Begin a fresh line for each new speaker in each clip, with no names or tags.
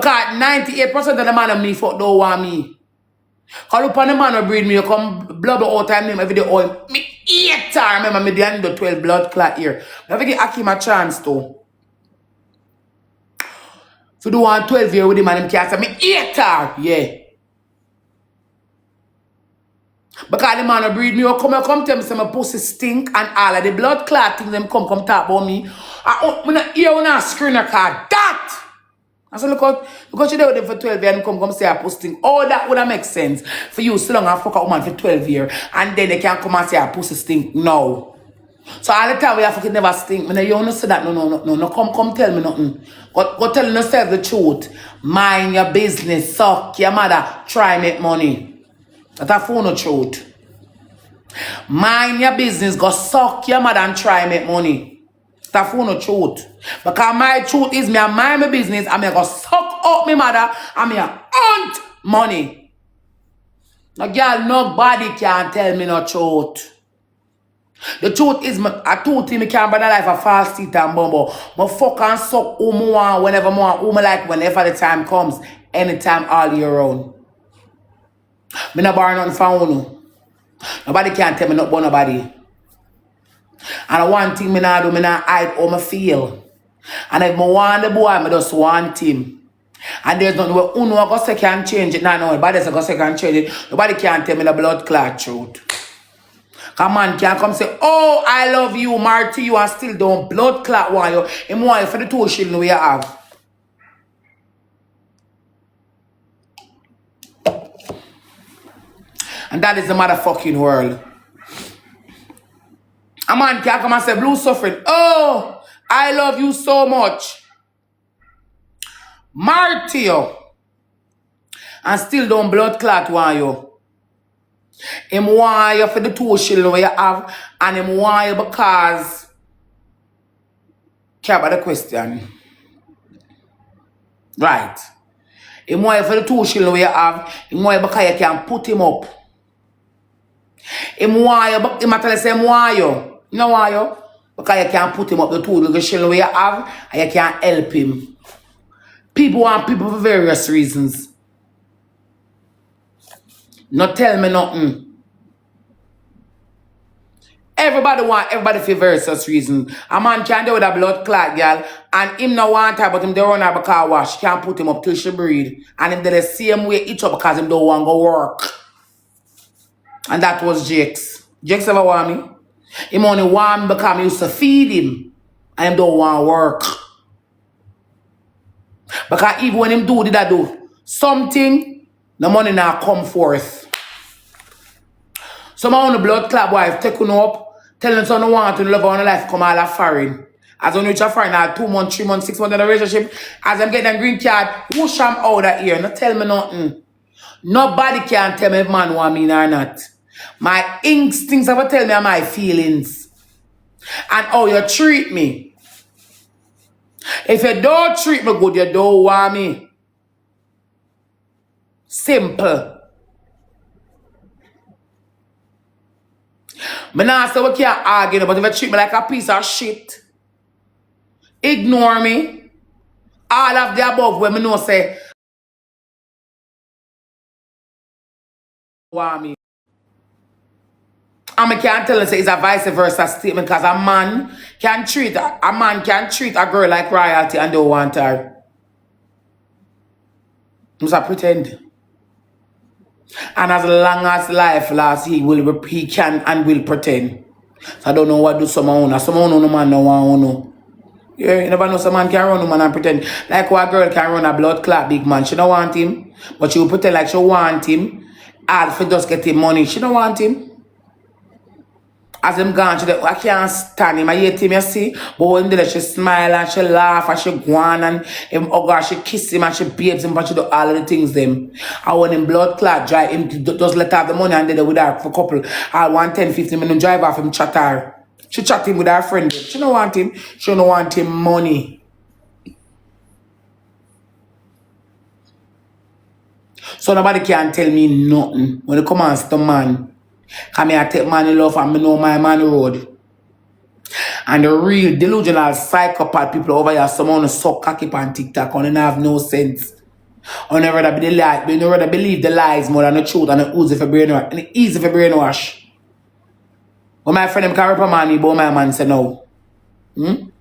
Because 98% of the man of me fuck don't want me. Call upon the man who breed me, you come blood all time name every day. Oh, me eat her. Remember me the end of 12 blood clot here. I have to give Akim a chance too. If you do want 12 year with him and him can't say me eat her. Yeah. Because the man who breed me, you come tell me say my pussy stink and all of the blood clot things them come talk about me. I not hear when I screen a card. That! I said, look you there with them for 12 years and come say I posting. Oh, that would have make sense for you so long and fuck a woman for 12 years and then they can come and say I pussy stink. No. So all the time we have fucking never stink. You don't say that. No. Come tell me nothing. Go tell yourself the truth. Mind your business. Suck your mother. Try make money. That's a phone of truth. Mind your business. Go suck your mother and try make money. That's phone of truth. Because my truth is me I mind my business and me go suck up my mother and me hunt money. No girl, nobody can tell me no truth. The truth is, I told him I can't bring a life of false teeth and bumbo. I fuck and suck who I want, whenever I want, who I like, whenever the time comes. Anytime, all year round. I not borrow nothing from you. Nobody can tell me nothing about nobody. And one thing I not do, I not hide how I feel. And if I want the boy, I just want him. And there's nothing where Uno go say can change it. No, nobody go say can change it. Nobody can tell me the blood clot truth. Come on, can come say, oh, I love you, married to you, and still don't blood clot want you. Him want you for the 2 shilling we have. And that is the motherfucking world. A man can come and say, Blue suffering. Oh, I love you so much. Married to you. And still don't blood clot want you. Him want you for the 2 shilling you have. And him want you because... Care about the question. Right. Him want you for the 2 shilling you have. Him want you because you can put him up. Him want you, but him tell you say him want you. You know why you? Because you can put him up the 2 little shilling you have and you can help him. People want people for various reasons. Not tell me nothing. Everybody want everybody for various reasons. A man can do with a blood clot girl and him no want her but him don't run her because wash. Can't put him up till she breathe. And him the same way each up because him don't want to go work. And that was Jakes. Jakes ever want me? Him only want me because I used to feed him. And him don't want to work. Because even when him did I do something, the money now come forth. Some on the blood club wife taking up, telling son no want to love on life come all a foreign. As on reach a foreign now 2 months, 3 months, 6 months in a relationship, as I'm getting a green card, whoosh them out of here. Not tell me nothing. Nobody can tell me if man want me or not. My instincts ever tell me my feelings. And how you treat me. If you don't treat me good, you don't want me. Simple. But now say we can't argue, but if you treat me like a piece of shit, ignore me. All of the above when me know say want me. And I can't tell you say it's a vice versa statement because a man can treat a girl like royalty and don't want her. Must pretend. And as long as life lasts, he can and will pretend. So I don't know what do someone no man no want no. Yeah, you never know some man can run a man and pretend. Like what girl can run a blood clot big man. She don't want him. But she will pretend like she want him. All for just getting money. She don't want him. As him gone, I can't stand him. I hate him, you see. But when she smile and she laugh and she go on and him hug her, she kiss him and she babes him and she do all of the things them. And when him blood clot dry, him just let her have the money and they with her for a couple. All 1 10, 15 minutes drive off him chat her. She chat him with her friend. She don't want him. She don't want him money. So nobody can tell me nothing when it comes to man. Because I take man in love and I know my man road. And the real delusional psychopath people over here, someone suck cocky on TikTok and they have no sense. I never rather be the lie, but you rather believe the lies more than the truth and the easy for brainwash. And easy for brainwash. When my friend them can reprimand me, but my man say no. It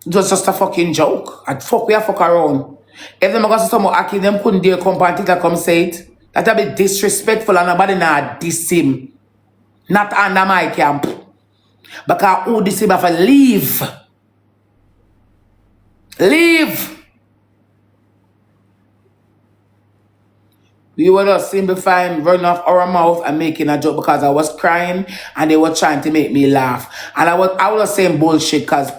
was just a fucking joke. And fuck we a fuck around. If them got some aki, them couldn't dare come and come say it. That'd be disrespectful and nobody not diss him. Not under my camp. Because who diss him have to leave. Leave. We were just simplifying, running off our mouth and making a joke because I was crying and they were trying to make me laugh. And I was saying bullshit because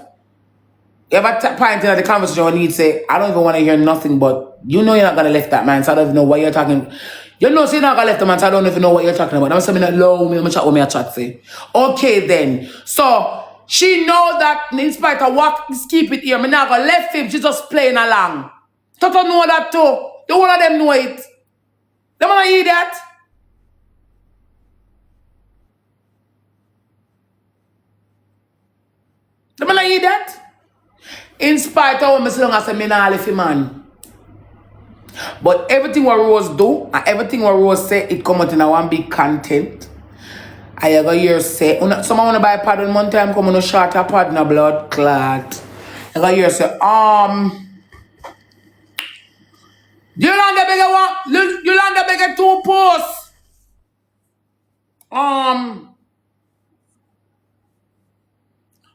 if I point in the conversation I need to say, I don't even want to hear nothing, but you know you're not going to left that man, so I don't even know what you're talking. You know, so you're not going to left the man, so I don't even know what you're talking about. I'm saying, low, me, I'm chat with me, I chat say. Okay then. So, she know that in spite of what, keep it here, I'm not going to left him, she's just playing along. Toto know that too. The one of them know it. They want to hear that? They want to hear that? In spite of what I say, I say, I left him, man. But everything what Rose do, and everything what Rose say, it come out in a one big content. I ever hear say, someone want to buy a pad on one time, come on a short a pad in a blood clot. I ever hear say, Yolanda beg one, Yolanda beg 2 posts.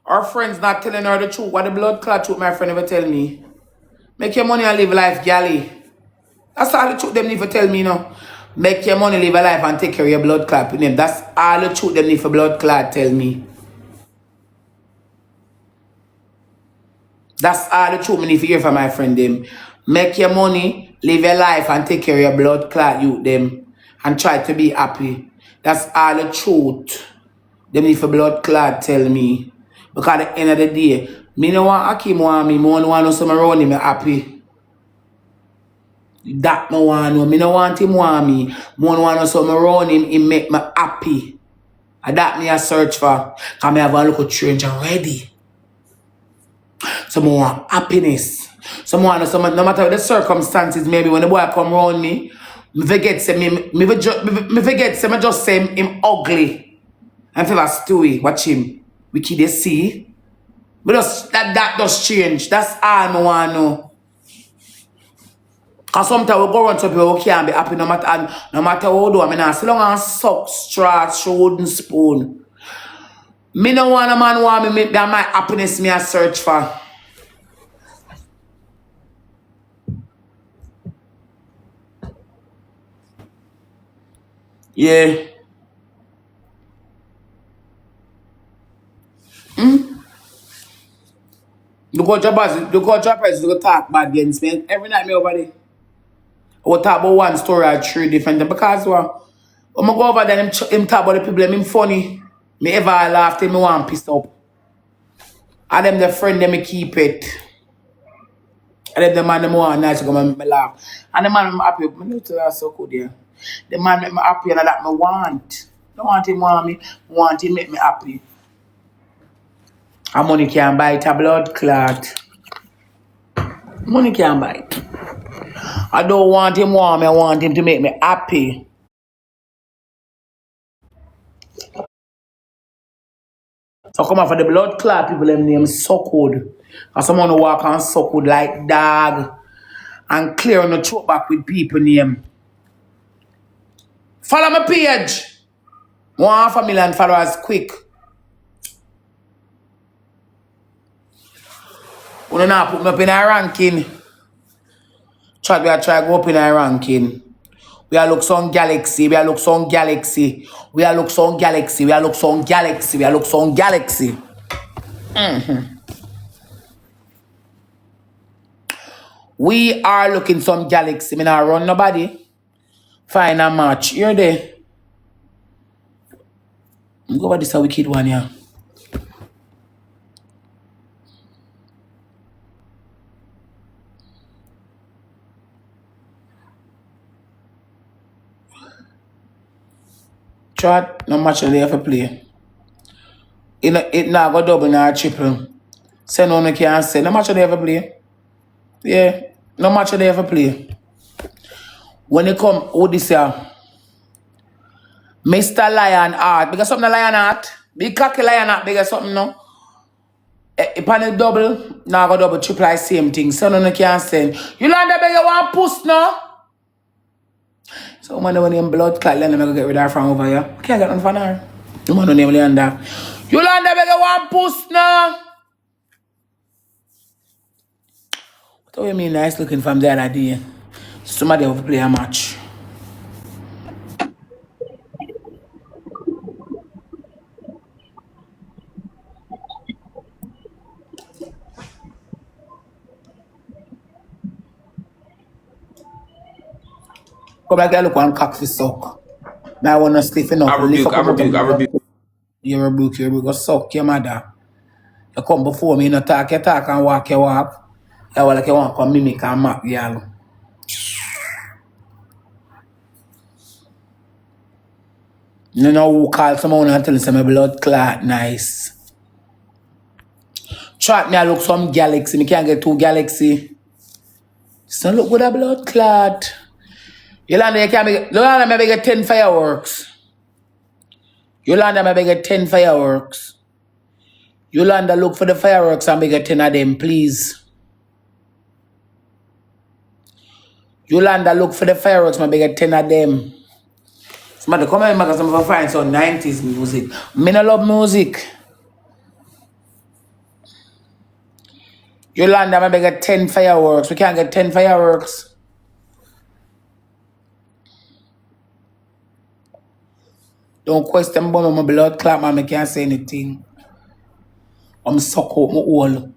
Our friends not telling her the truth. What the blood clot truth my friend ever tell me. Make your money and live life, galley. That's all the truth them need to tell me now. Make your money, live a life and take care of your blood clot with them. That's all the truth them need for blood clot tell me. That's all the truth me need to hear from my friend them. Make your money, live your life and take care of your blood clot youth them. And try to be happy. That's all the truth them need for blood clot tell me. Because at the end of the day, me no want Akim want me, I want to some around him happy. That no want no. Me no want him want me. I want to some around him make me happy. And that me a search for. Because me have a look change already. So I want happiness. So I want some, no matter the circumstances, maybe when the boy come around me, me forget say me just say him ugly. And feel stewy. Watch him. We keep they see. But just, that does change. That's all I want to know. Because sometimes we go around to people who can't be happy no matter how do. I mean, as long as suck, straw, wooden spoon. Me no want a man want me, that my happiness me a search for. Yeah. Look how droppers look talk bad against me. Every night me over there. I will talk about one story or 3 different things. Because when I go over there, him talk about the people, him funny. Me ever laugh till me want pissed up. And them the friend them me keep it. And them the man them want nice to come and make me laugh. And the man I'm happy. Me know to so good there. The man make me happy and that me want. Don't want him want me. Want him make me happy. And money can't buy it a blood clot. Money can't buy it. I don't want him want me. I want him to make me happy. So come on for the blood clot people them name Suckwood. And someone who walk on Suckwood like dog and clear on the throat back with people name. Follow my page. 1.5 million followers quick. We don't put me up in a ranking. Try to go up in a ranking. We are look some galaxy. We are look some galaxy. We are look some galaxy. We are look some galaxy. We are look some galaxy. We are looking some galaxy. Me not run nobody. Find a match. You're there. Go over this a wicked one, yeah. Try no match they have to play. It not go double nor triple. Say no can say no match they have to play. Yeah. No match they ever play. When they come, oh this year, Mr. Lionheart. Because something Lionheart. Big cocky Lionheart, because something no. If on a double, now go double, triple, I same thing. So no can send. You land the beg one puss no? So man when them blood clot, let me go get rid of her from over here. Can't get none from her. You man don't name Leander. You land the beg one puss no? What do you mean nice looking from the other day? Somebody will play a match. Come back here look one cock for suck. Now I wanna stiff enough.
I rebuke, I rebuke, I rebuke.
You rebuke, go suck your mother. You come before me, you talk your talk and walk your walk. You want like you want to come mimic and mock, girl. You know who call someone and tell them my blood clot nice. Track me, I look some galaxy. Me can't get 2 galaxy. So look with a blood clot. Yolanda, you can't make Yolanda, maybe get 10 fireworks. Yolanda, maybe get 10 fireworks. Yolanda, look for the fireworks and make get 10 of them, please. Yolanda, look for the fireworks, maybe get 10 of them. Somebody come in because I'm find some 90s music. Me no love music. Yolanda, maybe get 10 fireworks. We can't get 10 fireworks. Don't question about my blood clot, man. I can't say anything. I'm suck out my hole.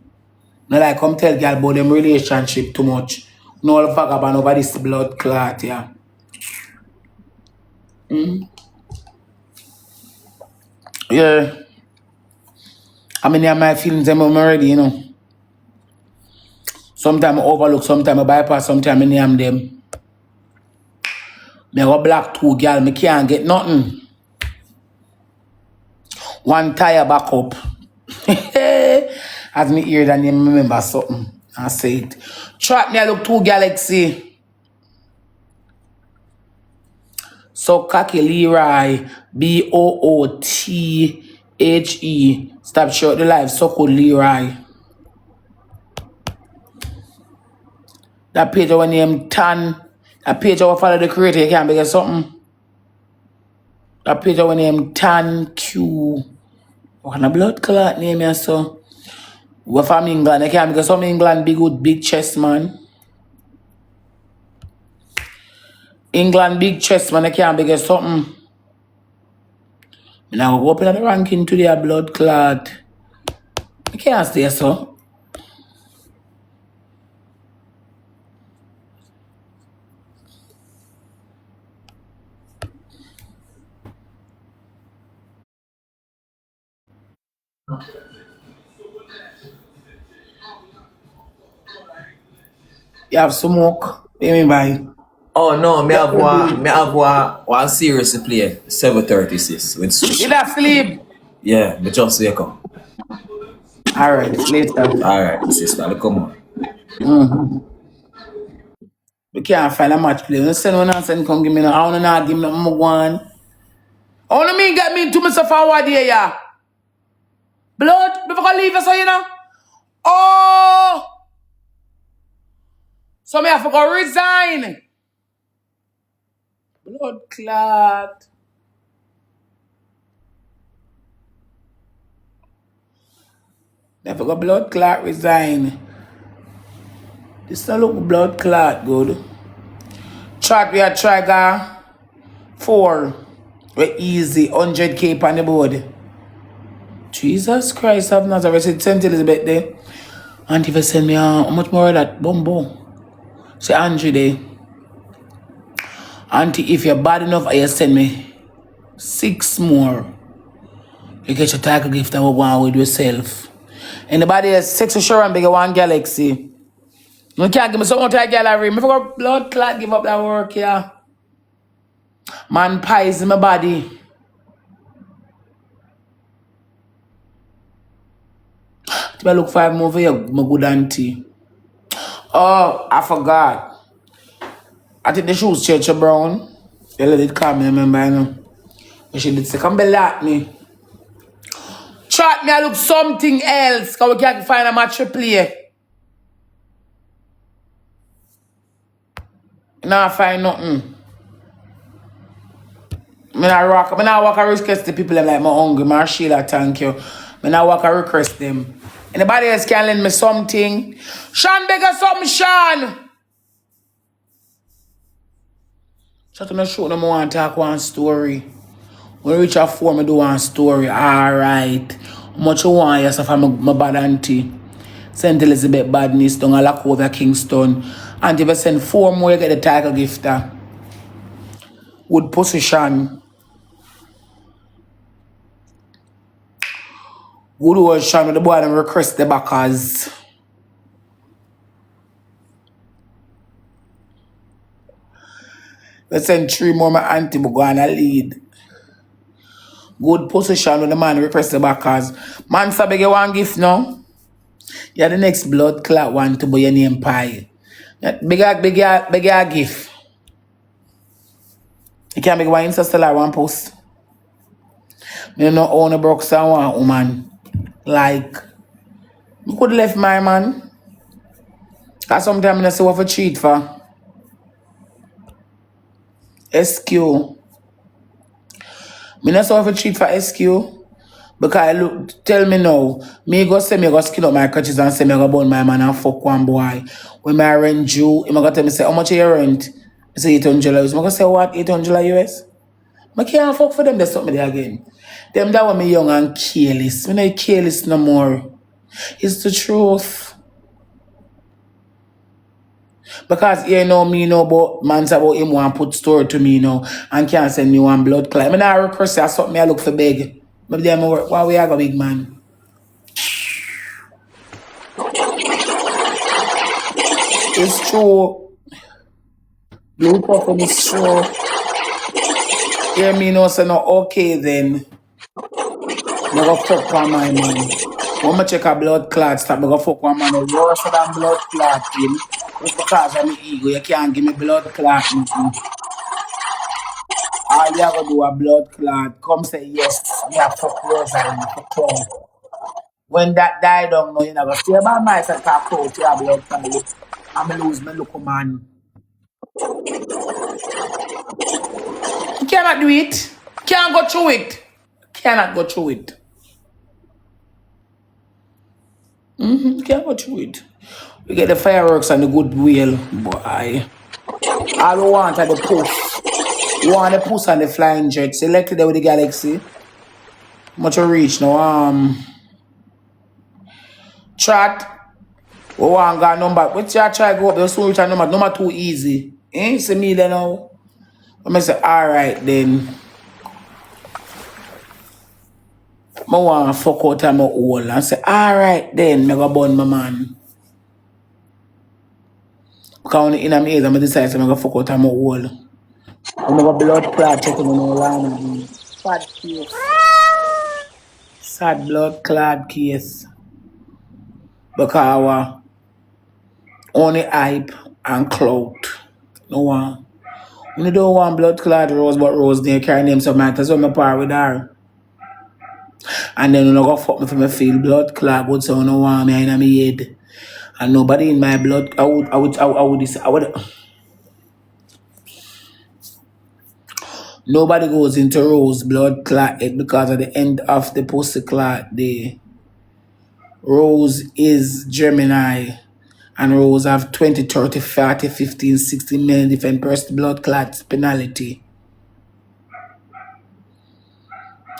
No like come tell girl about them relationship too much. No all vagabond over this blood clot, yeah. Yeah. I mean, my feelings I'm already, you know. Sometimes I overlook, sometimes I bypass, sometimes I name them. Me go black 2 girl, me can't get nothing. One tire back up. As me hear that name, remember something. I say it. Track me, I look 2 galaxy. So cocky Leroy. BOOTHE. Stop short the life. So cool Leroy. That page our name Tan. That page our follow the creator. You can't get something. That page our name Tan Q. What kind of blood clot name here, so? We're from England. I can't get some England big good big chest man. England big chest man. I can't get something. And I will go up in the ranking to their blood clot. I can't stay so. You have smoke. What me buy?
Oh no, me have one series to play 7:36 with Switch.
You have sleep.
Yeah, me just wake up.
Alright, later.
Alright, sister, come on.
We can't find a match play. When you send one and send come give me no. I wanna not give me no one. I wanna me get me to myself forward here, yeah. Blood, before I leave us, so you know. Oh! So me have to go resign. Blood clot. Me have to go blood clot resign. This don't look blood clot good. Chat we are trigger 4. We easy 100k on the board. Jesus Christ of Nazareth. Said St. Elizabeth there. Auntie if send me how much more of that bumbo. Say Andrew there. Auntie, if you're bad enough, you send me 6 more. You get your title gift and go with yourself. Anybody has sex assurance bigger one galaxy. You can't give me so much gallery. I forgot blood clot give up that work, yeah. Man pies in my body. I look 5 more for you, my good auntie. Oh, I forgot. I think the shoes Church Brown. They let it come, remember, you know. And she did say, come be like me. Chat me, I look something else, because we can't find a match to play. Nah, find nothing. Me not walk and request the people them like my hungry, my Sheila, thank you. Me not walk and request them. Anybody else can lend me something? Sean beg us something, Sean. Shut up, show them I want to talk one story. When I reach a 4, I do one story. Alright. How much you want yourself from my bad auntie? St. Elizabeth Badness down a lock over Kingston. And if I send 4 more, you get the title gifter. Good position. Good old Sean with the boy and request the backers. I send 3 more, my auntie will go on a lead. Good position when the man request the backers. Man, so beg you one gift now. You're the next blood clot one to buy your name pie. Beg a gift. You can't make one Insta still one post. You know own a broke someone woman. Like you could left my man. Cause sometimes I say what for cheat for. SQ. Me not so for cheat for SQ. Because look, tell me now, me go say me go skin up my crutches and say me go burn my man and fuck one boy. When my rent due, he go tell me say how much your rent? I say $800. I go say what $800 US? I can't fuck for them, they stop me there again. Them that when me young and careless. Me not careless no more. It's the truth. Because you know me know about man's about him want put story to me now and can't send me one blood clot. I not request or something I look for big. Maybe them work. Why we have a big man? It's true. Blue puffin is true. Hear me know say no okay then. Me go fuck on my man. When I check a blood clot stop, me go fuck one man. The worse than blood clot him. It's because of my ego. You can't give me blood clot. All you have to do a blood clot. Come say yes. Me a fuck Rosa for clown. When that die down, no, you never stay by myself talk out to your blood clot. I'm lose my local man. You cannot do it. Can't go through it. Cannot go through it. Can't go through it. We get the fireworks and the goodwill, boy. All we want are the push. We want the push and the flying jet. Selected with the galaxy. Much you reach now. Chat. We want got number. Which you try go up the soon reach a number too easy. See me then now. I say, alright then. I want to fuck out of my hole and say, alright then, I go burn my man. Because when in my ears, I decide to fuck out of my hole. I'm going to blood clot checking on my line. Sad case. Sad blood clot case. Because only hype and clout. No one. You don't want blood clot Rose, but Rose they carry name so matter, so I'm par with her. And then you know go fuck me for me feel blood clot good so no want me in my head. And nobody in my blood I would nobody goes into Rose blood clot because of the end of the pussy clot day. Rose is Gemini and Rose have 20, 30, 40, 15, 16 million different burst blood clots penalty.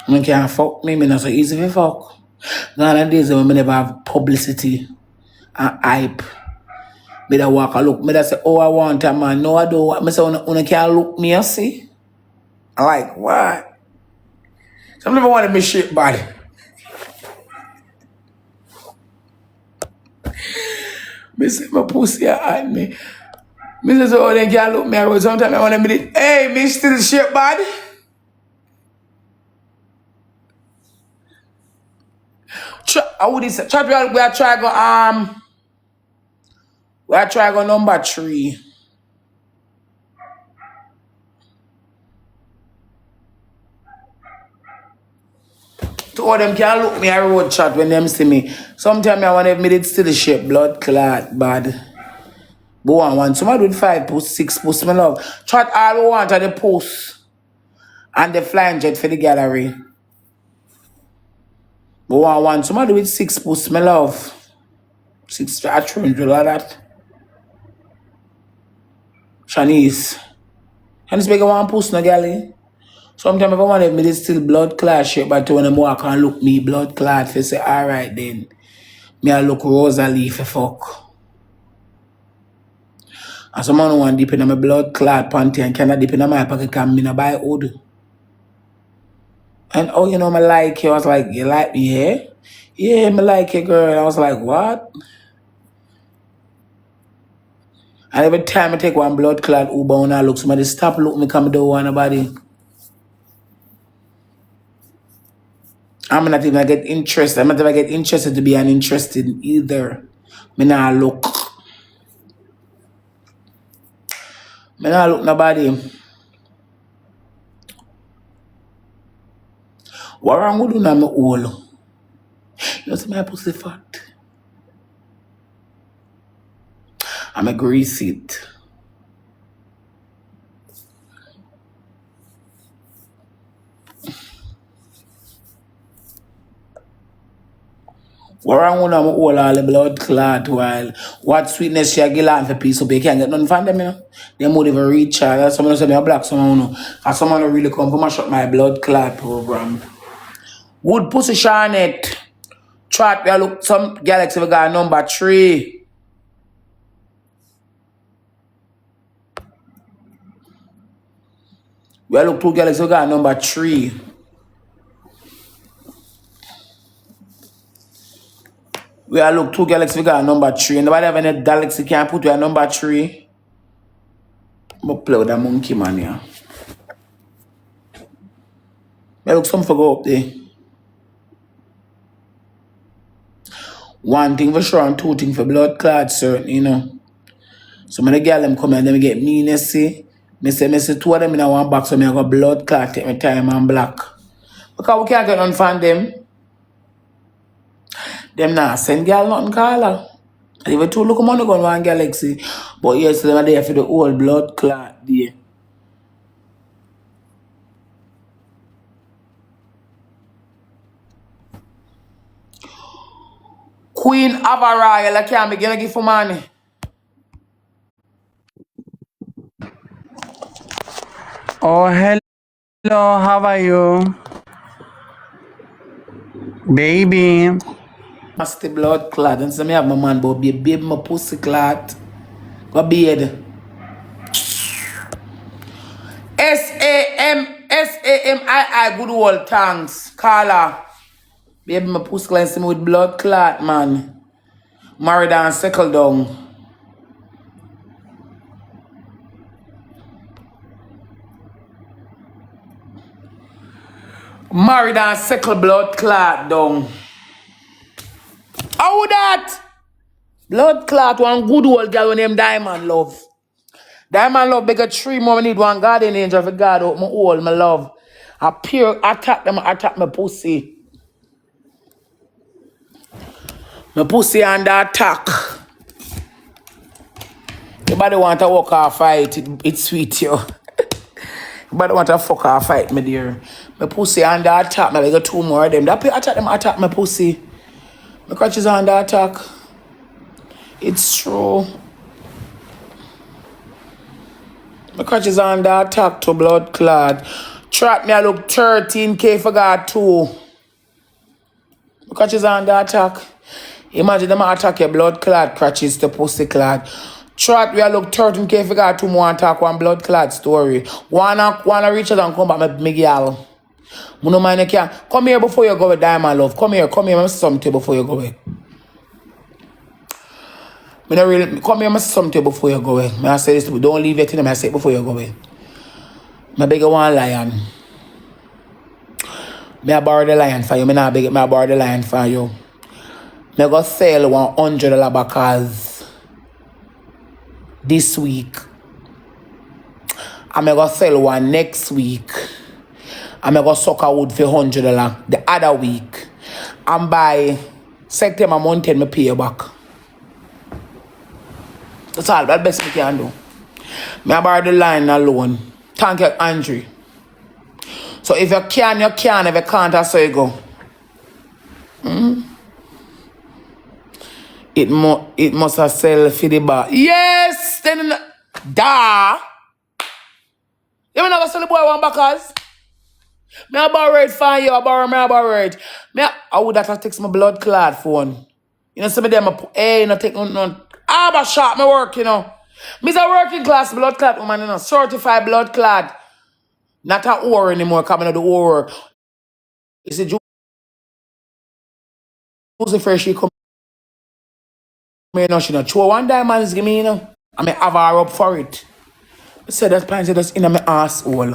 You can't fuck me, not so easy to fuck. Nowadays, when I never have publicity and hype. Me that walk a look, me that say, oh, I want a man. No, I don't want. Me say, you can't look me, you see? I like, what? Some people want to be shit body. Me say, my pussy at me. Me say, oh, they can't look me. Sometimes I want to be, hey, me still shit body. I would say, we are trying to go, We are try go number 3. Two of them can look me a road chat when them see me. Sometimes I want to admit it's still shape blood clot bad. But one somebody with 5 posts, 6 posts, my love. Chat all we want are the posts and the flying jet for the gallery. But one somebody with 6 posts, my love. 6 attributes, all that. Shanice. Shanice make one post no galley. Sometimes if I want to admit it's still blood clot shape, but when them walk and look me blood clot, they say, alright then. Me I look Rosalie for fuck. And someone want dip in my blood clot panty and cannot dip in my pocket can me no buy wood. And oh, you know, me like you. I was like, you like me, yeah? Yeah, me like you, girl. I was like, what? And every time I take one blood clot Uber and I look, somebody stop look me come do one nobody. I'm not even get interested. I'm not even get interested to be uninterested either. Me nah look. Me nah look nobody. What wrong with you now, me hole? You know, see my pussy fat. I'm a grease it. What wrong with them all the blood clot while what sweetness she give on for peace so they can't get nothing from them, you know? They won't even reach her. Someone say me a black, someone know. And someone really come for my shot my blood clot program. Good pussy Charnette. Chat, we look some galaxy we got number 3. We look 2 galaxy we got number 3. We look 2 galaxy we got number 3. And nobody have any galaxy can put you at number 3. I'm gonna play with that monkey man here. We look some for go up there. One thing for sure and 2 things for blood clot certain, you know. So when the girl them come and them get meanness, see. Me say 2 of them in one box, so me I got blood clot take my time and black. Because we can't get none from them. Them nah send girl nothing call her. And even 2 look money gun one galaxy. But yes, them are there for the whole blood clot there. Queen Avaroy, I can't be gonna give for money.
Oh, hello, how are you? Baby.
Must the blood clot. And so me have my man, but baby my pussy clot. Go beard. SAMI, good old thanks. Carla. Baby my pussy clot me with blood clot, man. Married and settled down. Married and settled blood clot down. How that? Blood clot one good old girl named Diamond Love. Diamond Love beg a 3 more need one garden angel for God out my hole, my love. I pure attack them, attack my pussy. My pussy under attack. Everybody want to walk or fight, it's sweet, yo. Everybody want to fuck or fight, my dear. My pussy under attack, I got 2 more of them. That attack them, attack my pussy. My crotch is under attack. It's true. My crotch is under attack to blood clot. Trap me, I look 13K for God too. My crotch is under attack. Imagine them attack your blood clot crotches to pussy clot. Trap me, I look 13K for God 2 more attack one blood clot story. Wanna reach out and come back, my girl. I no mind you can. Come here before you go with Diamond Love. Come here, I say something before you go with. I don't really come here, I say something before you go with. I say this to you, don't leave it in them, I say it before you go with. I beg you one lion. I borrow the lion for you. I not beg it, I borrow the lion for you. I go sell $100 because this week. I'm going to sell one next week. I'm going to suck a wood for $100 the other week. And by September month, I pay you back. That's all. That's the best I can do. I borrow the line alone. Thank you, Andrew. So if you can, you can. If you can't, that's how you go. It must have sell for the bar. Yes! Then, da! You mean I go sell the boy one backers? Me a borrow it for you. I borrow it. I would have to text my blood clot phone. You know, some of them, hey, you know, take no. But shot me work, you know. Me's a working class blood clot woman, you know. Certified blood clot. Not a ore anymore, coming to the ore work. You see, Josie Fresh, she come here, you know, she not throw one diamonds, give me, you know. I may have her up for it. I said that pants just in my asshole.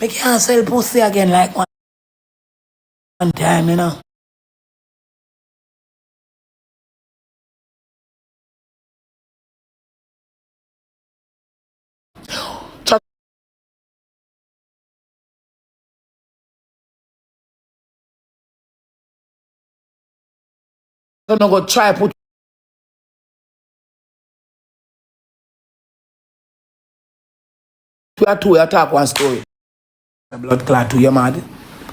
I can't sell pussy again like one time, you know. Chat don't go try put two attack one story. The blood clot too, you mad?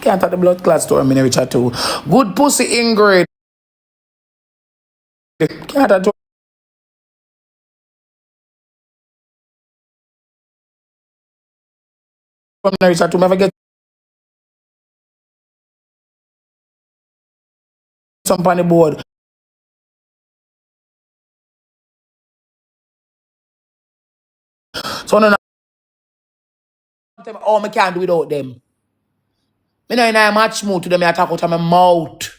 Can't talk the blood clot story, I never chat too. Good pussy Ingrid. Can't talk to never chat to me. If I get some on the board. So no, oh, I can't do without them. Me know in a match mood to them, I talk out of my mouth.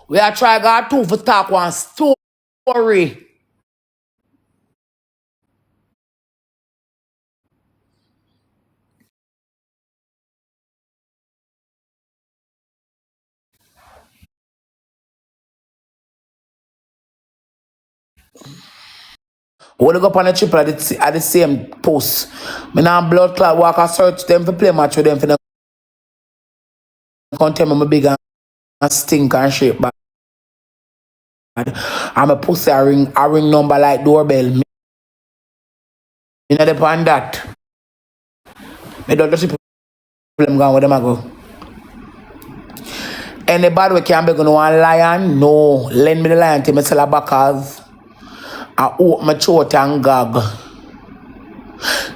We are trying to go two for talk one story. We look up on the triple at the same post. Me now blood clot walk and search them for play match with them for the content me big and stink and shape bad. I'm a pussy a ring number like doorbell. Me know the on that. Me don't just them gone where them I go. Anybody we can be going to one lion? No. Lend me the lion till me sell a backers. I open my throat and gag.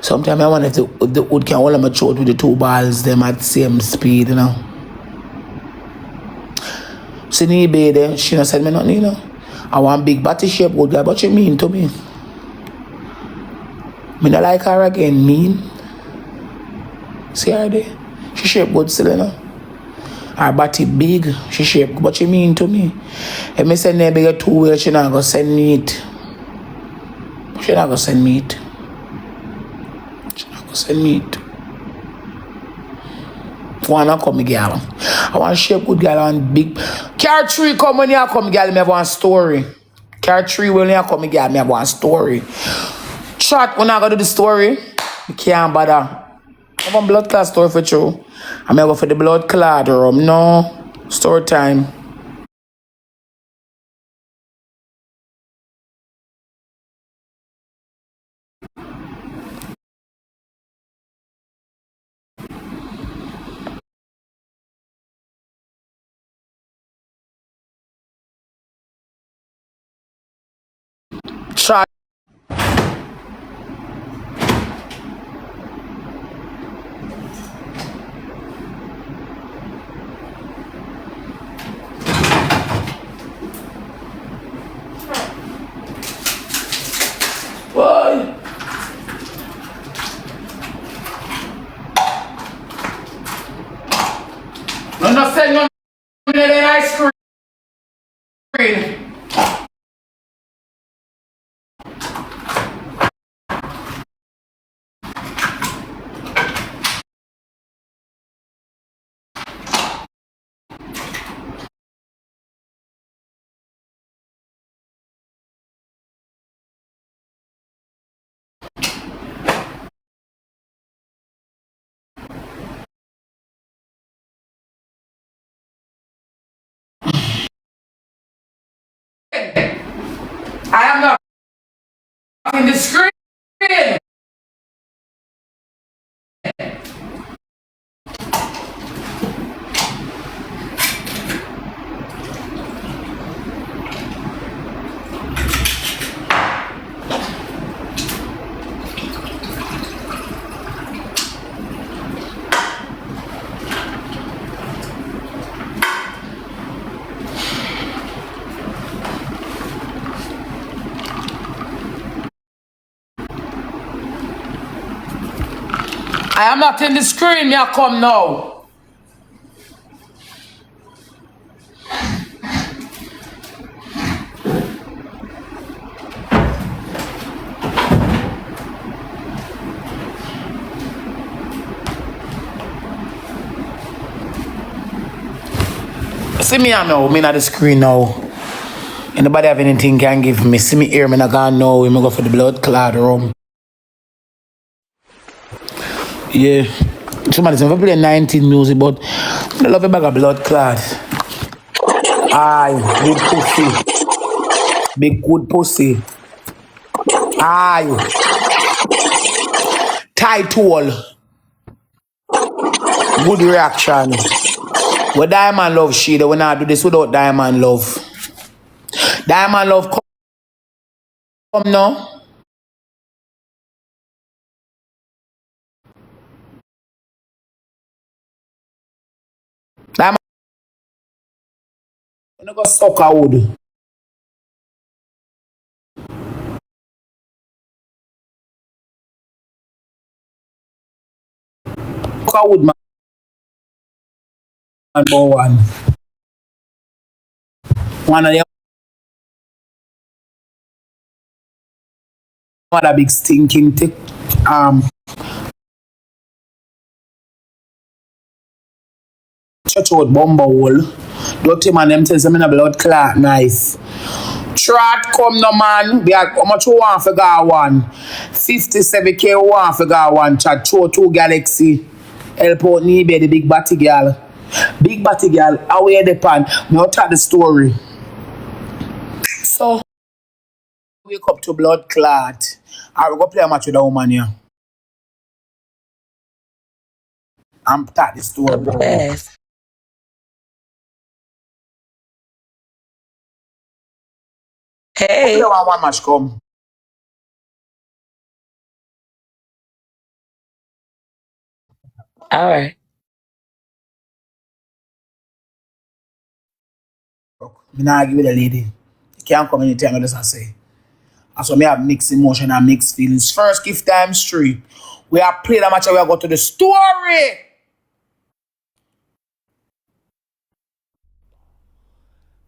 Sometimes I wonder if the wood can hold my throat with the two balls, them at the same speed, you know. See eBay there, she not said me nothing, you know. I want big body shape wood guy, but she mean to me. Me not like her again, mean. See her there? She shape good still, you know. Her body big, she shape good, but she mean to me. If me send her bigger 2 ways, she not gonna send me it. She not gonna send me it. Send me it. Wanna come, girl. I want shape good girl and big. Car 3 come when you come, girl. Me have one story. Car 3 when you come, girl. Me have one story. Chat when I go to the story, I can't bother. I have a blood clot story for you. I'm going for the blood clot room. No. Story time. Chat. I am not in the screen. I am not in the screen. Me I come now. See me now. Me not the screen now. Anybody have anything can give me. See me here. Me not gonna know. Me go for the blood clot room. Yeah. Somebody say, if I play 19 music, but I love a bag of blood clot. Aye, big pussy. Big good pussy. Aye. Tight hole. Good reaction. When Diamond Love she, we not do this without Diamond Love. Diamond Love come now. Diamond, you not go suck a wood. Suck a wood, man. Number one. One of the other big stinking tick. Church out bumble hole. Dirty man, them tells them in a blood clot, nice. Trot come no man. We are how much you want for go one? 57K you want for go one. Chat 2 Galaxy. Help out Nibe, the big batty girl. Big batty girl, away the pan. Me out at the story. So wake up to blood clot. I will go play a match with the woman here. I'm at the story.
Yes.
Play
Hey.
one match come.
All right.
Me not argue with the lady. You can't come anytime I just say. And so me have mixed emotion and mixed feelings. First gift times 3. We have played a match and we have got to the story.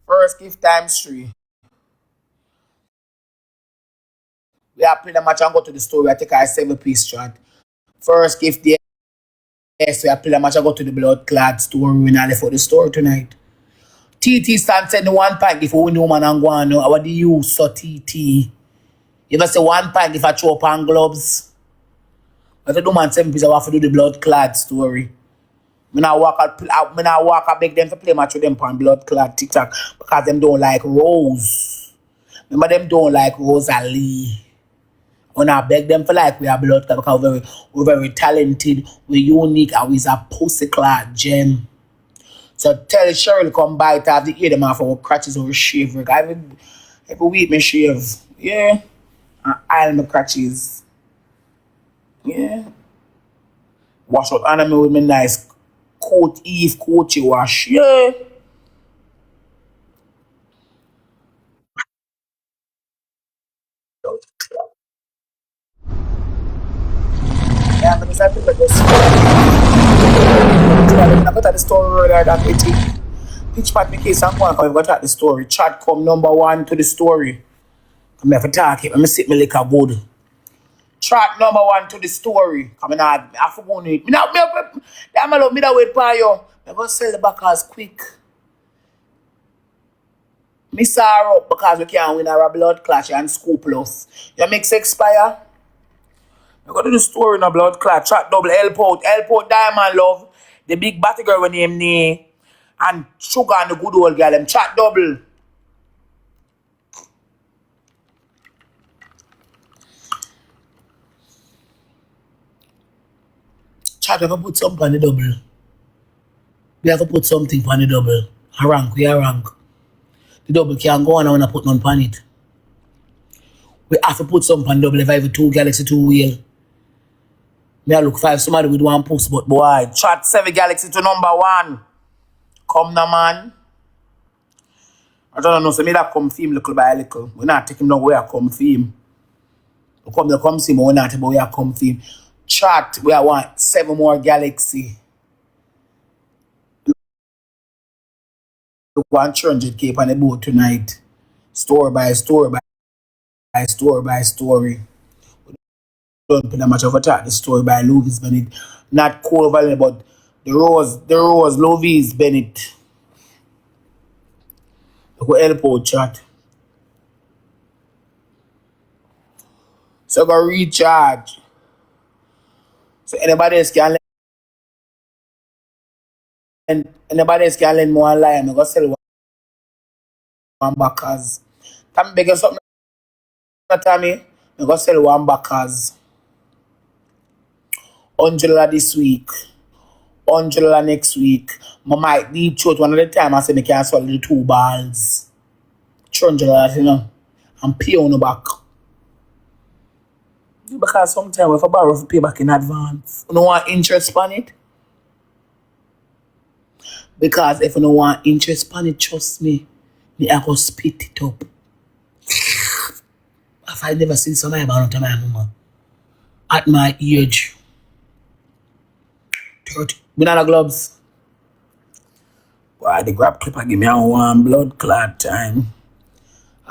First gift times 3. We have played a match and go to the story. I take a 7-piece shot. First gift there. Yes, we have played a match and go to the blood clad story. We not left for the story tonight. TT stand said the 1 pack if we win the woman and go on. How do you so TT? You ever say 1 pack if I throw up on gloves? But the woman 7 piece I have to do the blood clad story. Me now walk I beg them to play match with them on blood clot TikTok because them don't like Rose. Remember them don't like Rosalie. When I beg them for like we are blood clot because we're very talented, we're unique, and we're a pussy clot gem. So tell Cheryl come by to have the ear them off our crutches or shave. Every week me shave. Yeah. And oil my crutches. Yeah. Wash out animal with me nice coat Eve coachy wash. Yeah. Yeah, but it's people just I'm got at the story earlier that pitch pat me case and one come got at the story. Chat come number 1 to the story. I'm have to talk it. I'm sit me like a good. Chat number 1 to the story. Come on, I forgot it. Me now me that wait for you. I go sell the backers quick. Me sorrow up because we can't win our blood clash and school plus. Your mix expire. I go to the story in a blood clot. Chat double help out Diamond Love. The big batty girl with name Nee. And Sugar and the good old girl. Them chat double. Chat, if I put something on the double. We have to put something on the double. A rank, we are rank. The double can't go on and when I put none on it. We have to put something on double if I have a 2 Galaxy 2 wheel. Me I look 5 somebody with one post, but boy, chat 7 Galaxy to number 1. Come now, man. I don't know, so me that come film little by little. We not take him down where I come film. We come see me, we not take him where I come film. Chat, we want 7 more Galaxy. 100K on the boat tonight. Story by story by story by story. Don't put that much of a talk. The story by Louise Bennett. Not Cole Valley, but the Rose, Louise Bennett. Look what help out chat. So go recharge. So anybody else can lend more line. I'm gonna sell one backers. Tammy beg something, Tammy. I'm gonna sell one backers. $100 this week. $100 next week. I might deep throat one of the time I say I can swallow the 2 balls. $300, you know. And pay on the back. Because sometimes if I borrow for pay back in advance, you don't want interest on it. Because if you don't want interest on it, trust me, I go spit it up. If I never seen somebody about my mama at my age. 30. Banana gloves. Why the grab clipper give me a one blood clot time.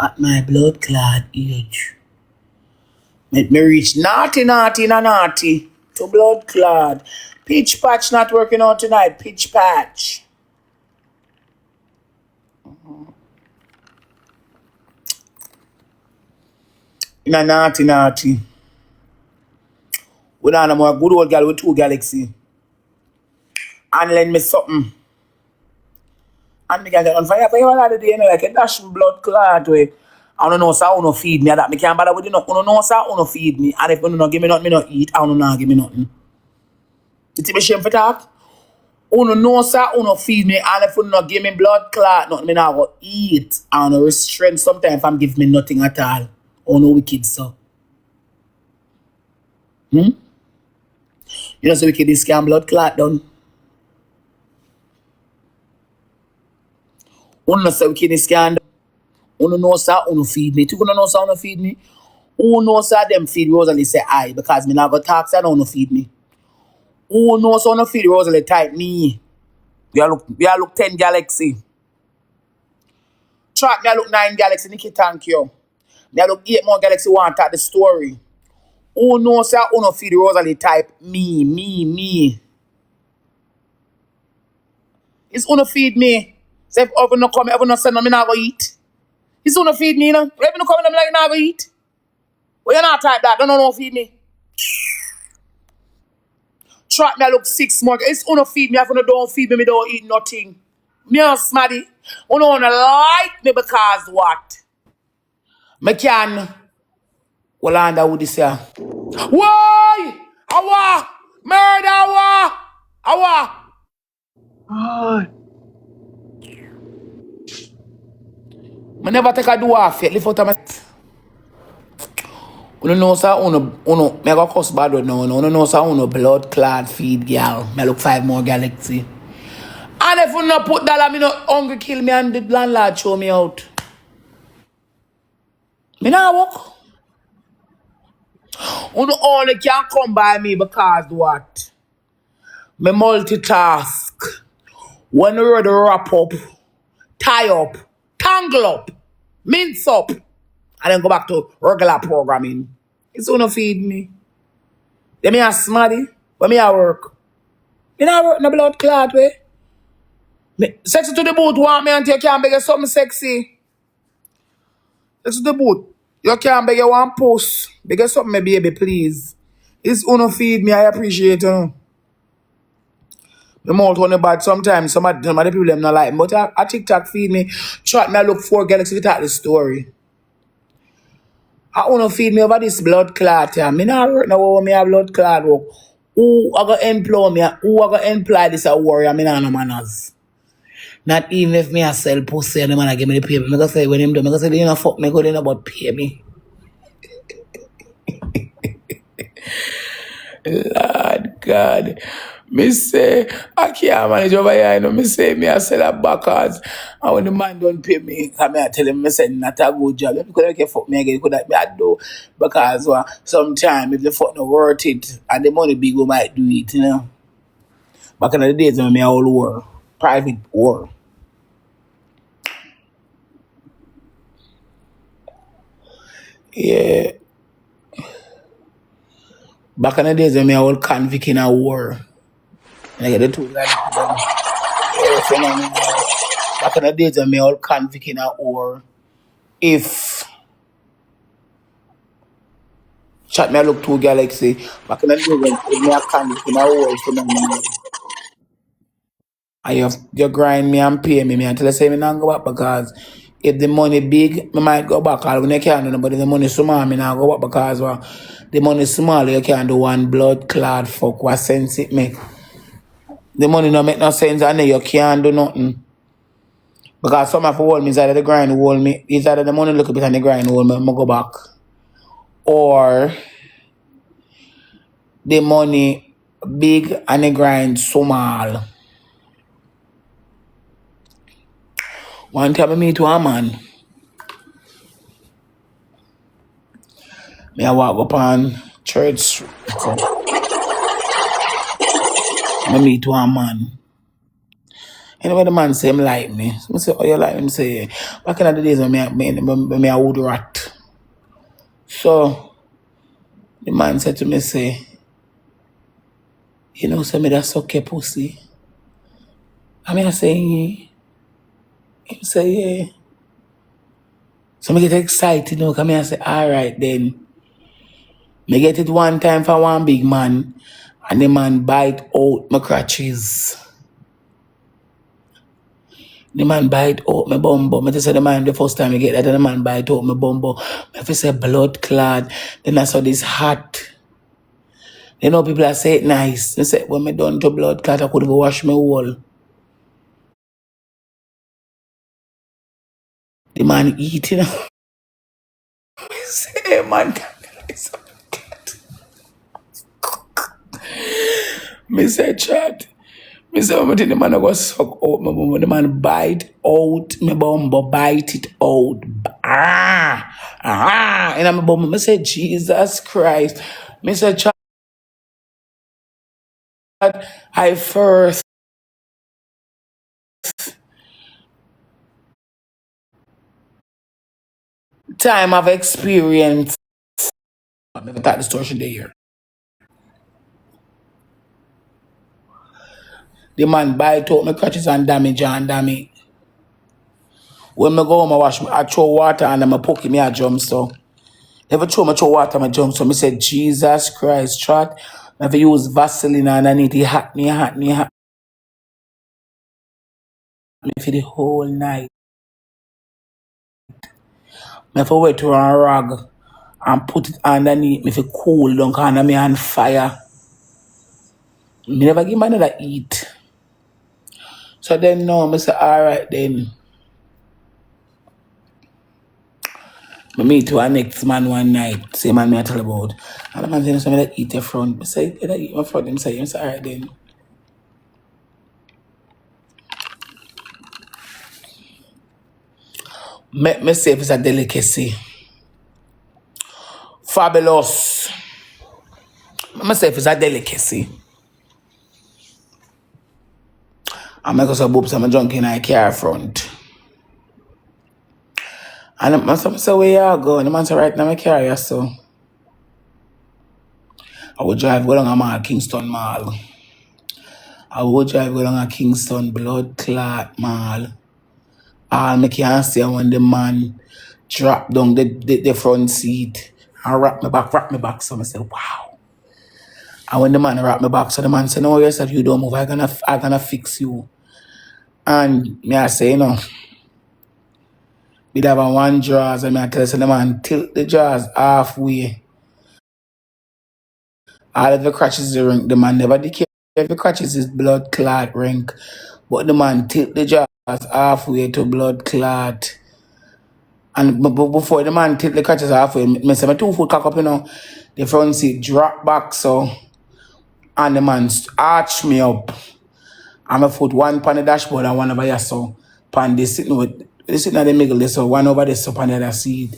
At my blood clot age. Make me reach naughty to blood clot. Pitch patch not working out tonight. Pitch patch. In a naughty. We don't know a good old girl with 2 Galaxy. And lend me something. And me can get on fire for you all the day, you know, like a dashing blood clot way. I don't know, so I don't feed me. That me can't bother with it. I don't know, so I don't feed me. And if you don't give me nothing, me not eat. I don't know, give me nothing. It's a shame for that. I don't know, so I don't feed me. And if you don't give me blood clot, nothing, me not go eat. I don't restrain sometimes if I'm giving me nothing at all. I don't know wicked, so. You know, so wicked this can blood clot done. Uno say wicked this can done. Uno know sir, uno feed me. You gonna know sir, uno feed me. Who knows sir, them feed Rosalie say I because me not go talk sir, uno feed me. Who knows uno feed Rosalie type me. We are look 10 Galaxy. Track me I look 9 Galaxy, Nikki, thank you. Me I look 8 more Galaxy want at the story. Who knows sir, uno feed Rosalie type me. It's uno feed me. Say if ever no come, ever no send me not go eat. It's uno feed me, you know. Ever no come, I'm like not go eat. Well, you not type that. Don't feed me. Track me, I look 6 more. It's uno feed me. If you don't feed me, me don't eat nothing. Me and smaddy. You don't like me because what? Me can. Well, under would this say? Why? Awa! Murder, awa! Awa! I never take a do off yet. Lift out of my... You know, sir, uno, me go cuss bad right now. You know, sir, uno blood clad feed girl. Me look 5 more Galaxy. And if you not put dollar, me not hungry kill me and the landlord show me out. Me not walk. Uno only can come by me because what? Me multitask. When you ready to wrap up, tie up, tangle up, mince up, and then go back to regular programming. It's gonna feed me. Then me a smarty. When me a work. Me not work in the blood clot way. Sexy to the boot want me until you can't beg you something sexy. Sexy to the boot. You can't beg you one post. Beg you something, my baby, please. It's uno feed me, I appreciate you. The mouth on the bad sometimes. Some of the people them not like me. But a TikTok feed me. Chat me I look 4 Galaxy without the story. I wanna feed me over this blood clot. Yeah. Me not work now when me have blood clot work. who I got employ me, who I got employ this a warrior, me nah no manners. Not even if me a sell pussy and the man a give me the pay. Me go say when him do, me go say you know fuck me good enough but pay me. Lord God. Me say, I can't manage over here, you know. Me say, me I sell a backers. And when the man don't pay me, come here, I tell him, me say, not a good job. You could have fuck me again, you could have me I do. Because sometimes, if the fuck not worth it, and the money big, we might do it, you know. Back in the days when me all war, private war. Yeah. Back in the days when me all convict in a war. And I get the two guys. Yeah, so now me, back in the days when me all convict in a war. If chat me I look two galaxy, back in the days when me a convict in a war, so now me, I have you grind me and pay me until I say me not go back because if the money big, me might go back. All when I can't do no, but if the money small, me not go back because the money small, you can't do one blood clot fuck. What sense it make? The money no make no sense and then you can't do nothing. Because some of the hold me is either the grind hold me, is either the money look a bit and the grind hold me, I go back. Or the money big and the grind small. One time I meet one man, me I walk up on church street. So I meet one man. Anyway, the man say him like me. So I say, oh, you like him? Say, yeah. Back in the days when me a wood rat. So the man said to me, say, you know, say me that suck your pussy. I mean, I say, yeah. Him say, yeah. So me get excited, you know, come here and say, all right then. Me get it one time for one big man, and the man bite out my crutches. The man bite out my bumbo. I just say the man the first time I get that, and the man bite out my bumbo. I feel say blood clot. Then I saw this hot. You know, people are say it nice. They say, when me done to blood clot, I could go wash my wall. The man eat, you know. I say, hey, man, me say, chat. Me say, I'm the man go suck out my bum. The man bite out my bum, bite it out. And my bum. Me say, Jesus Christ. Me say, chat. I first time I've experienced. I've never thought distortion there. The man bite out my crutches and damage and damage. When I go home, I throw water and I'm a poke me a jump so. Never throw water my jump so. I said, Jesus Christ, chat. Never use Vaseline and I need to hot me for the whole night. I have to wet to a rag and put it underneath me for cool down because me on fire. Me never give me another eat. So then now I say, alright then. I meet to a next man one night, same man me I tell about. And the man saying, so I eat your front. I say, I eat my front. Him say, alright then. Make myself is a delicacy. Fabulous. Myself is a delicacy. I make us a boobs and I'm drunk in a car front. And the man say, where you go? And the man say, right now my car, yeah, so. I would drive go down a Kingston Mall. I would drive go down a Kingston Blood Clot Mall. All me can see when the man drop down the front seat and wrap me back. So I say, wow. And when the man wrap me back, so the man say, no, yes, if you don't move, I'm gonna fix you. And me I say, you know, we have a one jaws and me I tell the man tilt the jaws halfway. All of the crutches the ring. The man never decay. The crutches is blood clot ring. But the man tilt the jaws halfway to blood clot. And before the man tilt the crutches halfway, me say my 2 foot cock up, the front seat drop back so, and the man arch me up. And my foot one on the dashboard and one over here so, pan they sitting at the middle there so, one over there so on the other seat.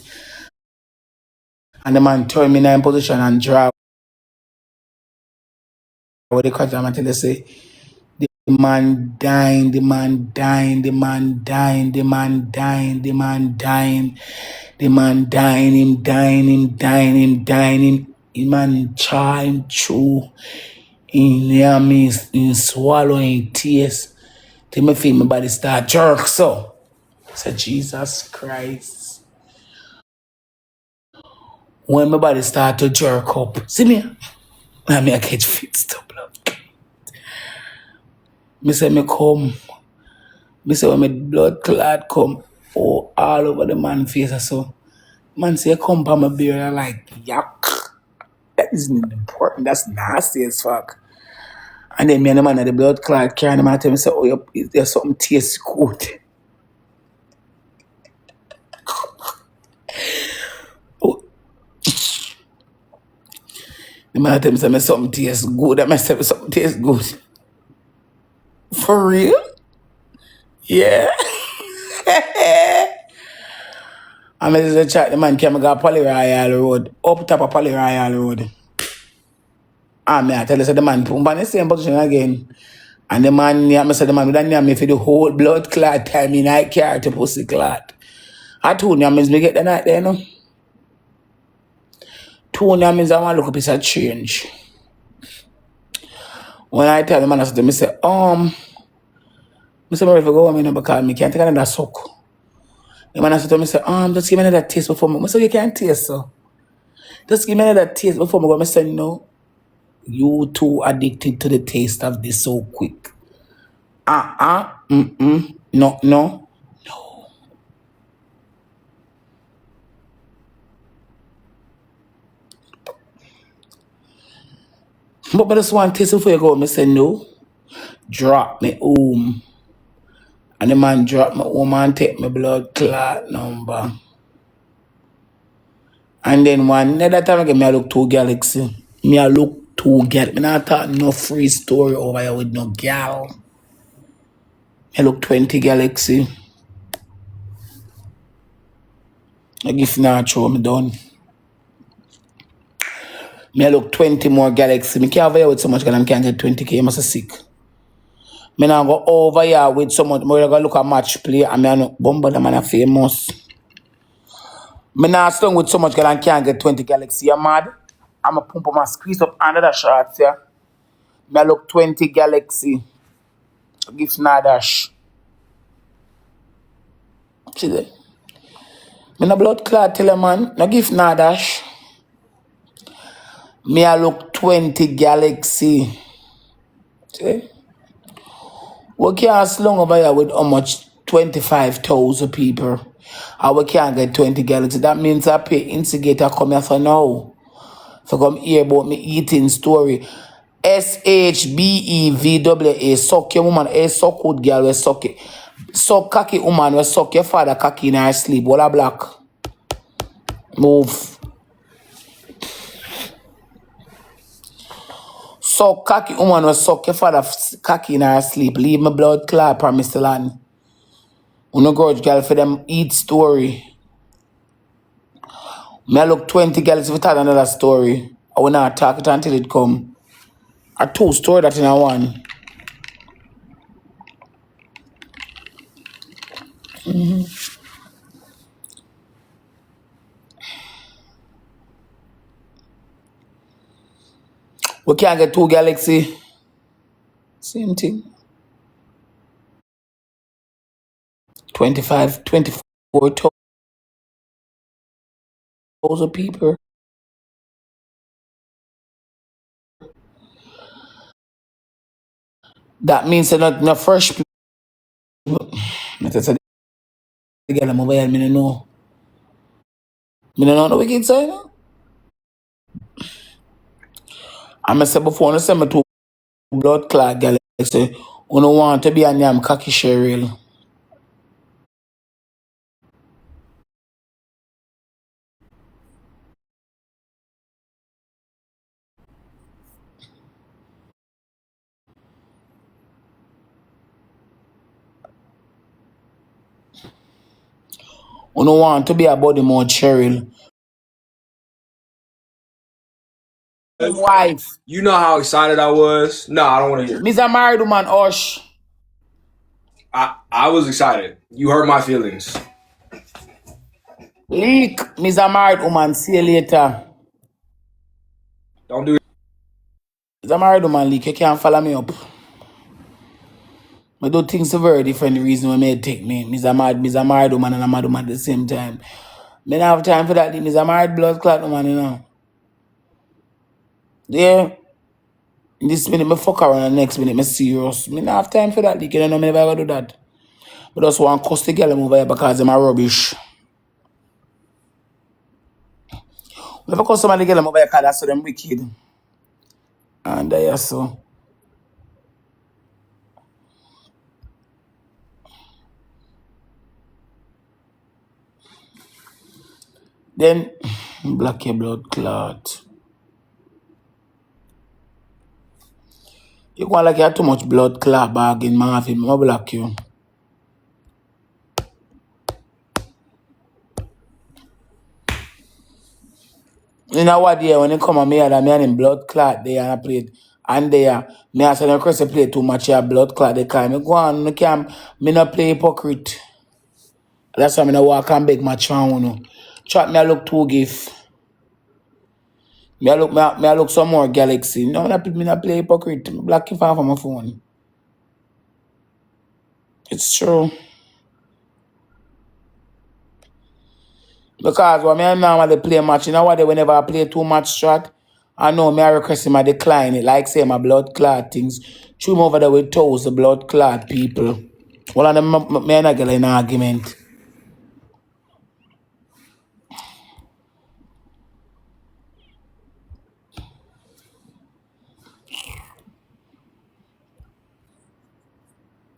And the man turn me in position and drop. What they catch them until they say, the man dying, the man dying, the man dying, the man dying, the man dying, the man dying, him dying, him dying, him dying, him man chime chew in near me, in swallowing tears. Till me feel my body start jerk so. I said, Jesus Christ. When my body start to jerk up, see me? I mean I catch fit stop. Me say me come. Me say when my blood clot come all over the man face so. Man say come by my beard and like yuck. That isn't important. That's nasty as fuck. And then me and the man at the blood clot carrying the man tell me say, oh, there's something tastes good. Oh. The man tell me say something tastes good. That man say something tastes good. For real? Yeah. I'm just a chat the man came and got Poly Royal Road. Up top of Poly Royal Road. And I tell you, so the man put me in the same position again. And the man, I said, the man, we don't need me for the whole blood clot time in I care to pussy clot. I told you, me get the night there, no? Told you, I want to look up piece of change. When I tell the man, I said, I say, I say, I'm ready to go home because I can't take another suck. The man I said to me, just give me another taste before me. I said, you can't taste, so. Just give me another taste before me go. I said, no. You too addicted to the taste of this so quick. No. But I just want to taste before you go. I said, no. Drop me home. And the man drop me home and take my blood clot number. And then one another time again, I look 2 Galaxy. I look 2 Galaxy. I not talk no free story over here with no gal. I look 20 Galaxy. I give now show me done. I look 20 more Galaxy. I can't over here with so much because I can't get 20K. I must be sick. I now go over here with so much. I go look at match play and I know Bumble the man are famous. I now stung with so much because I can't get 20 Galaxy. You mad? I'm a pump my squeeze up another shots here. I look 20 Galaxy. Give Nadash. See there? I no blood clot tell a man. No give Nadash. I look 20 Galaxy. See? We can't slung over here with how much 25,000 people. And we can't get 20 Galaxy. That means I pay instigator come here for now. For come hear about me eating story. SHBEVWA. Suck your woman. Suck good girl. We suck it. Suck cocky woman. We suck your father cocky in her sleep. What a black. Move. Suck cocky woman. We suck your father cocky in her sleep. Leave my blood clot, promise the land. We no grudge girl for them eat story. I look 20 girls if it had another story. I will not talk it until it come. A 2 story that in a 1. We can't get 2 Galaxy. Same thing. 25, 24,000 people. That means they're not fresh people. That's a girl I'm over here, I don't know. I don't know the wicked side. I say before, I send me to blood clot galaxy. You don't want to be a damn cocky Cheryl. You don't want to be a body mode Cheryl. Wife.
You know how excited I was? No, I don't want to hear.
Me's a married woman, Osh.
I was excited. You hurt my feelings.
Leak. Me's a married woman. See you later.
Don't do
Me's a married woman, Leak. You can't follow me up. I do things a very different reason why may take me. Me's a married woman and a mad woman at the same time. Me don't have time for that. Me's a married blood clot woman, you know. Yeah. This minute me fuck around and next minute me serious. Me don't have time for that. Leak. You don't know me never ever do that. But just want to cuss the girl over here because them are rubbish. Never cuss somebody girl over here because that's so them wicked. And yeah, so. Then, black your blood clot. You go like you have too much blood clot bag in my film. I block you. You know what, yeah, when you come on me and me and him blood clot there and I played. And there, me I said, no, Chris, you play too much, yeah, blood clot, they call me. Go on, me can't, me not play hypocrite. That's why me not walk and beg my chow, no. Chat me, I look too gift. Me I look some more galaxy. No, me not play hypocrite. Me block you off on my phone. It's true. Because when I normally play match, you know what, whenever I play too much shot, I know me I request him I decline it. Like say my blood clot things. Chew him over there with toes, the blood clot people. Well, and them me and I get in an argument.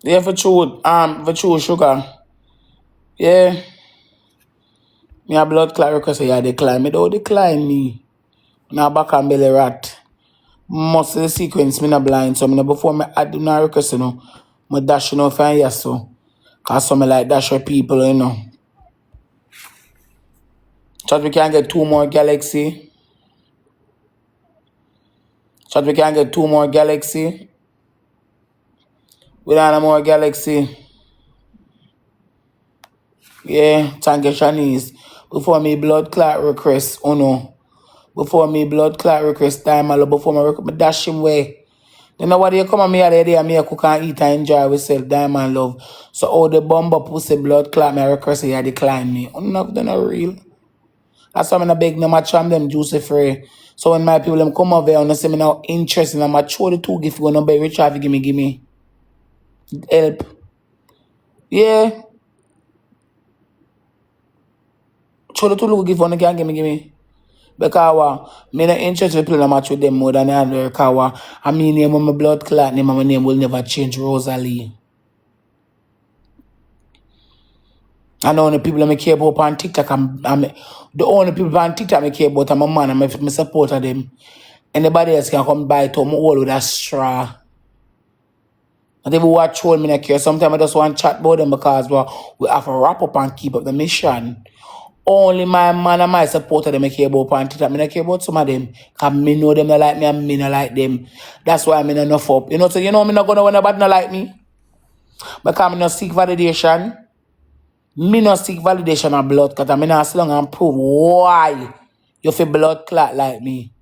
Yeah, for true sugar. Yeah. Me a blood clot request yeah decline. Me don't decline me. Now back and belly rat. Most of the sequence me not blind. So me not before me I do not request you know. Me dash you know fan yes so. Cause some me like dash your people, you know. Chat we can get two more galaxy. Chat we can get two more galaxy. We don't have more galaxy. Yeah, thank you, Shanice. Before me blood clot request, oh no. Before me blood clot request time, I love before me dash him way. You know what you come on me other day and me I cook and eat and enjoy myself, diamond love. So all the bumper pussy blood clot me request you decline me. Oh no, they're not real. That's why I'm not beg no match from them juicy free. So when my people them come over here and say me now interested in my show the two gift gonna be rich have give me help. Yeah. Show the two little gift one can give me. Because me not interested in playing a match with them more than the other because I mean name on my blood clot name and my name will never change Rosalie. And the only people that I care about on TikTok, the only people on TikTok I care about, I'm a man, I'm a supporter them. Anybody else can come by it, I'm all with a straw. And if you watch all me, I care. Sometimes I just want to chat about them because we have to wrap up and keep up the mission. Only my man and my supporter them I care about on TikTok. I care about some of them. Because me know them not like me and me not like them. That's why I'm in enough up. You know, so you know me not gonna want nobody not like me. Because I'm not seek validation. Me not seek validation of blood clot. I mean, not sit down and prove why you feel blood clot like me.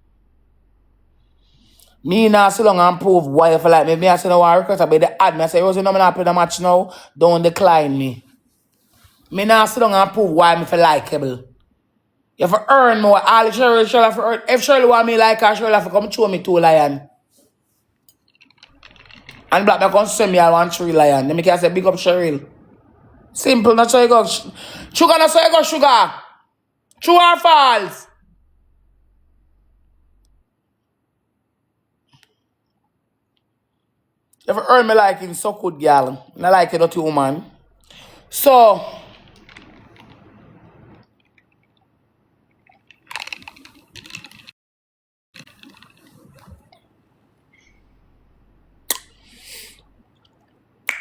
Me not sit down and prove why you feel like me. Me I say no, I request about the ad. Me I say, Rosie, no, me not play the match now. Don't decline me. Me not sit down and prove why me feel likeable. You have to earn more. All Shirley have to earn. If Shirley want me like her, Shirley have to come show me 2 lion. And black me come send me I want 3 lion. Then me can say big up Cheryl. Simple, not so you go. Sugar, not so you go, sugar. True or false? You ever heard me liking so good, gal? I like it, not you, man. So,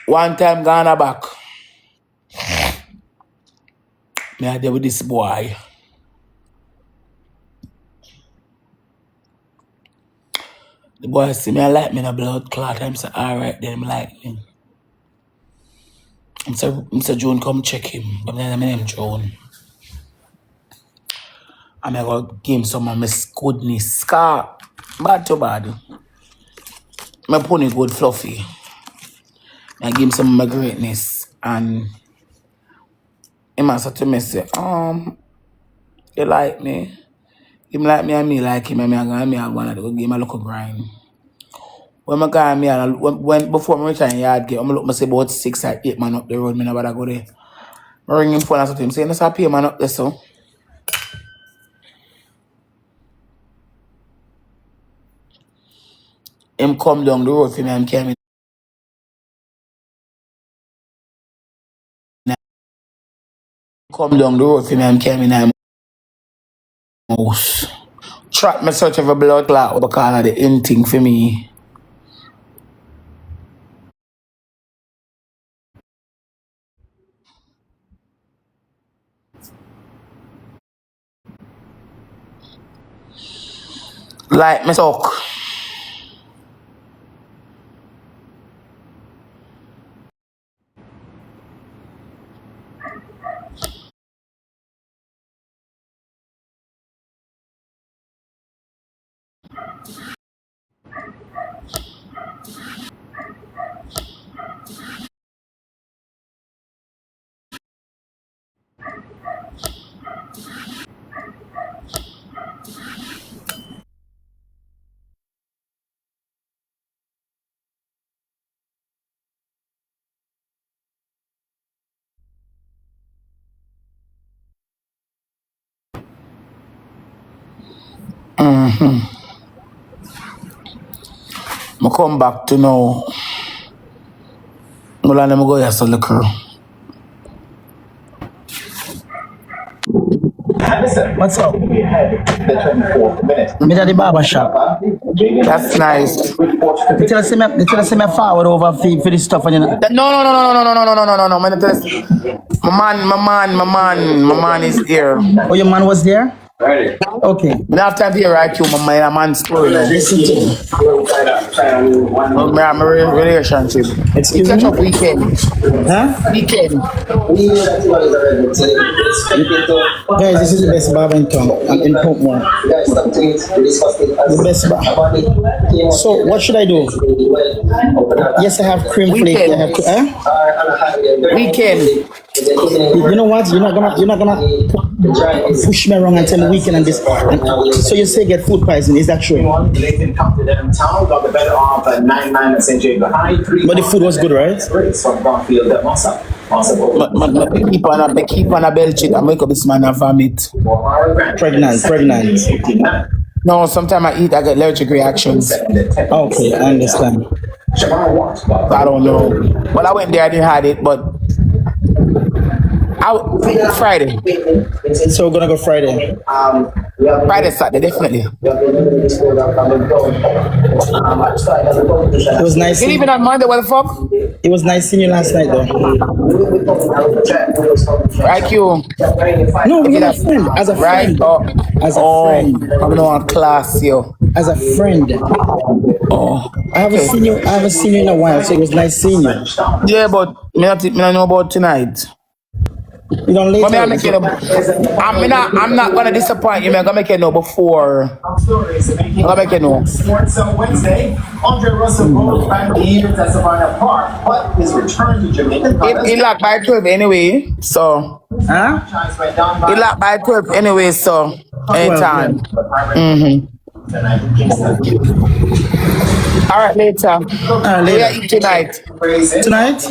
one time Ghana back, me I there with this boy. The boy see me, I like me in a blood clot. I'm say, alright, then I like me. Mr. June, come check him. But then my name June. I'm going to give him some of my goodness. Scar, bad to bad. My pony good fluffy. I give him some of my greatness. And he must to me say, you like me? Him like me and me like him. And I'm going to give him a little grind. When I got me, before I reach in yard gate, I'm look, I say about 6 or 8 man up the road. I never go there. I ring him phone and say to him, say, let's pay man up there, so. Him come down the road for me and came in. Come down the road for me and came in my house. Trap me search of a blood clot because of the in thing for me. Like me suck. I come back to now. Well, I'm go here, so look her.
What's up? Me at the barber shop.
That's nice.
They tell us me forward over for this stuff and you know.
No. Man, my man is here.
Oh, your man was there? Okay.
I have time to hear right you, my man's story now.
Listen to me.
I have a relationship.
Excuse
Catch
me?
up weekend.
Huh?
Weekend.
Guys, this is the best barber in town. I'm in Portmore. The best barber. So, what should I do? Yes, I have cream flake. I have
Weekend.
You know what? You're not gonna push me around and tell me weekend and this. And so you say get food poisoning? Is that true? But the food was good, right?
Keep on a belch it and make up this man a vomit.
Pregnant.
No, sometimes I eat, I get allergic reactions.
Okay, I understand.
I don't know. Well, I went there, I didn't have it, but Friday.
So we're gonna go Friday.
Friday, Saturday, definitely.
It was nice.
You leaving on Monday, what the fuck?
It was nice seeing you last night, though.
Right, you.
No, we're a friend. As a friend. As a friend.
I'm not class, yo.
As a friend.
Oh.
I haven't seen you in a while, so it was nice seeing you.
Yeah, but me not know about tonight.
You don't later.
I'm not gonna disappoint you, man. I'm gonna make you know before. I'm gonna make you know.
Sports on Wednesday, Andre Russell broke back the years at Savannah Park, but his return to Jamaican.
He locked by 12 anyway, so.
Huh?
He locked by 12 anyway, so. Anytime. Alright, later. Later. Eat tonight.
Tonight?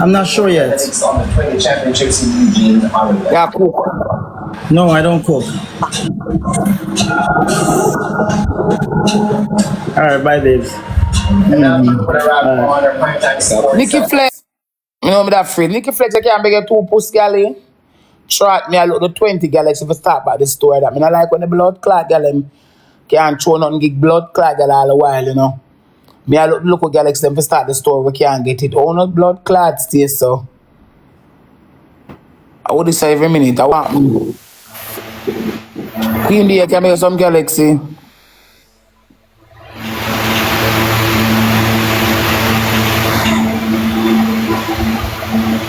I'm not sure yet.
Yeah, cook.
No, I don't cook. Alright, bye, babes.
And now people put a rap on their prime time sports.
Nikki Flex. You know me that free. Nikki Flex, I can't beg you 2 pussy galley. Short me, I look the 20 galaxy if I start by the story that. I like when the blood clot gal can't throw nothing, get blood clot gal all the while, you know. Me, I look at galaxy if I start the story, we can't get it. Oh, no blood clot stay so. I would say every minute, I want Queen D, can make some galaxy.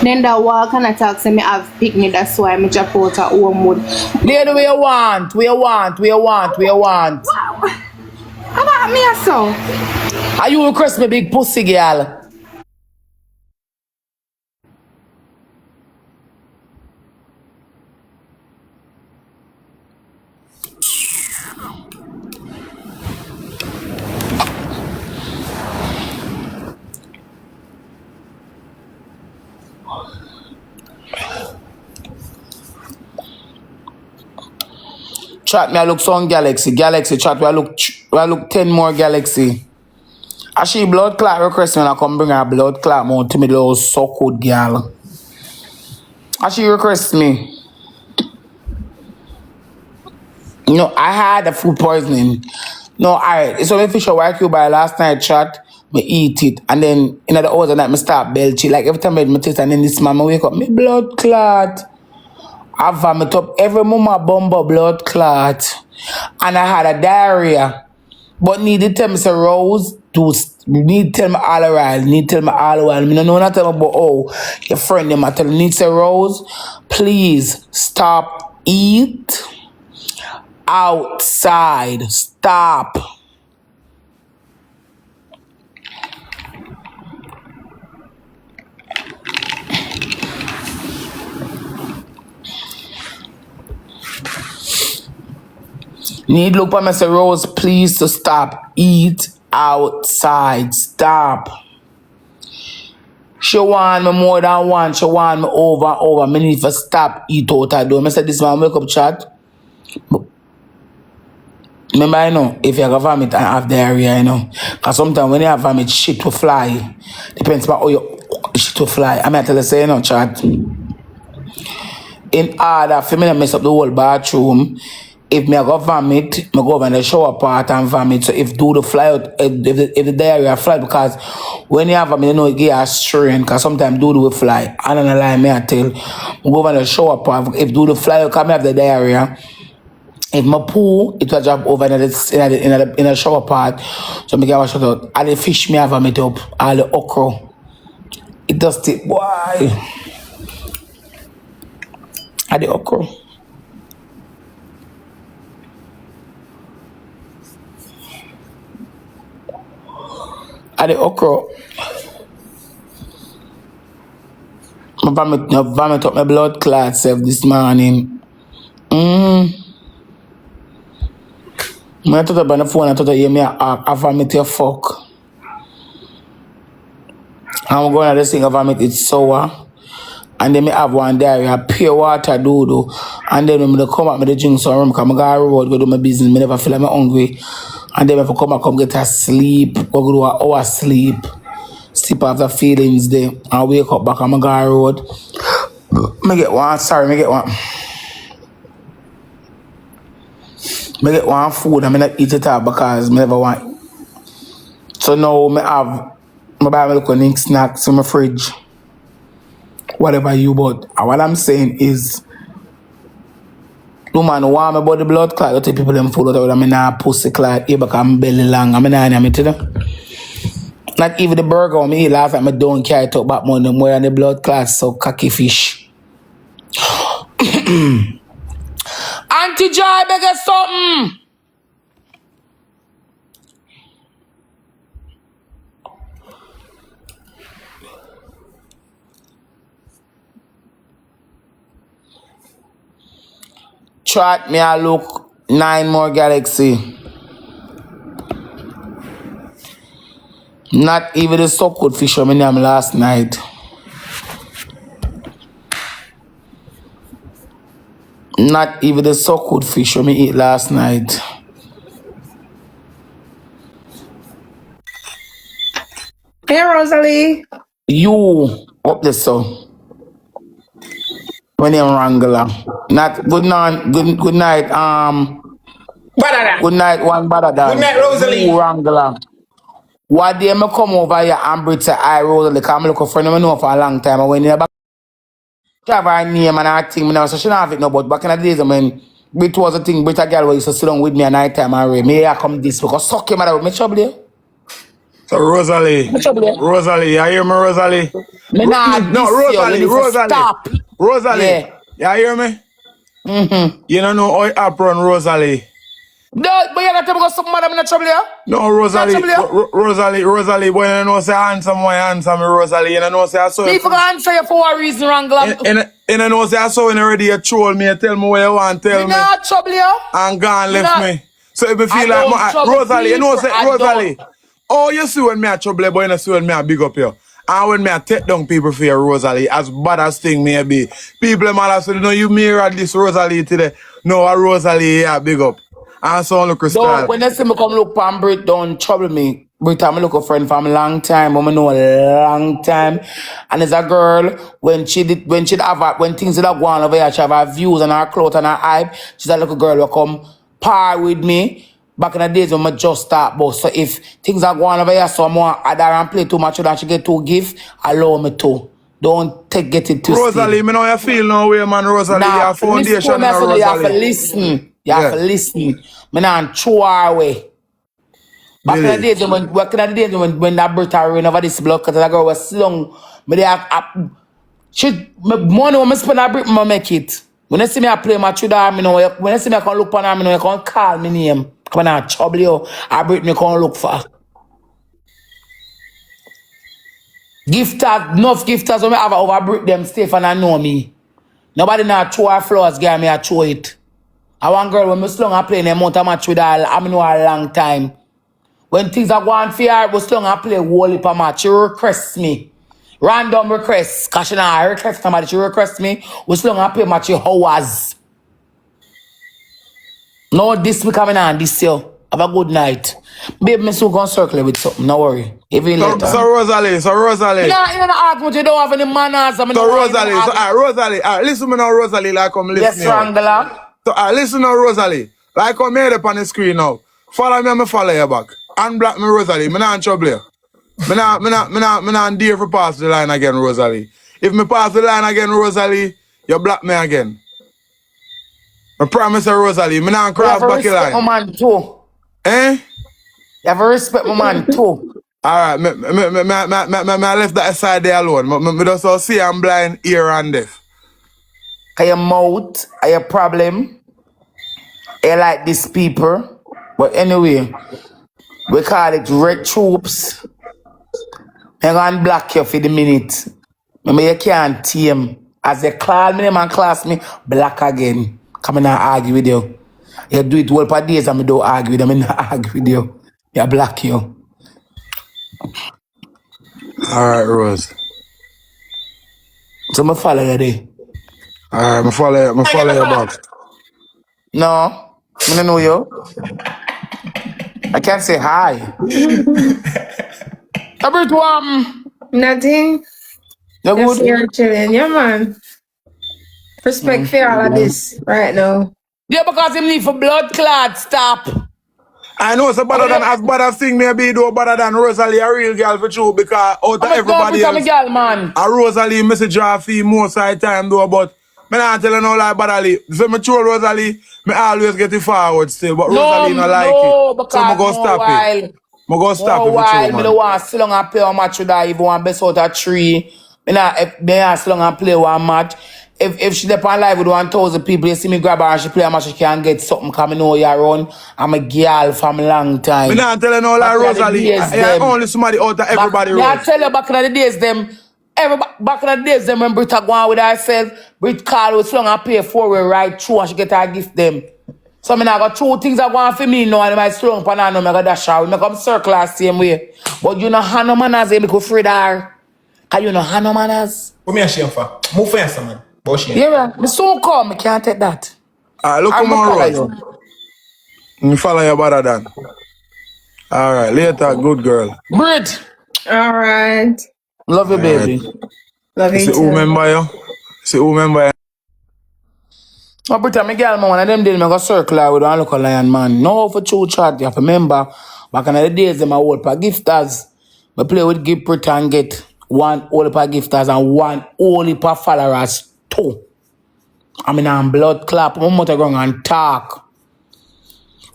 Then that walk and attack say me have picnic, that's why me drop out at Homewood.
Lady, we want.
How about me so?
Are you request me big pussy girl? Chat me, I look some galaxy chat, I look 10 more galaxy. As she blood clot request me, I come bring her blood clot more to me, little so good girl. As she request me. You know, I had the food poisoning. No, alright. So me fish a white cube by last night chat, me eat it, and then in the hours of night, me start belching. Like every time I eat taste, and then this man, I wake up, me blood clot. I vomit up every moment bumbo blood clot. And I had a diarrhea. But need to tell me say Rose, need to tell me all around, need to tell me all around. Me no know not tell me about your friend them I tell me need to say Rose, please stop eat outside. Stop. Need look for me say Rose, please to stop. Eat outside. Stop. She want me more than one. She want me over and over. Me need to stop eat out I do. I said this man wake up chat. Remember, I know, if you have vomit and have diarrhea, you know. Because sometimes when you have vomit, shit will fly. Depends on how your shit will fly. I might tell you say, you know, chat. In order for me to mess up the whole bathroom, if me go vomit, me go over in the shower part and vomit. So if do the fly out, if the diarrhea fly, because when you have vomit, you know it get a strain, because sometimes do will fly. I don't know lie, me I tell. Me go over in the shower part, if do the fly out, because I have the diarrhea. If my poo, it will drop over in the shower part. So me get wash it out. All the fish me have vomit up, all the okra. It does take, boy. All the okra. At the okra. I vomit up my blood clot self this morning. I thought about the phone, I thought you me I vomit your fuck. I'm going to this thing, I vomit it's sour. And then me have one diarrhea, pure water do. And then when I come out, I drink some rum, because I go road, go do my business, I never feel like I'm hungry. And then if I come get a sleep, go do an hour sleep off the feelings there, and wake up back on my guy road. Me get one food, and I not eat it up because I never want. So now I buy me little snacks in my fridge. Whatever you bought. And what I'm saying is, no man want me about the blood clot, you take people them food out of me nah pussy clot, here because I'm belly long, I'm not me to them. Not even the burger on me last time I don't carry talk back more than more than the blood clot, so cocky fish. Auntie Joy, beg us something. Chat me I look 9 more galaxy. Not even the so-called fish on my name last night. Not even the so-called fish on me eat last night.
Hey, Rosalie.
You up this so when you wrangler. Not good night, good night,
Badadan.
good night, one better
Good
than
night, Rosalie.
you wrangler. What day me come over here and Brit say I Rosalie, because I'm looking for them I know for a long time. And when you back have her name and her thing, me never say she don't have it no, but back in the days when Brit was a thing, Brit a girl who used to sit down with me at night time and read. Me I come this because suck him out of me trouble you.
So Rosalie,
Me trouble you.
Rosalie, you hear me, Rosalie?
Me not
No,
this you. You
Rosalie,
need to
Rosalie,
stop.
Rosalie,
Yeah.
you hear me?
Mm-hmm.
You don't know how it happen, Rosalie.
No, but you got to go something man, I'm not trouble you.
No,
Not
Rosalie,
trouble you.
Rosalie, boy, you know say handsome, boy, handsome, Rosalie. You know say I saw
Me for
you.
answer you for a reason, Wrangler.
You know say I saw you already, you troll me, you tell me what you want, tell
Me
me,
not trouble you.
and gone
Me
left
not.
me. So if you
I
feel like,
don't trouble
Rosalie, you know
people.
say,
I don't.
Rosalie, oh, you see when me a trouble, boy, you see when me a big up you. And when me a take down people for you, Rosalie, as bad as thing may be, people might have said, no, you mirrored this Rosalie today. No, a Rosalie, yeah, big up. And so look
Don't,
style.
when they see me come look for Brit, don't trouble me. Brit, I'm look a friend from a long time, but I know a long time. And there's a girl, when when things that go on over here, she have her views and her clothes and her hype, she's a little girl who come par with me. Back in the days when I just start, but so if things are going over here, so I'm more I don't play too much, and she get too gift, allow me to. Don't get it twisted.
Rosalie, me know you feel no way, man, Rosalie.
Nah,
Your
listen to
foundation
me,
in a
so you have to
Rosalie.
listen. You have
Yeah.
to listen. Me not throw her away. Back in the
Billy.
days when that Brita ran over this block, because that girl was slung. Me they have money when I spend that Brit, I make it. When you see me I play my true me know when you see me I can look on her, me know you can call me name. Come on, trouble you. I Brit me can look for. Gifters, enough gifters when I have over Brit them Stefan and know me. Nobody not throw her flowers, girl, me I throw it. I one girl when me slung I play in a month of match with her, I know her a long time. When things are going for her, we slung I play whole heap of match. She requests me. Random requests. Cause she not request somebody, she requests me. We slung I play match hours. No, this week coming on, this year. Have a good night. Baby, me soon gonna circle it with something, no worry. Even later.
So Rosalie.
Yeah, you know, argument, you don't have any manners. I mean,
So Rosalie, listen me now, Rosalie, like I'm listening.
yes, Wrangler.
So listen now, Rosalie. Like I'm made up on the screen now. Follow me and me follow you back. Unblock me, Rosalie. Me not in trouble here. Me not dare for pass the line again, Rosalie. If me pass the line again, Rosalie, you block me again. I promise you, Rosalie, me not
You have
cross
to
back the
respect my
line.
man too.
Eh?
You have to respect my man too.
Alright, me left that side there alone. Me just so see I'm blind, ear and deaf.
Cause your mouth are your problem. You like these people. But anyway, we call it red troops. I'm gonna block you for the minute. Remember you can't tame. As they call me name and class me, black again. Come and argue with you. You do it well for days and I don't argue with them. I not argue with you. You block you.
Alright, Rose.
So I follow you there.
Alright, me follow you back.
No, I don't know you. I can't say hi. Everyone,
Nothing.
you
Just
good?
here chilling. Yeah, man. Respect for all of this right now.
Yeah, because him need for blood clot. Stop.
I know it's better than as bad as thing maybe though better than Rosalie, a real girl for true, because out of everybody
I'm a
else,
girl, man.
a Rosalie message her fee most of the time though, but me not tell you no like badly. So me true Rosalie, me always get it forward still, but Rosalie not like it.
Because
So me go stop it. Me go stop it for true,
me
man.
don't want to sit down and play one match with her, even one best out of 3. Me not sit down and play one match. If she dep on live with 1,000 people, you see me grab her and she play a match, she can get something coming over you run. I'm a girl from a long time.
Me not tell you no like Rosalie. I only somebody out of everybody
I
Rose.
tell you back in the days back in the days them when Britta go on with herself, Brit call with long and pay 4-way right through and she get her gift them. So I got 2 things that go on for me now and I slow up and I know I got dash out. I come circle the same way. But you know how no manners they make afraid her. Cause you know how no manners.
What me ashamed for? Move faster, man. Bullshit.
Yeah, me soon come, I can't take that.
Look
I'm
come on
follow
Rose.
you.
Me follow you better than. Alright, later, good girl.
Brit,
All right.
Love you,
Alright.
baby.
Love
You
you
see who
too.
member you? See who member you?
Oh, Britta, me girl, man, one of them days, me go circle her with one look a lion, man. No, for true chat, you have to remember, back in the days, them I hold for gifters. Me play with Gift Britta and get one holy per gifters and one holy per followers, too. I mean, I'm blood clap, I'm going to go and talk.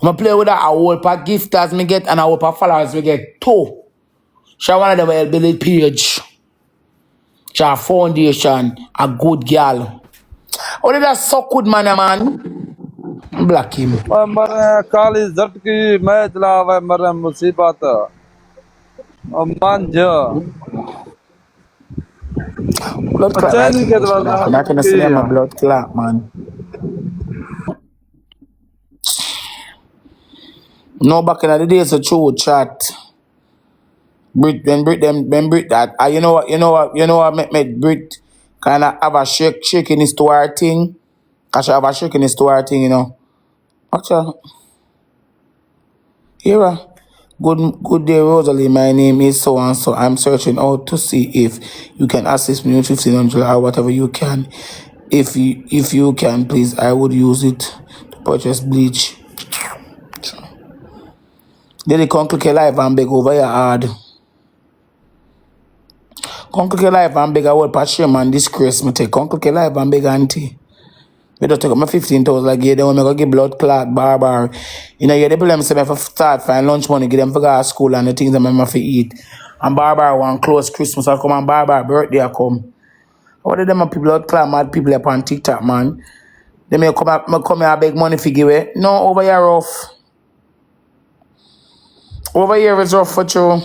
I play with that, a whole per gifters me get and a whole per followers me get, too. She one of them will build a page. She a foundation, a good girl. Oh, that's so good, man. Black him.
मर काली जट की मैं चलावे मर मुसीबत मंज
Blood clot like
चैन
him
के
push me like
दरवाजा
him. I can see
की
him a blood clot, man. No, back in the days of true chat. Brit that. You know what make Brit kind of have a shakiness to her thing. Cause she have a shakiness to her thing, you know. Actually, here. Good day, Rosalie. My name is so and so. I'm searching out to see if you can assist me with 1500 or whatever you can. If you can, please, I would use it to purchase bleach. Then the Uncle K live and beg over your hard. Uncle K live and beg I will patch him and disgrace me take. Uncle K live and beg auntie. We just take up my 15,000 like yeah, then when I go give blood clot, barbar. You know, yeah, the problem say me for start find lunch money, give them for go to school and the things that I have to eat. And barbar one close Christmas I come and barbar birthday I come. What are them people blood clot mad people up on TikTok, man? They may come here and beg money for give it. No, over here rough. Over here is rough for you.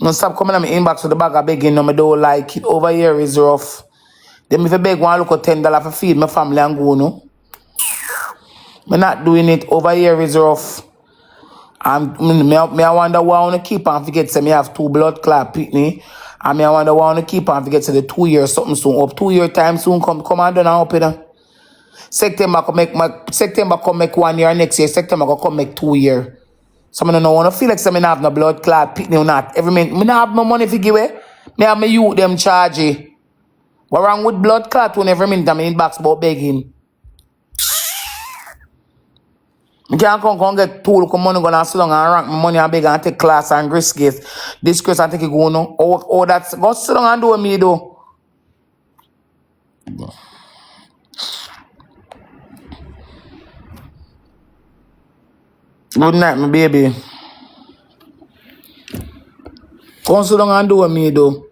No stop coming on my inbox with the bag of begging, no, I don't like it. Over here is rough. Them if I beg one look at $10 for feed my family and go, no. I'm not doing it. Over here is rough. And me I wonder why I want to keep on forget say me have 2 blood clot pitney. And me I wonder why I want to keep on forget say the 2 years something soon up. 2 year time soon come and done up in September come make 1 year next year. September come make 2 year. So I don't want to feel like I have no blood clot pitney or not. Every minute me not have no money for give away. Me have my youth them charge. What wrong with blood clot when every minute I'm in box about begging? I can't come get tool, come money gonna sit down and rank my money and beg and take class and risk it. This Chris and take it go no. Oh, that's go sit down and do with me though. Good night, my baby. Go sit down and do with me though.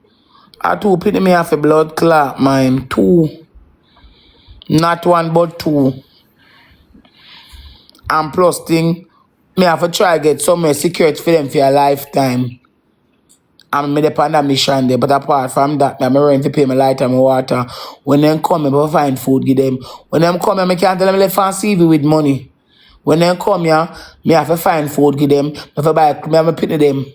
I two pity me have a blood clot, mine. 2. Not 1 but 2. And plus thing, me have to try get somewhere security for them for a lifetime. I'm made up on a mission there, but apart from that, I'm ready to pay my light and my water. When them come, I find food give them. When them come, I can't tell them left and CV with money. When them come here, me have to find food give them. I have to buy, me have to pity them.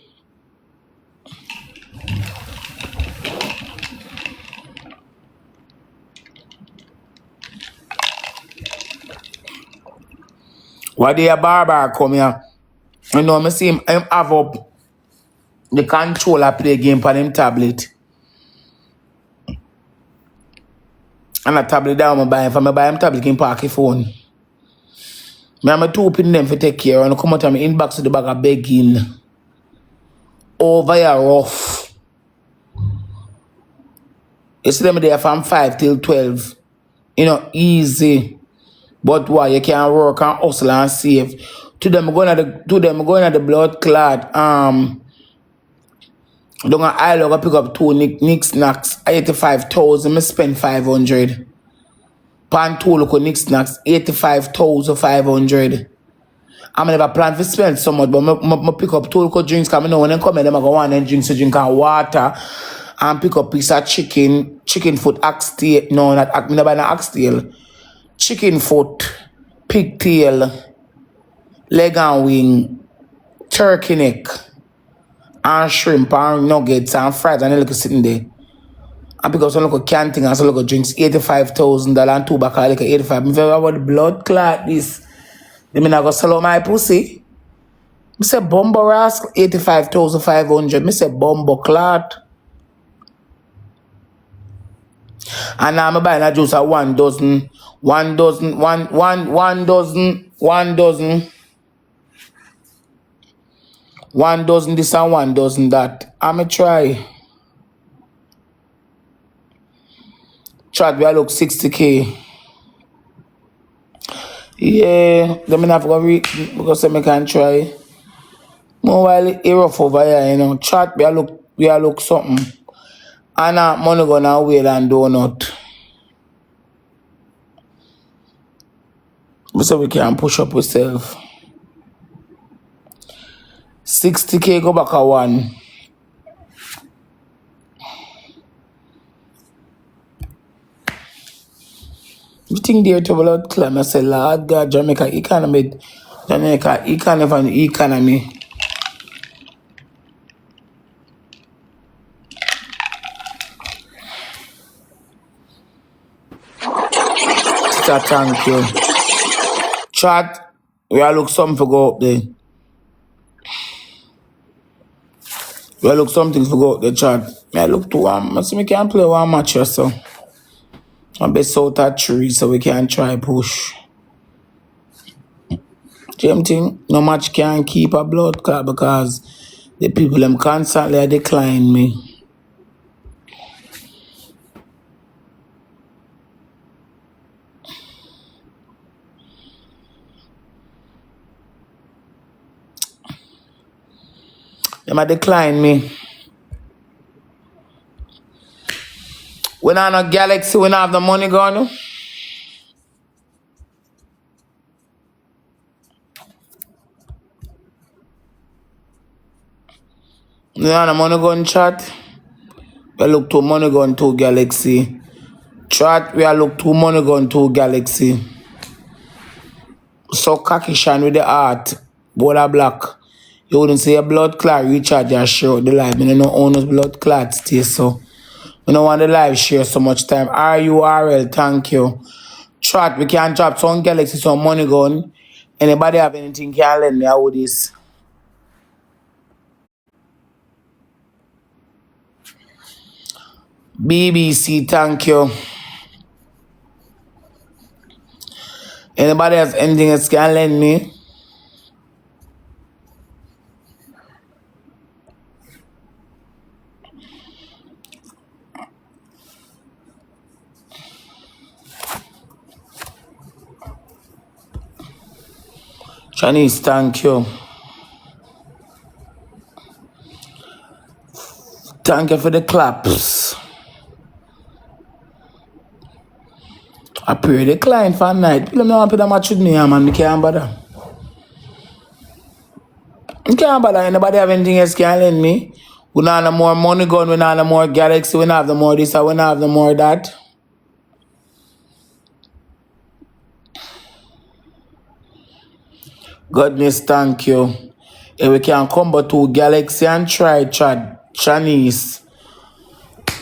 Why they a barber come here? You know, I see him have up the controller play game on him tablet. And a tablet down I buy him. If I buy him tablet, he can park his phone. Me and my 2 pin them for take care and come out of my inbox to the bag of begging. Over here rough. You see them there from 5 till 12. You know, easy. But why you can't work and hustle and save. To them going at the blood clot. Don't I love pick up 2 Nick snacks, 85,000. Me spend 500. Pan 2 look Nick snacks, 85,500. I never plan to spend so much, but I pick up 2 local drinks because I know when they come in, them I go on and drinks to drink and water. And pick up piece of chicken foot, oxtail. No, not I never buy no oxtail. Chicken foot, pigtail, leg and wing, turkey neck, and shrimp and nuggets and fries and a little sitting there. And because some local canting and some local drinks, $85,000 and 2 back like 85. If I want blood clot this, they mean I go sell out my pussy. I say Bumbo Rascal 85,500. I say Bumbo Clot. And now I'm buying a juice at 1 dozen. 1 dozen. 1 dozen. 1 dozen. 1 dozen this and 1 dozen that. I'ma try. Chat we look 60k. Yeah, then I have to go read because I can try. More while it rough over here, you know. Chat we look something. And money gonna wait and donut. So we can push up ourselves. 60k go back a 1. You think they're to blood climb? I say, Lord God, Jamaica economy. Jamaica economy. Sister, thank you. Chat, we all look something for go up there. We all look something for go up there, chat. I look to one. I see me can play one match or so. I'm best out at 3 so we can try push. Same thing, no match can keep a blood clot because the people them constantly decline me. Them a decline me. When I'm a Galaxy, when I have the money gone. When I'm the money gone chat. We look to money gone to Galaxy. Chat, we look to money gone to Galaxy. So cocky shine with the heart. Bola black. You wouldn't say a blood clot recharge your share the live. I don't know owners blood clot stay so. We don't want the live share so much time. RURL, thank you. Chat, we can drop some Galaxy, some money gone. Anybody have anything can lend me how this? BBC, thank you. Anybody has anything else can lend me? Chinese, thank you. Thank you for the claps. I pray the client for night. People don't want to put a match with me, man. I can't bother. I can't bother. Anybody have anything else can lend me? We don't have no more money gun. We don't have no more Galaxy. We don't have no more this. We don't have no more that. Goodness, thank you. If we can come back to Galaxy and try Chinese.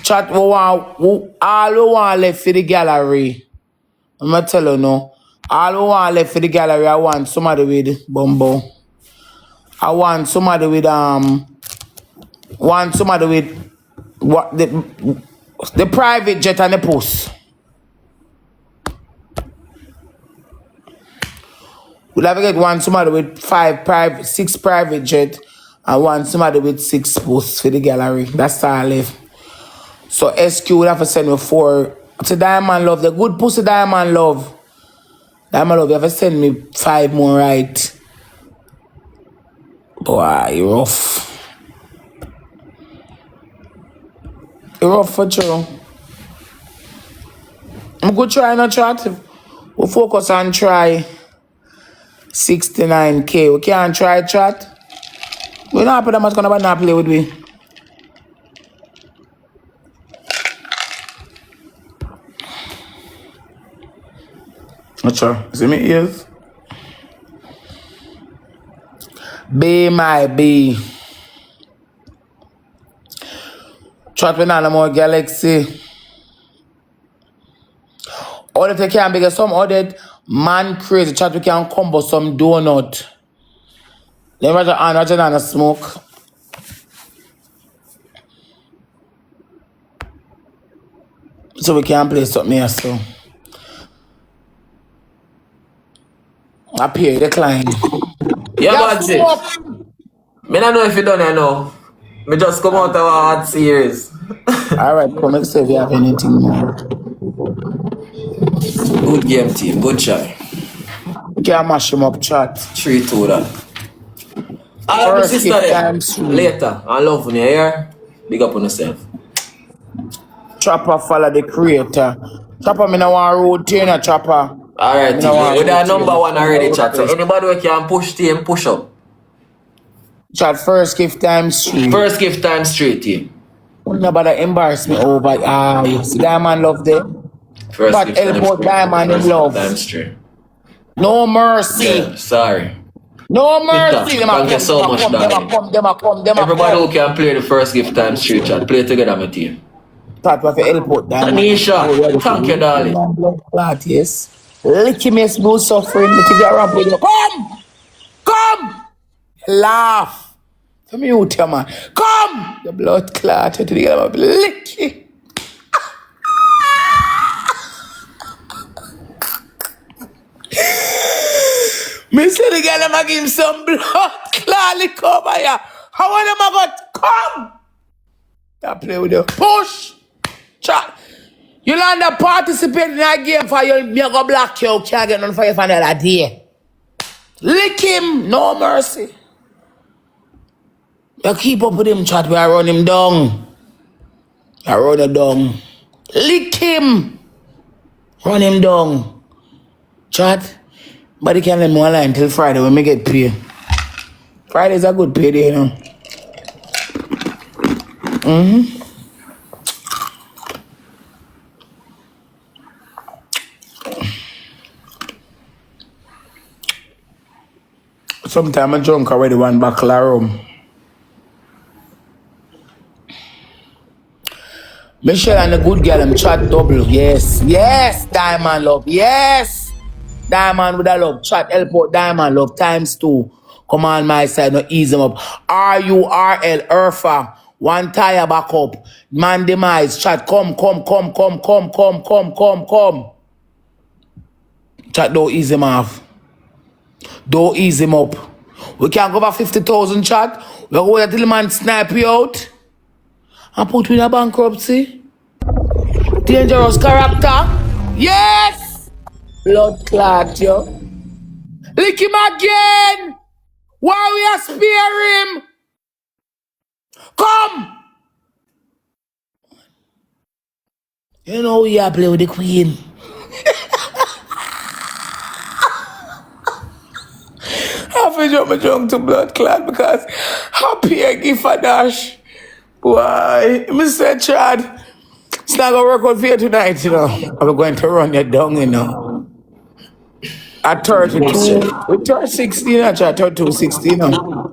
Chat, all we want left for the gallery. I'm going to tell you no. All we want left for the gallery, I want somebody with Bumbo. I want somebody with what the private jet and the post. We'll have to get one somebody with 6 private jet and one somebody with 6 posts for the gallery. That's all left. So SQ will have to send me 4 to Diamond Love. The good pussy Diamond Love. Diamond Love, you have to send me 5 more, right? Boy, you're rough. You're rough for sure. I'm going to try not chat. We'll focus on try 69k. We can't try chat. We're not happy that much going to play with me. Not sure. See me ears? B my B. Chat with no more Galaxy. Or if they can because some other man crazy chat we can combo some donut. Then Roger on a smoke. So we can play something here, so. I pay decline.
Yeah, but it. Me don't know if you done it now. Me just come out of a hot series.
Alright, come and see if you have anything more.
Good game, team. Good try.
Can't mash him up, chat.
3-2 that. I love my
First
sister
gift
there.
time soon.
Later. I love when you here. Big up on yourself.
Chopper follow the creator. Chopper, me no want road trainer, Chopper.
Alright, team. We're the number one already, chat. So anybody who can push team, push up.
Chat, first gift time soon.
First gift time straight, team.
Nobody embarrass me over. See, Diamond love them.
First
But
gift time
elbow
straight.
Diamond in
First
love.
gift time straight.
No mercy.
Yeah, sorry.
No mercy.
Thank you so much, darling. Everybody who can play the first gift time straight, chat. Play together, my team.
Start with the elbow Diamond.
Anisha, thank you, darling.
Blood, yes. Licky me smooth suffering. Me to get around with you. Come! Come! Laugh. Come here, tell man. Come! The blood clot. To the other licky. Me say the girl I'ma give him some blood clot lick over here. How are them about come? I play with you. Push! Chat. You land up participate in that game for you, me go block you, can't get none for you for another day. Lick him, no mercy. You keep up with him, chat, we are run him down. I run him down. Lick him. Run him down. Chat, but you can't let me online till Friday when we get paid. Friday's a good payday, you know. Sometimes I drunk already one buckle of rum. Michelle and the good girl, I'm chat double. Yes, yes, Diamond love. Yes, Diamond with a love. Chat help out Diamond love times 2. Come on my side, no ease them up. RURL, Urfa. One tire back up. Man demise. Chat, come. Chat, don't ease him off. Don't ease him up. We can't go over 50,000, chat. We're going to the man snipe you out and put you in a bankruptcy. Dangerous character. Yes! Blood clot, yo. Lick him again. Why we are spare him? Come! You know we are play with the queen. I feel jump my drunk to blood clot because happy I give a dash. Why? Mr. Chad, it's not gonna work out for you tonight, you know. I'm going to run you down, you know. At 32, with 16, I chat 32, 16, you know.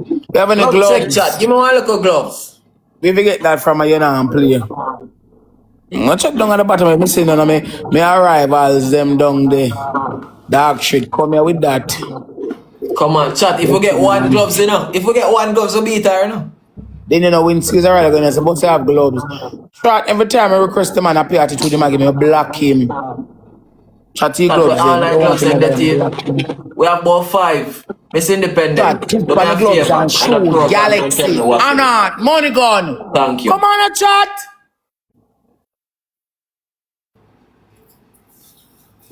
You have any gloves?
Chat. Give me one little gloves.
We will get that from a you know and play. I check down at the bottom of me see none of me arrivals them down there. Dark shit, come here with that.
Come on, chat. If we get one gloves, you know. If we get one gloves, we'll beat her, you know.
Then you know when skills are right, I'm supposed to have gloves. Chat every time I request the man I pay attitude, him I give me a block him. Chatty gloves.
Gloves in the team. We have about 5. Miss Independent.
Chat, the gloves and shoes, Galaxy, Anna, Money Gun.
Thank you.
Come on, chat.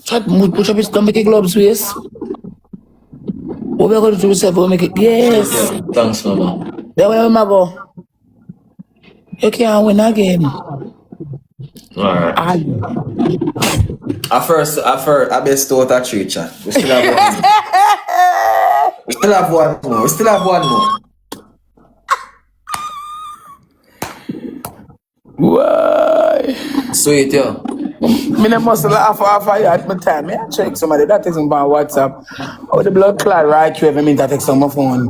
Chat, push up his don't make it gloves, yes. What we are going to do is we'll make it. Yes.
Yeah, thanks, mama.
There where we go. You can't win again.
Alright. I best out a 3 chat. We still have one more.
Why?
Sweet, yo.
Me not must laugh off at my time. I check somebody that takes me on WhatsApp. Oh, the blood clot right here. I mean that takes on my phone.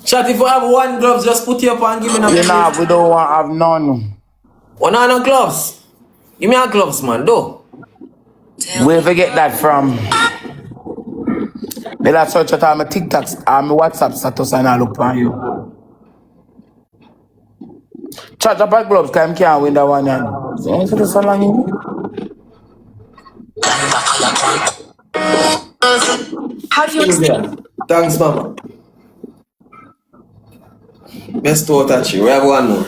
Chat, if you have one gloves, just put it up and give me a
You know, we don't want to have none.
Oh, no gloves. Give me a gloves, man, though.
Where we get that from? Me la search at all my TikToks and my WhatsApp status and I look for you. Charge up at gloves, cause I can't win that one. So you see the song on you?
Thanks, mama. Best to touch you. We have one more.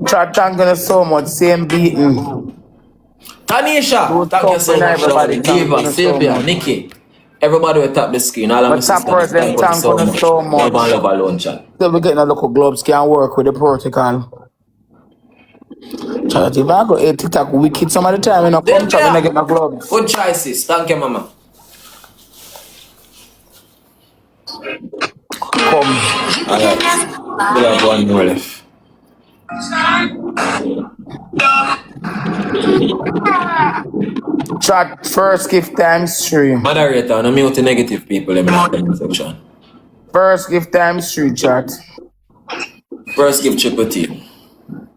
Chad, thank you so much. Same beating.
Tanisha, thank you so much. Diva, Sylvia, Nikki. Everybody will tap the screen. All of my
Top
sisters,
person,
thank you so much.
so much.
Love and love alone, chat.
Still be getting a local gloves, can't work with the protocol. Chad, if I go eat TikTok wicked some of the time, you know, come chat when I get my gloves.
Good choices. Thank you, mama.
Come.
Alright. We have one more left.
Chat first gift times 3.
Moderator, no mute the negative people in the comment section.
First gift times 3, chat.
First gift triple T.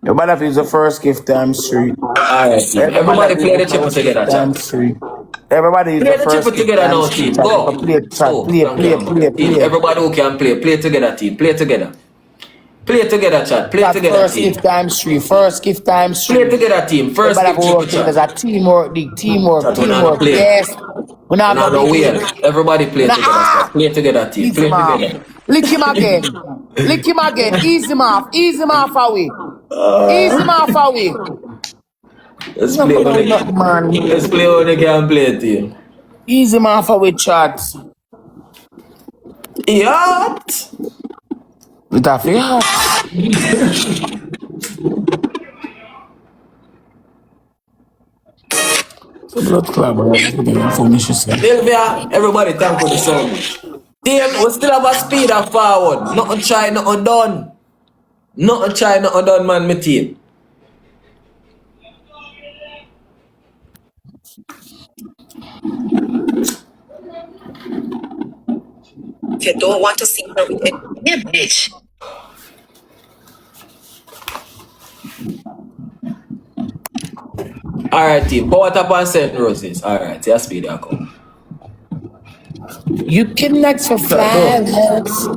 You better use the first gift times 3.
Alright, everybody play the triple together, chat.
Times 3. Everybody use
Play
the
the
first
triple
gift
together now,
times 3.
team. Go.
Play, chat.
Oh,
Play.
Team, everybody who can play together, team. Play together. Play together, chat. Play together,
First
team.
gift times 3. First gift times 3.
Play together, team. First gift triple chat.
There's a teamwork, the teamwork.
Play.
Yes. We're not
No way. Everybody play together, chat. Play together, team. Play together.
Lick him again. Lick him again. Ease him off. Ease him off away. Ease him off away.
Let's play on the Let's play on the can play, team.
Ease him off away, chat.
Yacht.
With a yacht. Blood club.
Sylvia, everybody thank for the song. Team, we still have a speed and forward. Nothing try, nothing done. Nothing try, nothing done, man, my team.
If you don't want to see her with it, yeah, bitch.
Alright, team. Power tap and St. Roses. Alright, yeah, speed and come.
You can next for flowers.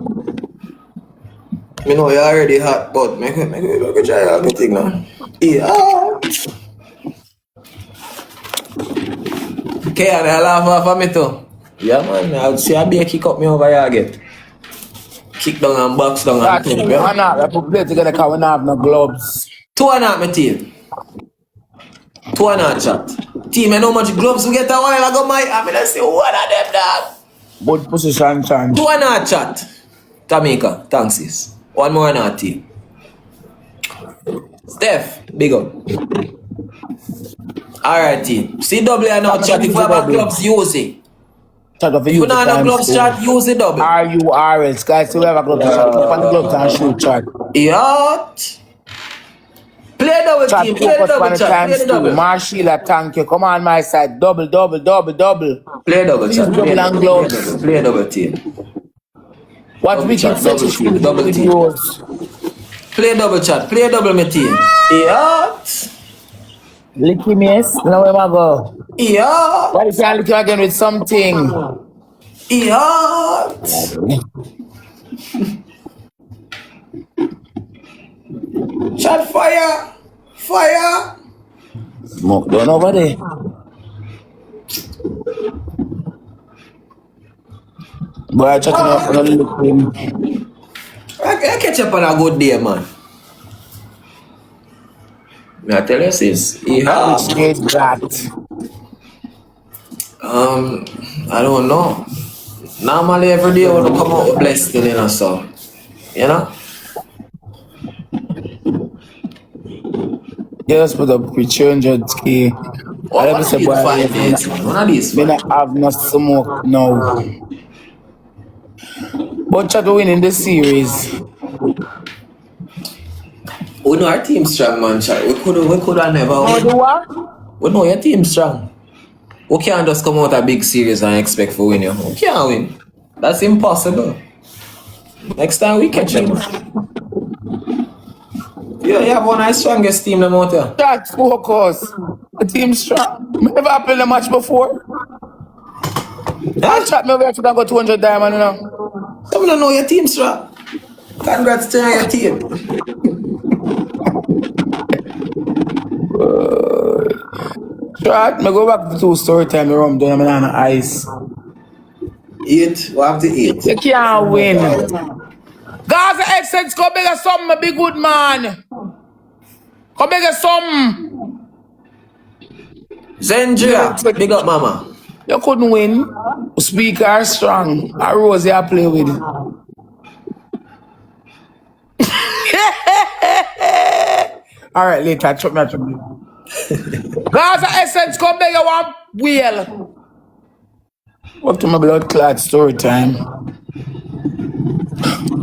Me know you already hot, but make it try everything now. Yeah. Okay, and I laugh off of me too. Yeah, man. I'll see a beer kick up me over here again. Kick down and box down and
That's it. Why not? We put play together because we don't have no gloves.
2 and out, my team. 2 and out, chat. Team, you know how much gloves we get a while ago, Mike? I mean, I say one of them, dog.
Good position, chan.
2 and out, chat. Tamika, thanks, sis. One more and out, team. Steph, big up. Alright, team. CW and out, chat. If we have a gloves, use it.
If
you don't have a gloves, chat, use it double.
RURS. Guys, we have a gloves, chat. Put on the gloves and shoot, chat.
Yacht. Play double,
chat,
team. Play the double, chat. Play the double.
Marshilla, thank you. Come on my side. Double.
Play double, chat.
Double and gloves.
Play double, team.
What we can set is double team.
Play double, chat. Play double, my team. Yacht.
Lick him, yes. Now where I go?
Yeah.
Why you can't lick him again with something?
Yeah. Chat fire. Fire.
Smoke down over there. Boy, I checking up on the look him.
I catch up on a good day, man. I tell you, sis. Yeah. I don't know. Normally every day I want to come out with blessed, you know, so you know.
Just put up with 300k. I never say, boy,
one of these.
Me not have no smoke now. But chat winning the series.
We know our team strong, man. Chat. We could have never win.
What?
We know your team strong. We can't just come out a big series and expect for win. We can't win. That's impossible. Next time we catch them. Yeah, you have one of the strongest team them out here.
That focus. The team strong. I never played a match before. I
Huh?
chat me over to go 200 diamond, you know.
Some don't know your team strong. Congrats to your team.
Chat, me go back to story time, me rum down, I'm on ice.
8. What have the 8?
You can't win. Gaza Essence, come beg us something, big good man. Come beg us something.
Zendria, big up mama.
You couldn't win. Speaker strong. A Rosie I play with. Alright, later, chop me. Gaza Essence, come beg you one wheel. Up to my blood clot story time.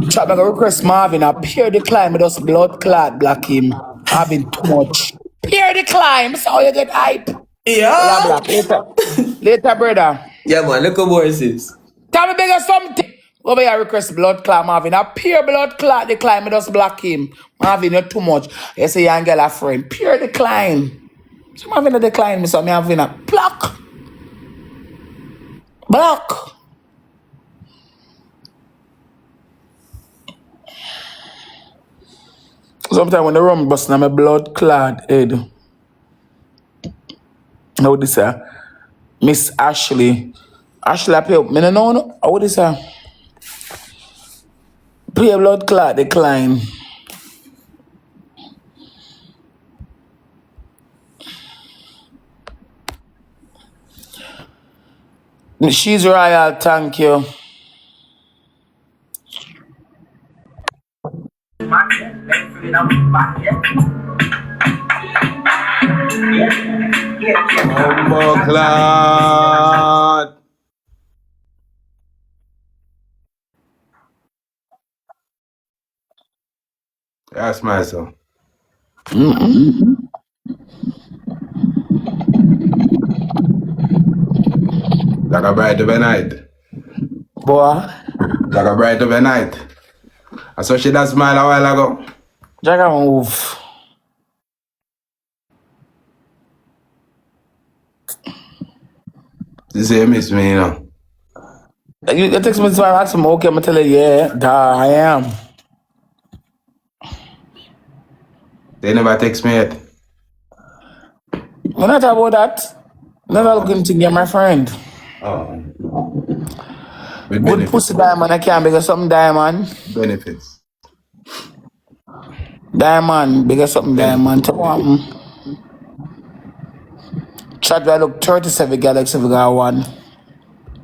Chop me go request Marvin, I peer the climb, just blood clot black him. Having too much. Peer the climb, so you get hype. Well,
Yeah.
black. Later, brother.
Yeah, man, look at voices.
Tell me bigger something. Over here request blood clot Marvin. A pure blood clot decline. Me just block him. Marvin, you're too much. You say young girl a friend. Pure decline. So Marvin a decline me, so me having a block. Block. Sometimes when the rum bust na my blood clot head. How this Miss Ashley. Ashley I pay up. Me no know no. How this pure blood clot decline. She's royal, thank you.
Clot. That's myself. Like a bright of a night.
Boy.
Like a bright of a night. I saw she that smile a while ago.
Jagger move.
She say you miss me, you know.
You text me this one, ask me, okay, I'm gonna tell you, yeah, da, I am.
They never text me yet.
We're not about that. Never looking to get my friend.
Oh. With
Good
benefits.
pussy diamond, I can't bigger something diamond.
Benefits.
Diamond, bigger something diamond. Chat I look 37 Galaxy we got one.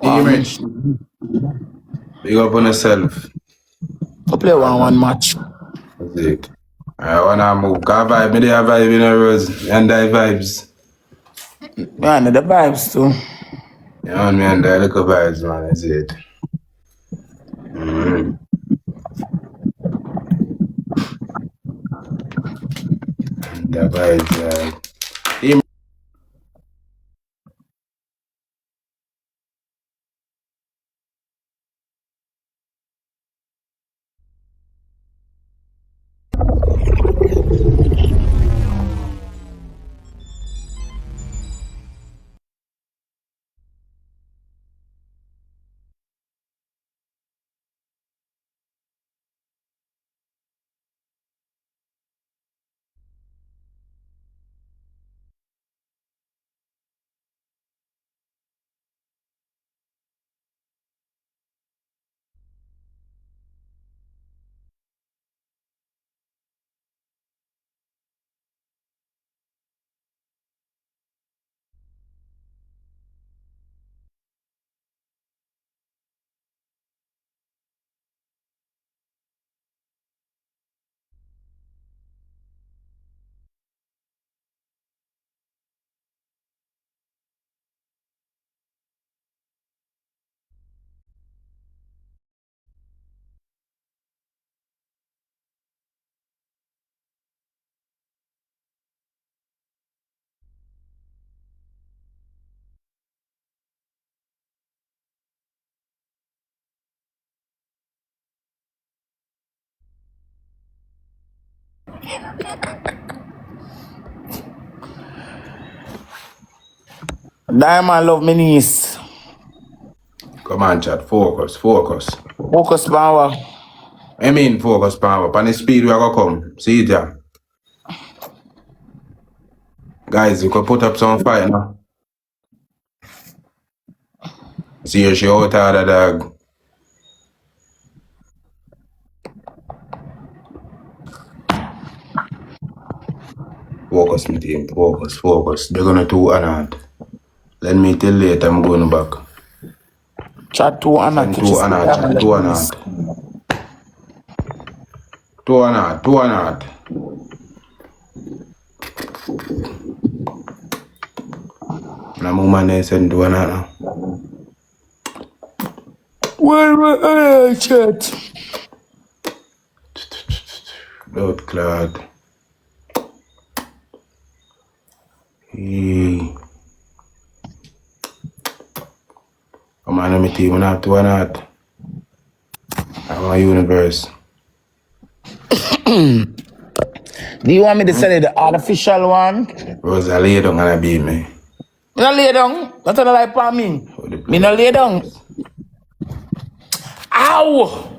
Image. Big up on yourself.
Go play one match.
That's it. I wanna move. Got vibe. Me there vibe in a rose. And die vibes.
Yeah, the vibes too.
Yeah, me and die little vibes, man. That's it. The vibes,
Diamond love me niece.
Come on, chat. Focus, focus.
Focus power.
I mean, focus power. Pan the speed we are gonna come. See it, yeah. Guys, you can put up some fire now. See you show out of the dog. Focus, my team. Focus, focus. They're gonna do an art. Let me till later. I'm going back.
Chat two and
Send two an art. Chat two an art. Two an art. Two an art. Na mumane send two an art now.
Where chat?
Blood clot. Hey. Come on, my team. We're not two an art. I'm a universe.
Do you want me to send you the artificial one?
Rosalie don't gonna beat me.
Me no lay down. That's what I like for me. Me no lay down. Ow!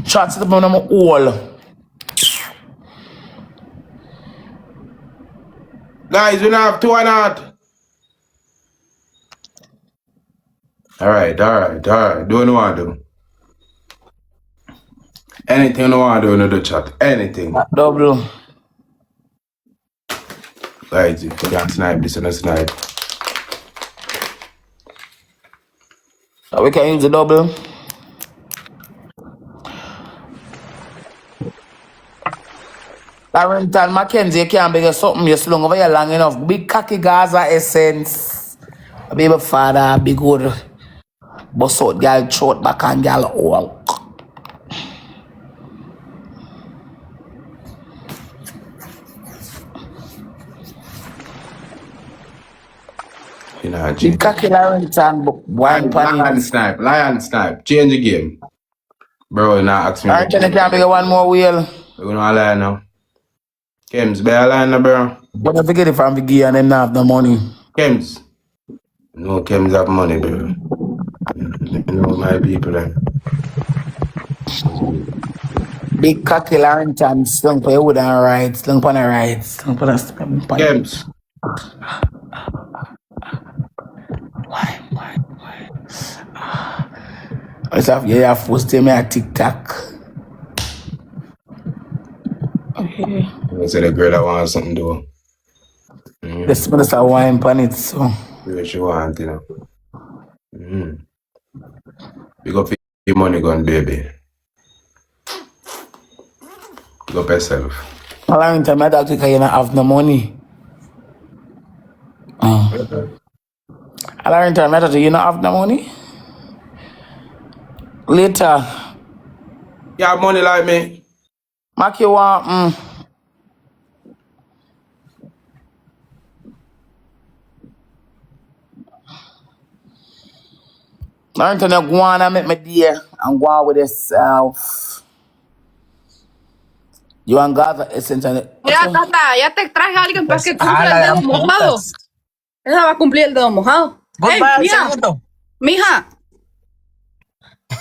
Shots at the bottom of my hole.
Guys, we don't have two and out. Alright. Don't want to do. Anything you want to do in the chat. Anything.
Double.
Guys, you can't snipe this and a snipe.
So we can use the double. Larental Mackenzie, you can't beg something you slung over here long enough. Big cocky Gaza essence. A baby father, big good. Bust out girl throat back and girl all.
You know,
Big cocky Larental wine pan.
Lion snipe. Change the game. Bro, you not ask me.
Larental, you can't beg one more wheel.
We're gonna lie now. Kems, bear line now, bro.
But if you get it from Vicky and them not have the money.
Kems. No, Kems have money, bro. You know my people then.
Big cocky Larental slung for your wood and ride. Slung for the ride. Slung for the
Kems.
Why? You have posted me at TikTok. Okay.
You say the girl that wants something to do.
This minister wine pan it, so.
What she want, you know. Big up your money gun, baby. Big up yourself.
A long time I thought you don't have no money. A long time I thought you don't have no money. Later.
You have money like me?
Mac you want, Learn to go on and make me dear and go on with yourself. You and Gaza essence and
Mira, Tata, ya te traje a alguien para que cumpla el dedo mojado. Esa va a cumplir el dedo mojado. Hey, mija.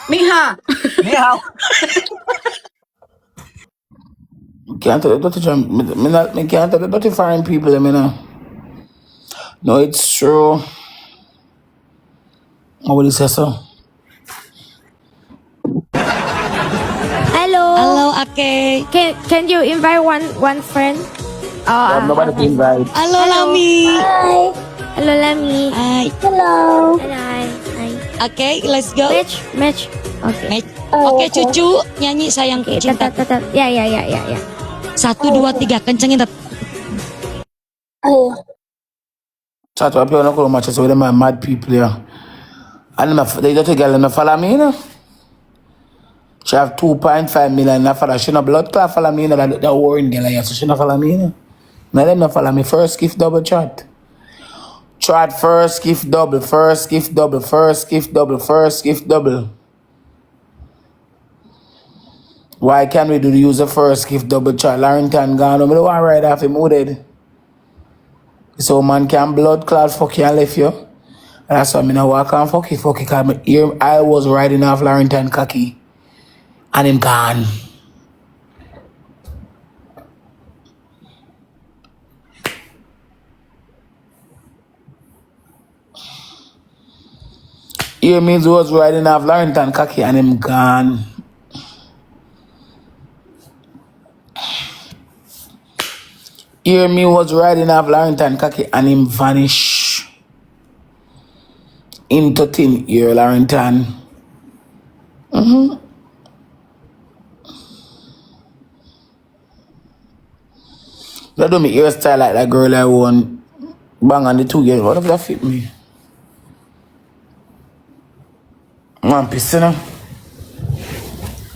Mija.
Can't tell the dirty me can't tell the dirty foreign people, you know. No, it's true. How will you say so?
Hello, Ake.
Can you invite one friend?
Nobody to invite.
Hello, Lami.
Hi. Hello, Lami.
Hi.
Hello. Hi.
Okay, let's go.
Match. Okay.
Oke, cucu nyanyi sayang cinta.
Tetap. Ya.
1, 2, 3 kencengin tet.
Chat up here, no matches with them mad people here. And they don't get them follow me, you know. She have 2.5 million in follow. She no blood clot follow me, you know, that worrying girl here, so she no follow me, you know. Now them no follow me. First gift double chat. Chat first gift double. Why can't we do the user first gift double chat? Larrington gone. I don't want to ride off him. Who did? So man can blood clot fuck you and left you. And that's why I know I can't fuck you cause my ear, I was riding off Larrington cocky. And him gone. Ear means was riding off Larrington cocky and him gone. Ear me was riding off Larrington cocky and him vanish. Into thin ear Larrington. That do me hairstyle like that girl I won. Bang on the 2 years. What if that fit me? I'm pissed, you know?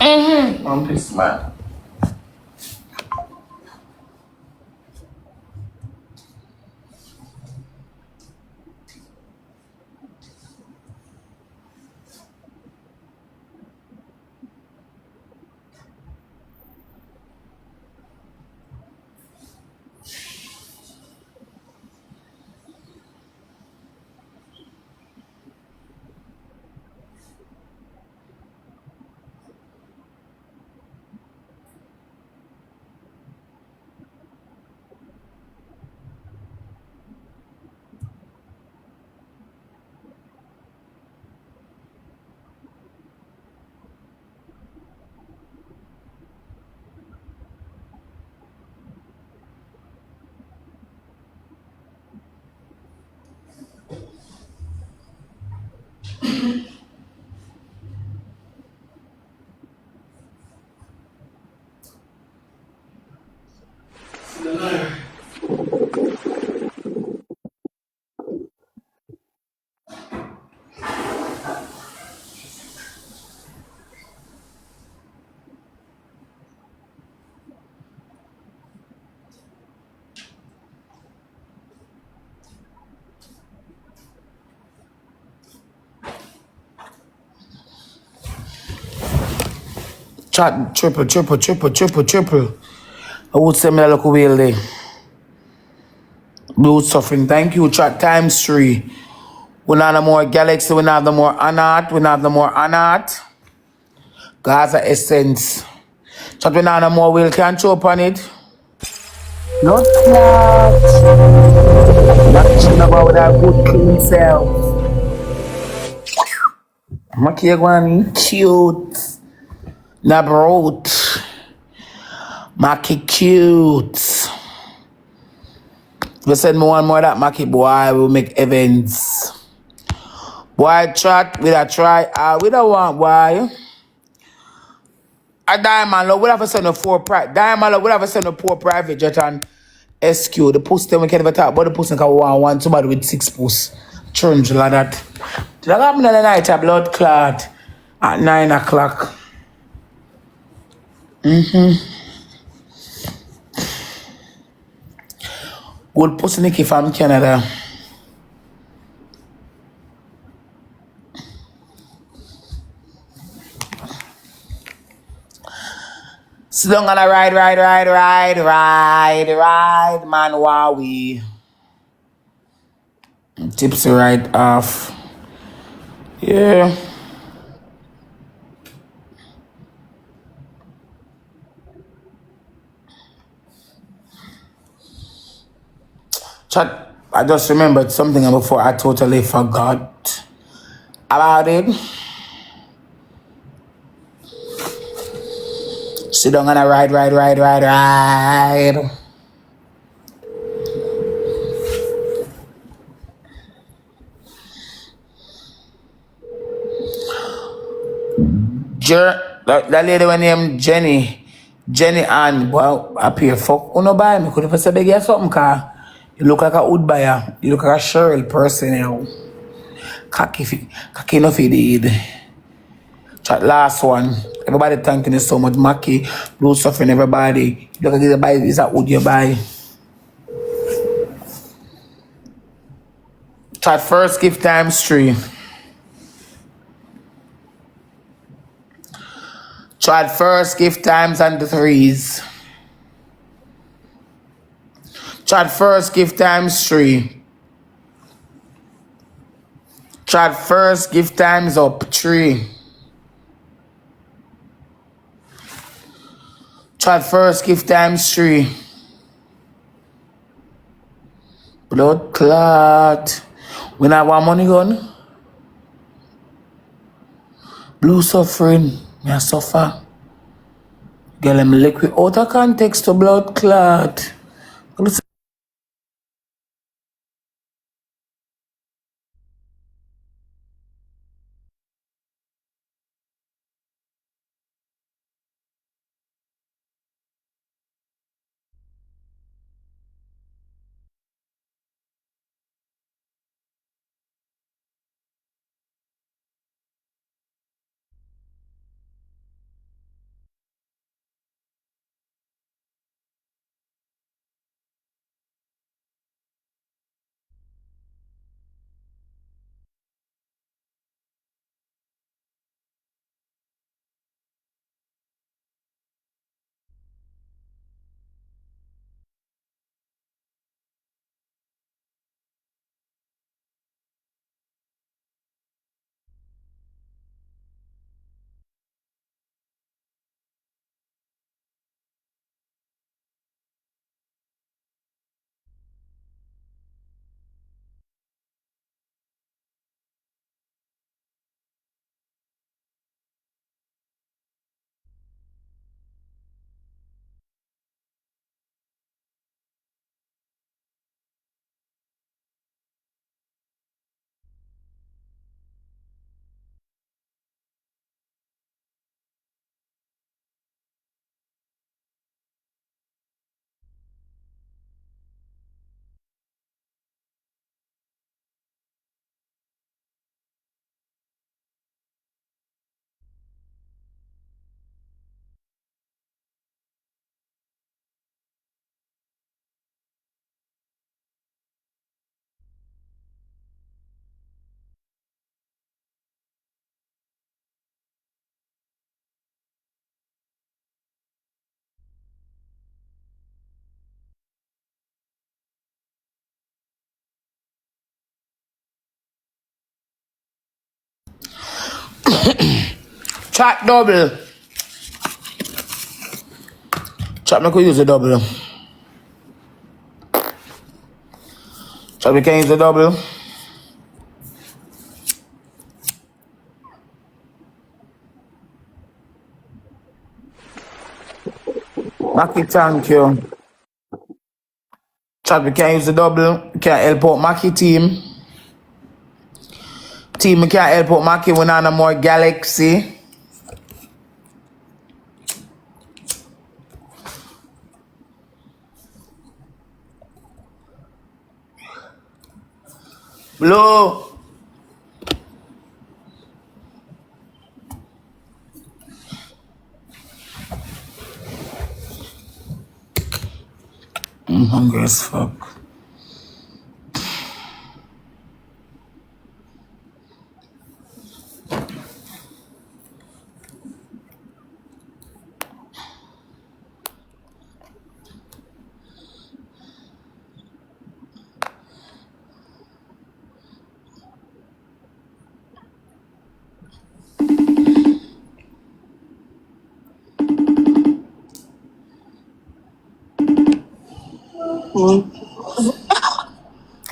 I'm pissed, man. Chat triple. I would say me look wheel there. Blue suffering. Thank you, chat times 3. We not have more Galaxy, we not have the more Anat, we not have the more Anat. Gaza Essence. Chat we not have more wheel can show upon it. Not chat. Not chilling about with that good clean self. Maki Gwani, cute. Nabrot. Maki cute. We said more and more that Maki boy will make events. Boy chat, we a try. We don't want boy. A diamond love, we have to send a 4 private. Diamond love, we have to send a 4 private jet and SQ. The post them we can never talk about the post and can want somebody with 6 posts. Church like that. That happened in the night a blood clot at 9 o'clock. Good pussy Nikki from Canada. Sit down and a ride, man, wowie. Tips right off. Yeah. Chat, I just remembered something before I totally forgot about it. Sit down and a ride. That lady when named Jenny Ann, well, appear fuck uno buy me. Could if I say beg you something, car you look like a wood buyer. You look like a Cheryl person, you know. Cocky no feed. Chat last one. Everybody thanking you so much. Mackie, Blue Suffering, everybody. You look like you buy is that wood you buy. Chat first gift times 3. Chat Tried first, give times and the threes. Tried first, give times 3. Tried first, give times up 3. Tried first, give times 3. Blood clot. When I want money gun, blue suffering, me I suffer. Girl, I'm liquid out of context to blood clot. Chat double. Chat me could use a double. Chat we can use a double. Maki, thank you. Chat we can use a double. We can help out Maki team. Team we can help out Maki when on a more galaxy. Blue. I'm hungry as fuck.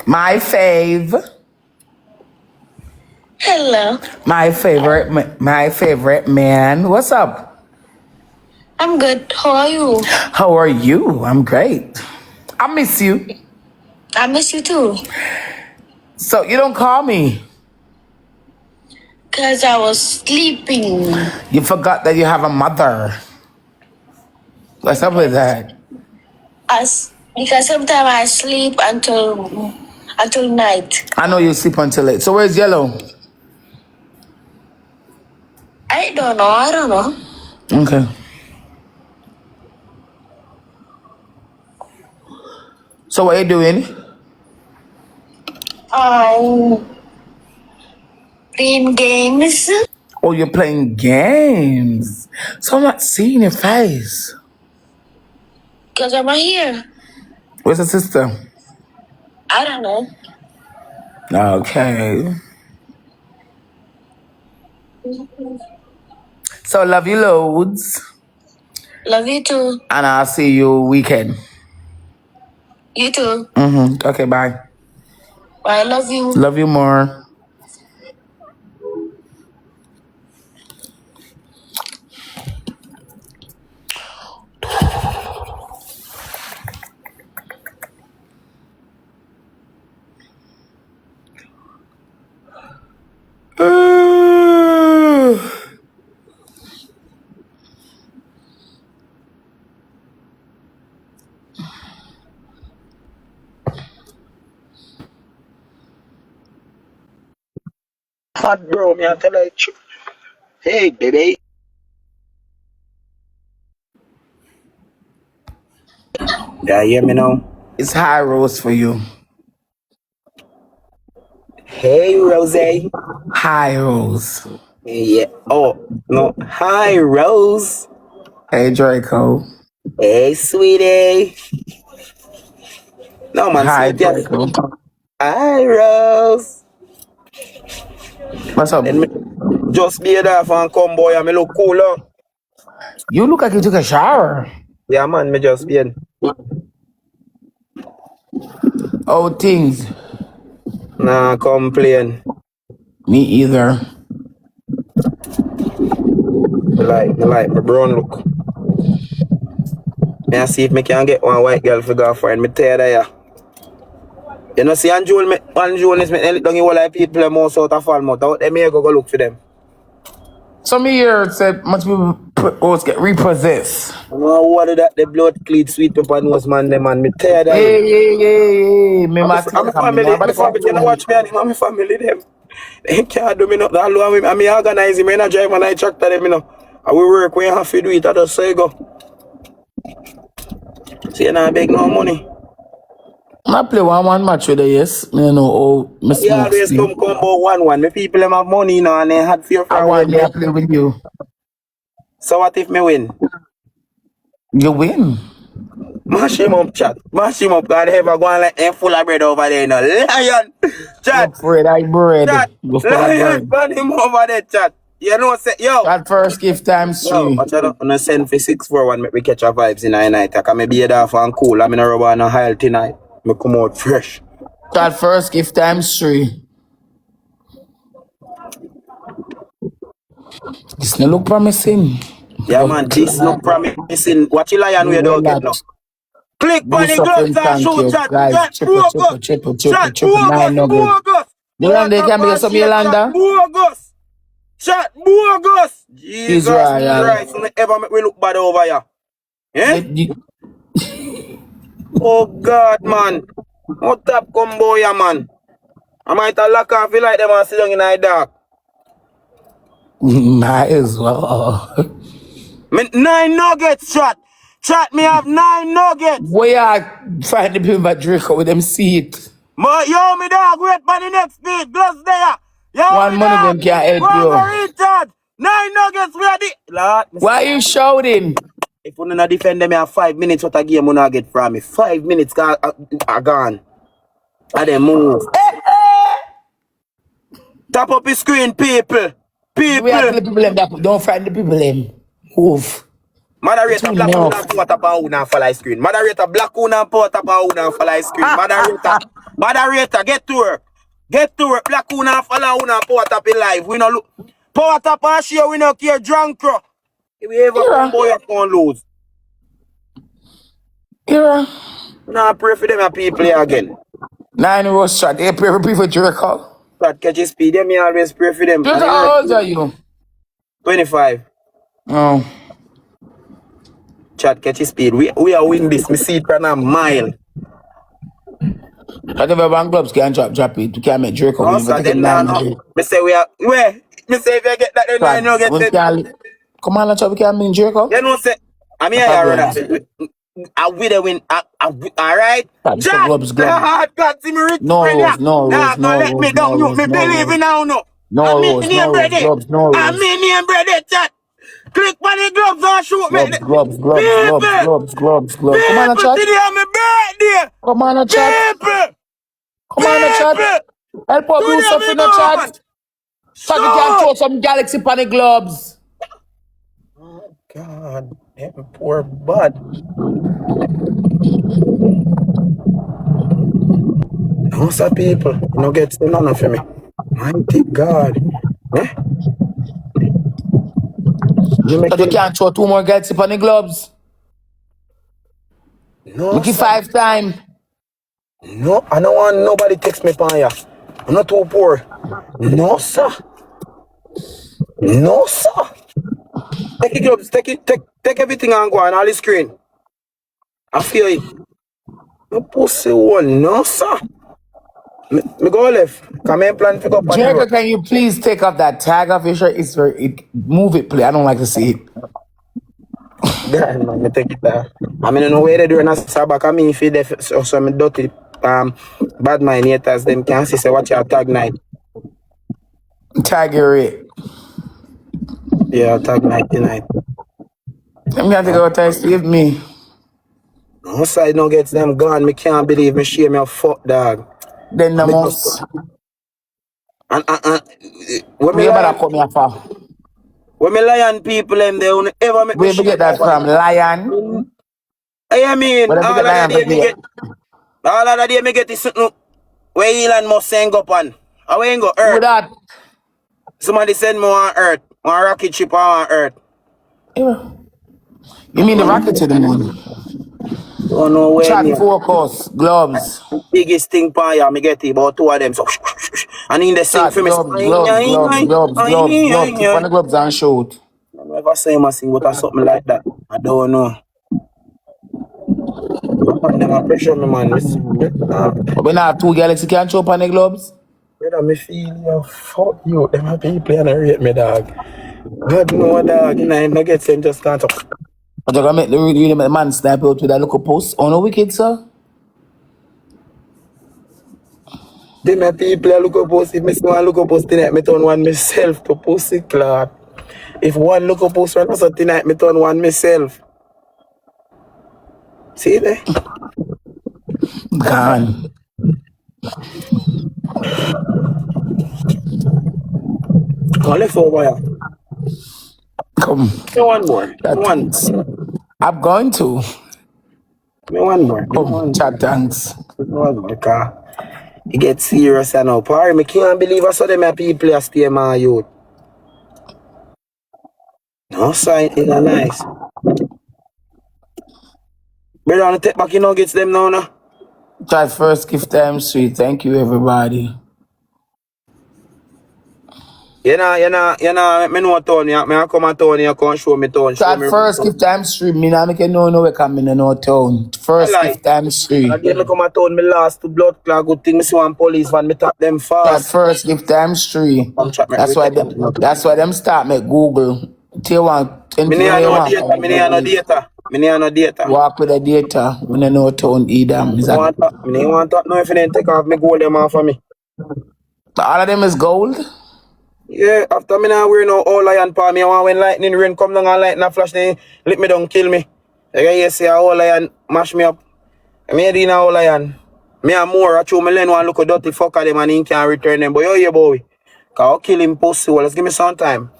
My fave.
Hello.
My favorite man. What's up?
I'm good. How are you?
How are you? I'm great. I miss you.
I miss you too.
So you don't call me.
Because I was sleeping.
You forgot that you have a mother. What's up with that?
Because sometimes I sleep until night.
I know you sleep until late. So where's Yellow?
I don't know.
Okay. So what are you doing?
Playing games.
Oh, you're playing games. So I'm not seeing your face.
Because I'm right here.
Where's the sister?
I don't know.
Okay. So love you loads.
Love you too.
And I'll see you weekend.
You too.
Okay, bye.
I love you.
Love you more.
Hot bro, me I tell you. Hey baby. Yeah, you hear me now?
It's high rose for you.
Hey Rose.
High rose.
Yeah. Oh no. Hi Rose.
Hey Draco.
Hey sweetie. No man,
Hi
sweet yeah.
Draco.
Hi Rose.
What's up?
Then me just be there and come boy and me look cool out.
You look like you took a shower.
Yeah man, me just be in.
Oh, things.
Nah complain.
Me either.
Me like my brown look. Me I see if me can get one white girl for girlfriend. Me tell you yeah. You know see Anjul is me down in all like people more out of Falmouth. Out there me go look for them.
Some of you said much people get repossessed.
What is that? The blood clean sweet pepper nose man, them man. Me tired of him.
Yeah. Me
I'm
my
family. My family. You know watch me and him. I'm family them. They can't do me no. That alone. I me organize him. I not drive and I tractor them. You know. And we work. We have to do it. I just say go. See you not beg no money.
I play one match with the yes. Me know how me
You
smoke
always
still.
come about 1-1. Me people them have money you know and they had fear for
I
a
want
while.
to play with you.
So what if me win?
You win.
Mash him up, chat. Mash him up. God ever go on like him full of bread over there, you know. Lion, chat.
Go for it, I bread.
Chat.
Go for that
Lion,
bread.
burn him over there, chat. You know, say, yo.
That first gift times
Yo,
3.
watch out. I'm gonna send for 641. Make we catch our vibes in the night. I can maybe head off and cool. I'm in a rubber and a high tonight. Me come out fresh.
That first gift times 3. This no look promising.
Yeah, man. This no promising. Watch your lion
Do
we
well
don't get
that.
now. Click
Do
on the gloves
something,
and
thank
shoot,
you.
chat.
Guys,
Chat, bogus. Chat,
nine
bogus,
nugget.
bogus.
Yolanda, can be some Yolanda?
Bogus. Chat, bogus. Jesus
Israel.
Christ. Don't ever make we look bad over here. Eh? Oh, God, man. What up, combo, yeah, man? I might have lock off you like them and sit down in the dark.
Might as well.
9 nuggets, chat. Chat, me have 9 nuggets.
Where you find the people that drink out with them seat?
Yo, me dog, wait for the next beat. Gloves there. Yo,
One
me
money
dog.
them can't help
Go
you.
recharge. 9 nuggets ready. Lord,
Why you shouting?
if you not defend them, you have 5 minutes. What a game you not get from me? 5 minutes are gone. And then move. Tap up the screen, people.
We have to the people them that don't frighten the people them. Move.
Moderator black one and put up and one follow screen. Moderator black one and put up and one follow screen. Moderator, get to work. Get to work. Black one and follow one and put up in live. We no look. Put up and share. We no care drunk. If we ever come boy up on lose.
Ira.
Nah, pray for them people here again.
9 was shot. They pray for Jericho.
But catch his speed. Them me always pray for them.
Jericho, how old are you?
25.
Oh.
Chat catch his speed. We are win this. Me see it from a mile.
Whatever one clubs can drop it. You can't make Jericho win.
Also, them no. Me say we are where? Me say if you get that then I know get it.
Come on, let's we can win Jericho.
You know say I'm here already. I will win. Alright? Chat! God, see me rich.
No,
let me down. You me believe in now no.
No
I'm
rose, no
name
rose.
ready.
Gloves, no
I'm
rose.
name ready, chat. Click on the gloves and shoot me.
Gloves, gloves, gloves, gloves,
People,
gloves, gloves, gloves. Come on, a
people,
chat.
today on my birthday.
Come on, a chat.
People,
Come on, a chat.
people,
Help up
today
Yusuf
me
in the
born.
chat. Tag you can
So,
throw some galaxy panic globes.
oh God, them poor bud. No, sir, people, you no get none of me. Mighty God. Eh? You make
Tag you
it.
can throw 2 more galaxy panic globes.
No,
Make it
sir.
5 times.
No, I don't want nobody text me pan ya. I'm not too poor. No, sir. No, sir. Take it, gloves. Take everything and go on all the screen. I feel it. No pussy one. No, sir. Me go left. Come in plan pick up on the
Jericho,
road.
can you please take off that tag off your shirt? It's move it, please. I don't like to see it.
God, man, me take it there. I mean, no way they do in a sabak. I mean, if you def so me dirty, bad mind haters, them can see say what your tag night.
Tag your it.
Yeah, tag night tonight.
I'm gonna take out time, save me.
No side no gets them gone. Me can't believe me share me a fuck dog.
Then the
I mean, just
most.
and when me
Where better
lion,
come here for?
when me lion people them they won't ever make me
Where we
share
get
me
that
up on
from?
them.
Lion?
I mean,
Where did we
all
get
of that
lion
day
from
me
here?
get, all of that day me get is something where Elon must send up on. I ain't go
Who
Earth.
that?
Somebody send me on Earth, one rocket ship on Earth.
You mean the rocket to the moon?
Don't know where
Chat
near.
focus, gloves.
Biggest thing pan ya, me get it about 2 of them. So, and in the sing
Chat,
for me,
gloves, gloves, gloves, gloves, gloves, gloves. Keep on the gloves and shoot.
I never say my sing, but I something like that. I don't know. Man, them a pressure me, man.
But we not have 2 galaxy can show up on the gloves?
Brother, me feel you. Fuck you. Them a people and rate me, dog. God know, dog. You know, I no get sent just can't talk.
But you're gonna make the man snipe out with that little post. Oh no, wicked, sir.
Them a people a look up post. If me see one look up post tonight, me turn one myself to pussy clot. If one look up post one also tonight, me turn one myself. See there?
Gone.
Come left over here.
Come.
Me one more. Me
Chat
one
thanks. I'm going to.
Me one more. Me
Come.
one more.
Chat thanks.
Me one more. Because it get serious now. Parry, me can't believe I saw them a people a stay my youth. No sign is a nice. Brother, I take back your nuggets them now, no?
Chat first gift time sweet. Thank you everybody.
You know, me know town, me I come and town, you come show me town, show
Chat
me
first gift time stream. Me now make you know we come in no town.
I
First
lie.
gift time
And
stream.
again, me come and town, me last 2 blood clot, good thing, me see one police van, me tap them
Chat
fast.
first gift time stream.
Come chat me
That's why them.
everything.
That's why them start make Google. Tell one
Me
anything
near
where you
no
want
data,
from
me near no
Google it.
data. Me near no data.
Walk with the data. When you know town either.
Me
Is that
no want to know if you didn't take off me gold them off of me.
all of them is gold?
Yeah, after me now wear no all lion palm, me want when lightning rain come down and lightning flash, then let me down, kill me. Like I say, a all lion mash me up. I made in a all lion. Me and more, I show me learn one look a dirty fucker them and he can't return them. But yo, yeah, boy. Cause I'll kill him pussy. Well, let's give me some time.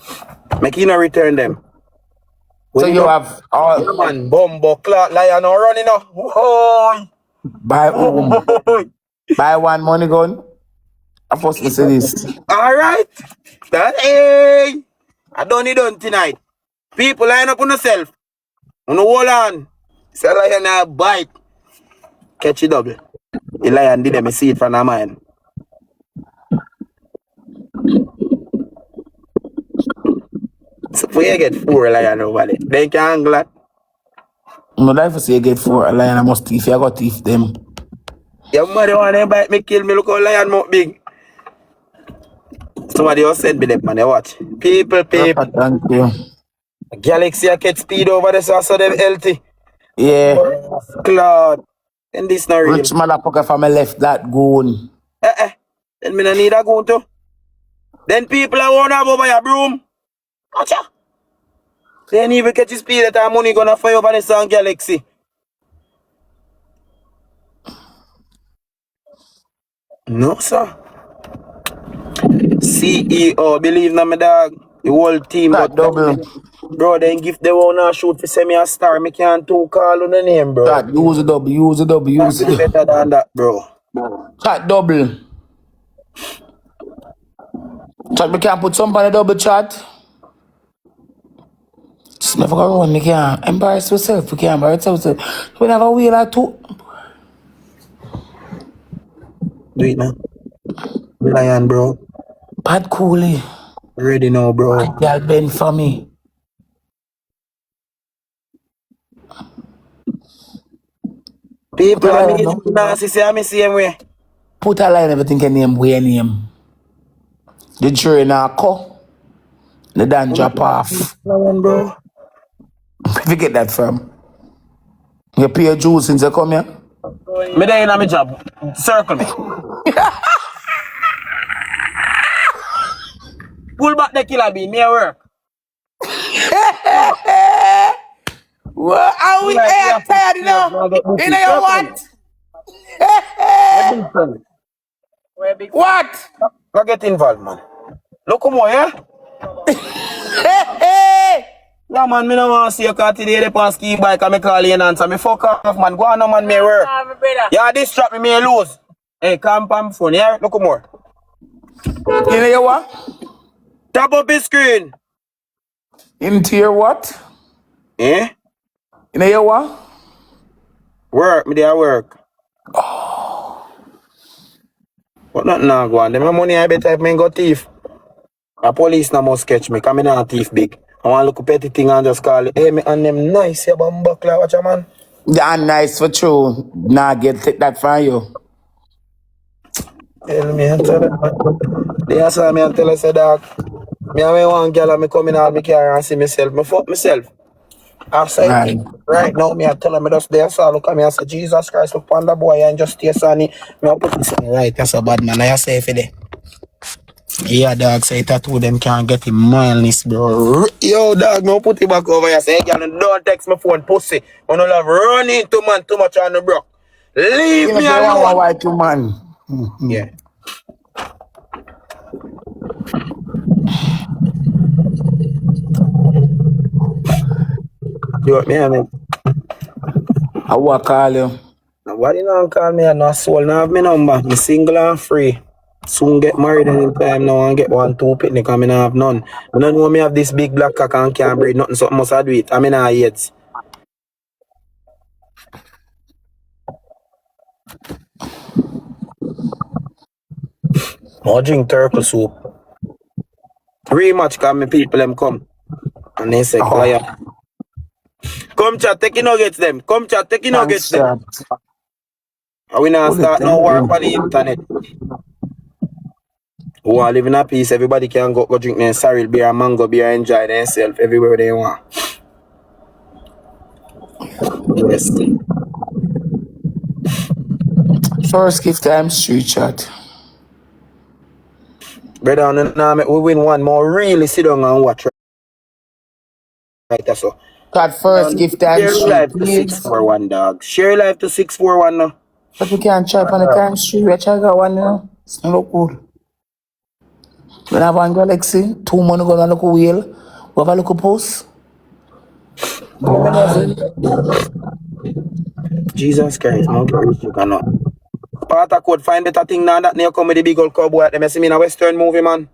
Make him not return them. When
So
he
you
don't,
have all
yeah, man, bumbo, clock, lion, or running up. Whoa.
buy buy one money gun. I first listen this.
Alright. That, hey. I done it done tonight. People line up on yourself. On the wall on. Say lion a bite. Catch it double. The lion did them see it from the mind. So for you get 4 lion over there. They can angle it.
No life say you get 4 a lion. I must thief. I got thief them.
Your mother want them bite me, kill me. Look how lion mouth big. Somebody else send me them, man. You watch. People.
Thank you.
Galaxy I get speed over there, so I saw them healthy.
Yeah.
Cloud. And this not real.
Rich motherfucker from my left that goon.
Then me no need a gun too. Then people are want to have over your broom. Gotcha. They ain't even catch his speed that our money gonna fire over the Sun Galaxy. No, sir. CEO, believe in me, dog. The whole team,
That
but
double.
bro, then give the one a shoot for semi a star. Me can't too call on the name, bro.
Chat, use a double, use a double, use
Nothing
it.
better than that, bro.
Chat double. Chat, we can put some on the double chat. Just never go run, we can't embarrass yourself, we can't embarrass ourselves. We never wheel or two.
Do it now. Lion, bro.
Bad coolie.
Ready now, bro.
Bad girl bend for me. Put
People,
a
I
line
mean,
now.
Nancy say I'm the same way.
Put a line, everything can name, where name. The jury now call. The dan drop off.
Lion, bro.
Where you get that from? You pay your juice since you come here?
Me there in my job. Circle me. Pull back the killer bean, me a work.
Well, are we tired, you know? You know you what? What?
Go get involved, man. Look come on, yeah? Yeah, man, me no want to see you cause today they pass ski bike and me call you and answer. Me fuck off, man. Go on, no, man, me work. Yeah, this trap me lose. Hey, come on phone, yeah? Look more.
You know you what?
Tap up his screen.
Into your what?
Eh?
You know you what?
Work, me there work. But nothing now go on. Them money I better if me go thief. A police now must catch me, cause me not thief big. I want to look petty thing and just call it. Hey, me and them nice, yeah, bumbuckler, watch a man.
Yeah, nice for true. Nah, take that from you.
Tell me and tell them. They saw me and tell us, dog. Me and one girl and me come in out my car and see myself. Me fuck myself. I say, right now, me I tell them, me just there, so look at me and say, Jesus Christ, look on the boy and just stay sunny. Me I put this on right, that's a bad man. I say for there. Yeah, dog, say tattoo them can't get him mildness, bro. Yo, dog, me put it back over here. Say, girl, don't text my phone, pussy. I don't love running into man too much on the block. Leave me alone.
White man.
Yeah. You want me, I mean?
I will call you.
Nobody now call me, I no soul, now have my number. Me single and free. Soon get married any time now and get 1, 2 picnic and me not have none. I don't know me have this big black cock and can't breed nothing, so I must do it. I mean I yet. I'll drink turtle soup. Rematch cause me people them come. And they say, quiet. Come chat, take your nuggets them. Come chat, take your nuggets them. And we now start now work on the internet. Who are living in peace, everybody can go drink their sorrel beer and mango beer, enjoy themselves everywhere they want. Yes.
First gift time street chat.
Brother, now we win one more, really sit down and watch. Right, that's so.
That first gift time
Share
street.
life to 641, dog. Share life to 641 now.
But we can't try on the time street. We try got one now. It's not look good. We have one Galaxy, 2 months ago, look wheel. We have a look post.
Jesus Christ, no courage, you cannot. Part of code find better thing now that you come with the big old cowboy. Them see me in a Western movie, man.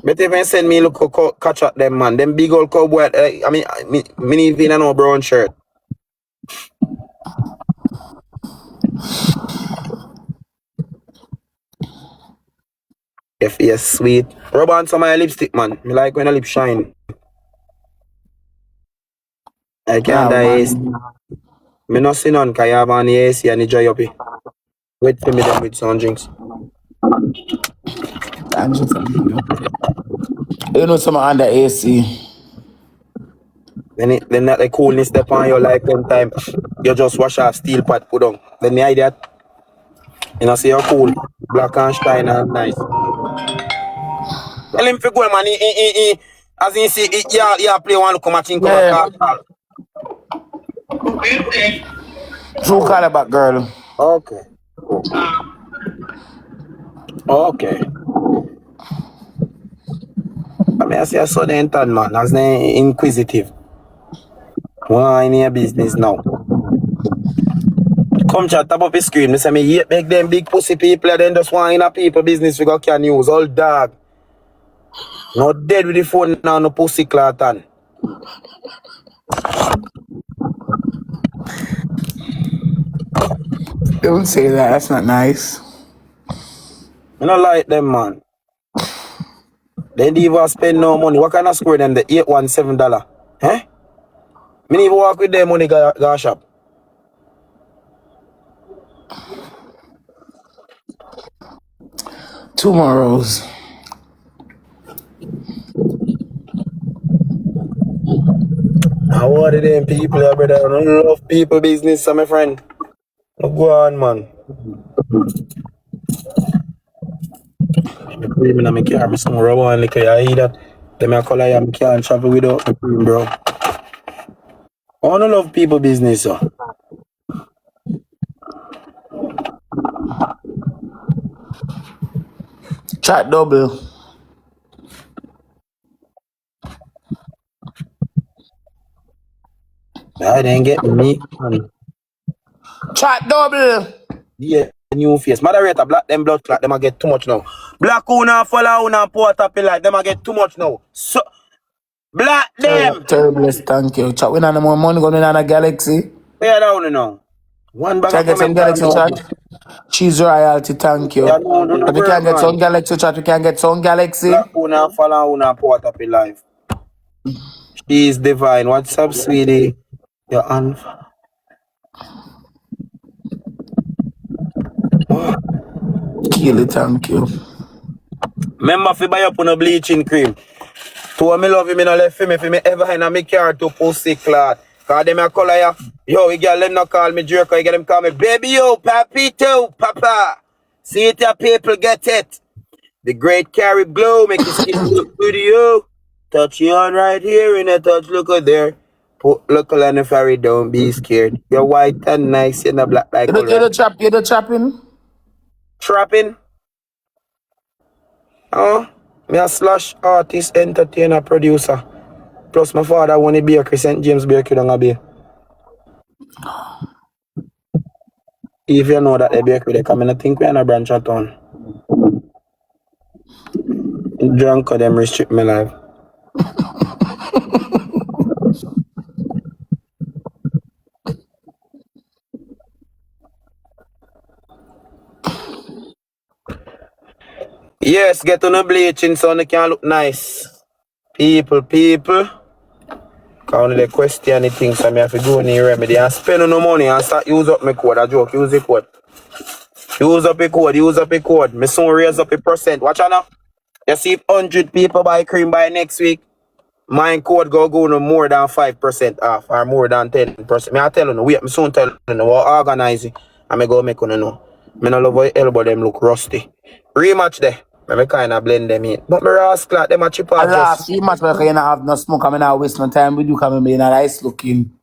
But even send me look catch up them, man. Them big old cowboy. I mean, me even a no brown shirt. If yes, sweet. Rub on some of my lipstick, man. Me like when a lip shine. I can't die. Me not see none, cause you have on the AC and the dry up. Wait for me them with some drinks.
You know some under AC.
Then that the coolness step on you like one time. You just wash off steel pot, put on. Then me I that. You know see you're cool. Black and shine and nice. Tell him to go, man. As he see, yeah, play one look match in come
Yeah.
call.
True call it back, girl.
Okay. Okay. I mean, I say I saw the intern, man. As they inquisitive. Why in your business now? Come chat top up his screen. Me say me hate make them big pussy people and then just want in a people business we got can use. All dog. Not dead with the phone now, no pussy clat on.
Don't say that. That's not nice.
I don't like them, man. They didn't even spend no money. What kind of score them? The $817? Eh? Me even walk with them money go shop.
Tomorrow's.
How are them people, brother? I don't love people business, my friend. No go on, man. I'm in my car, I'm some rubber and liquor. I hear that. Them I call I can't travel without the cream, bro. I don't love people business, sir.
Chat double.
I didn't get me, man.
Chat double.
Yeah, new face. Moderator, black them blood clot, them I get too much now. Black una follow una port up like them I get too much now. So black them.
Terrible, thank you. Chat, we not no more money going on a galaxy.
Where down now? One bag
Can I
of
get some
comment
galaxy chat? Cheese royalty, thank you.
Yeah, no,
If we can get some galaxy chat, we can get some galaxy.
Black una follow una port up live. She is divine. What's up, sweetie? You're on.
Kill it, thank you.
Remember if you buy up on a bleaching cream. To me love him, me no left him if me ever in a me car to pussy clot. Cause them a color ya. Yo, we get them not call me jerk, you get them call me baby yo, papito, papa. See it your people get it. The great Carib glow make your skin look good to you. Touch you on right here and a touch look out there. Put look on the ferry, don't be scared. You're white and nice, you're not black like
You the trapping?
Trapping? Oh, me a slash artist, entertainer, producer. Plus my father want to be a St. James Bakery down a bay. If you know that the bakery they come in, I think we're in a branch of town. Drunk or them restrict my life. Yes, get on a bleaching so they can look nice. People. Can't they question anything, so I have to go in the remedy and spend no money and start use up my code. I joke, use the code. Use up a code. Me soon raise up a percent. Watch out now. You see if 100 people buy cream by next week, my code go no more than 5% off or more than 10%. Me I tell you no, wait, me soon tell you no, we'll organize it and me go make you know. Me no love how elbow them look rusty. Rematch there. Me kind of blend them in. But me rascal them a chip off.
Last rematch, but you have no smoke, I mean, I waste no time with you coming in a nice looking.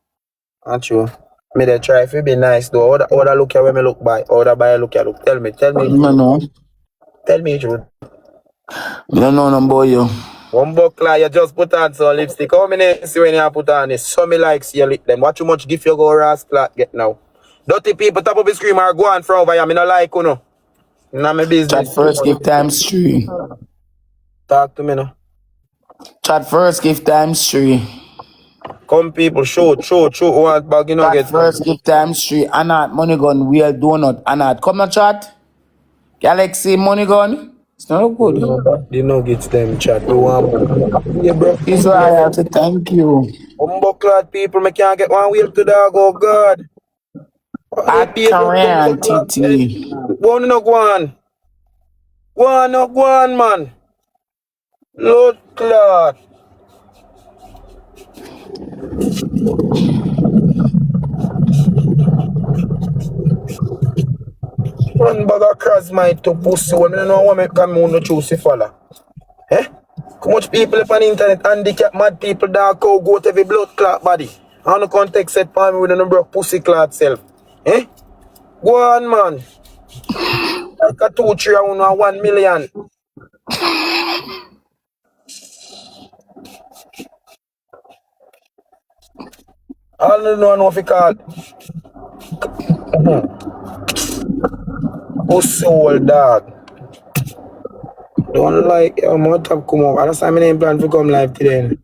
Not true. Me they try to be nice though. How the look here when me look by? How the buy look here look? Tell me.
No.
Tell me truth.
Me don't know no boy you.
One buckler, you just put on some lipstick. How many see when you put on it? So me like see you lip them. Watch how much gift you go rascal get now. Dirty people top of the screen are go on from over here. Me no like you know. Not my business.
Chat first, give times 3.
Talk to me now.
Chat first, give times 3.
Come people, show. Want bag you know
Chat first, give times 3. Anat, money gun, real donut. Anat, come na chat. Galaxy, money gun. It's not good.
The nuggets them chat. You want yeah, bro.
This why I have to thank you.
Humbucklad people, me can't get one wheel to dog, oh God.
At Korean TT.
Go on, man. Lord Claude. One bag of cross my to pussy. When I know what me come on the choose follow. Eh? How much people up on the internet, handicap, mad people, dog, cow, goat, every blood clot body. On the context set for me with a number of pussy clot self. Eh? Go on, man. Like a 2, 3, or 1 million. All the know if you call pussy old dog. Don't like your mouth have come up. That's why I ain't plan to come live today.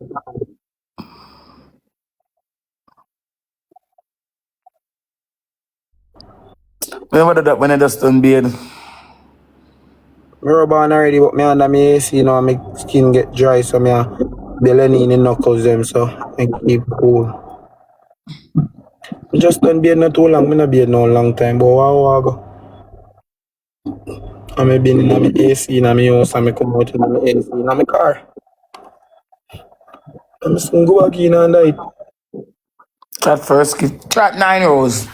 Remember that when I just done beard?
Me rub on already, but me under me AC, you know, my skin get dry, so me belly in the knuckles them, so I keep cool. I just done beard not too long, me not beard no long time, but I go. I may been in my AC in my house and I come out in my AC in my car. I'm just gonna go back in and die.
Chat first, chat 9 rows.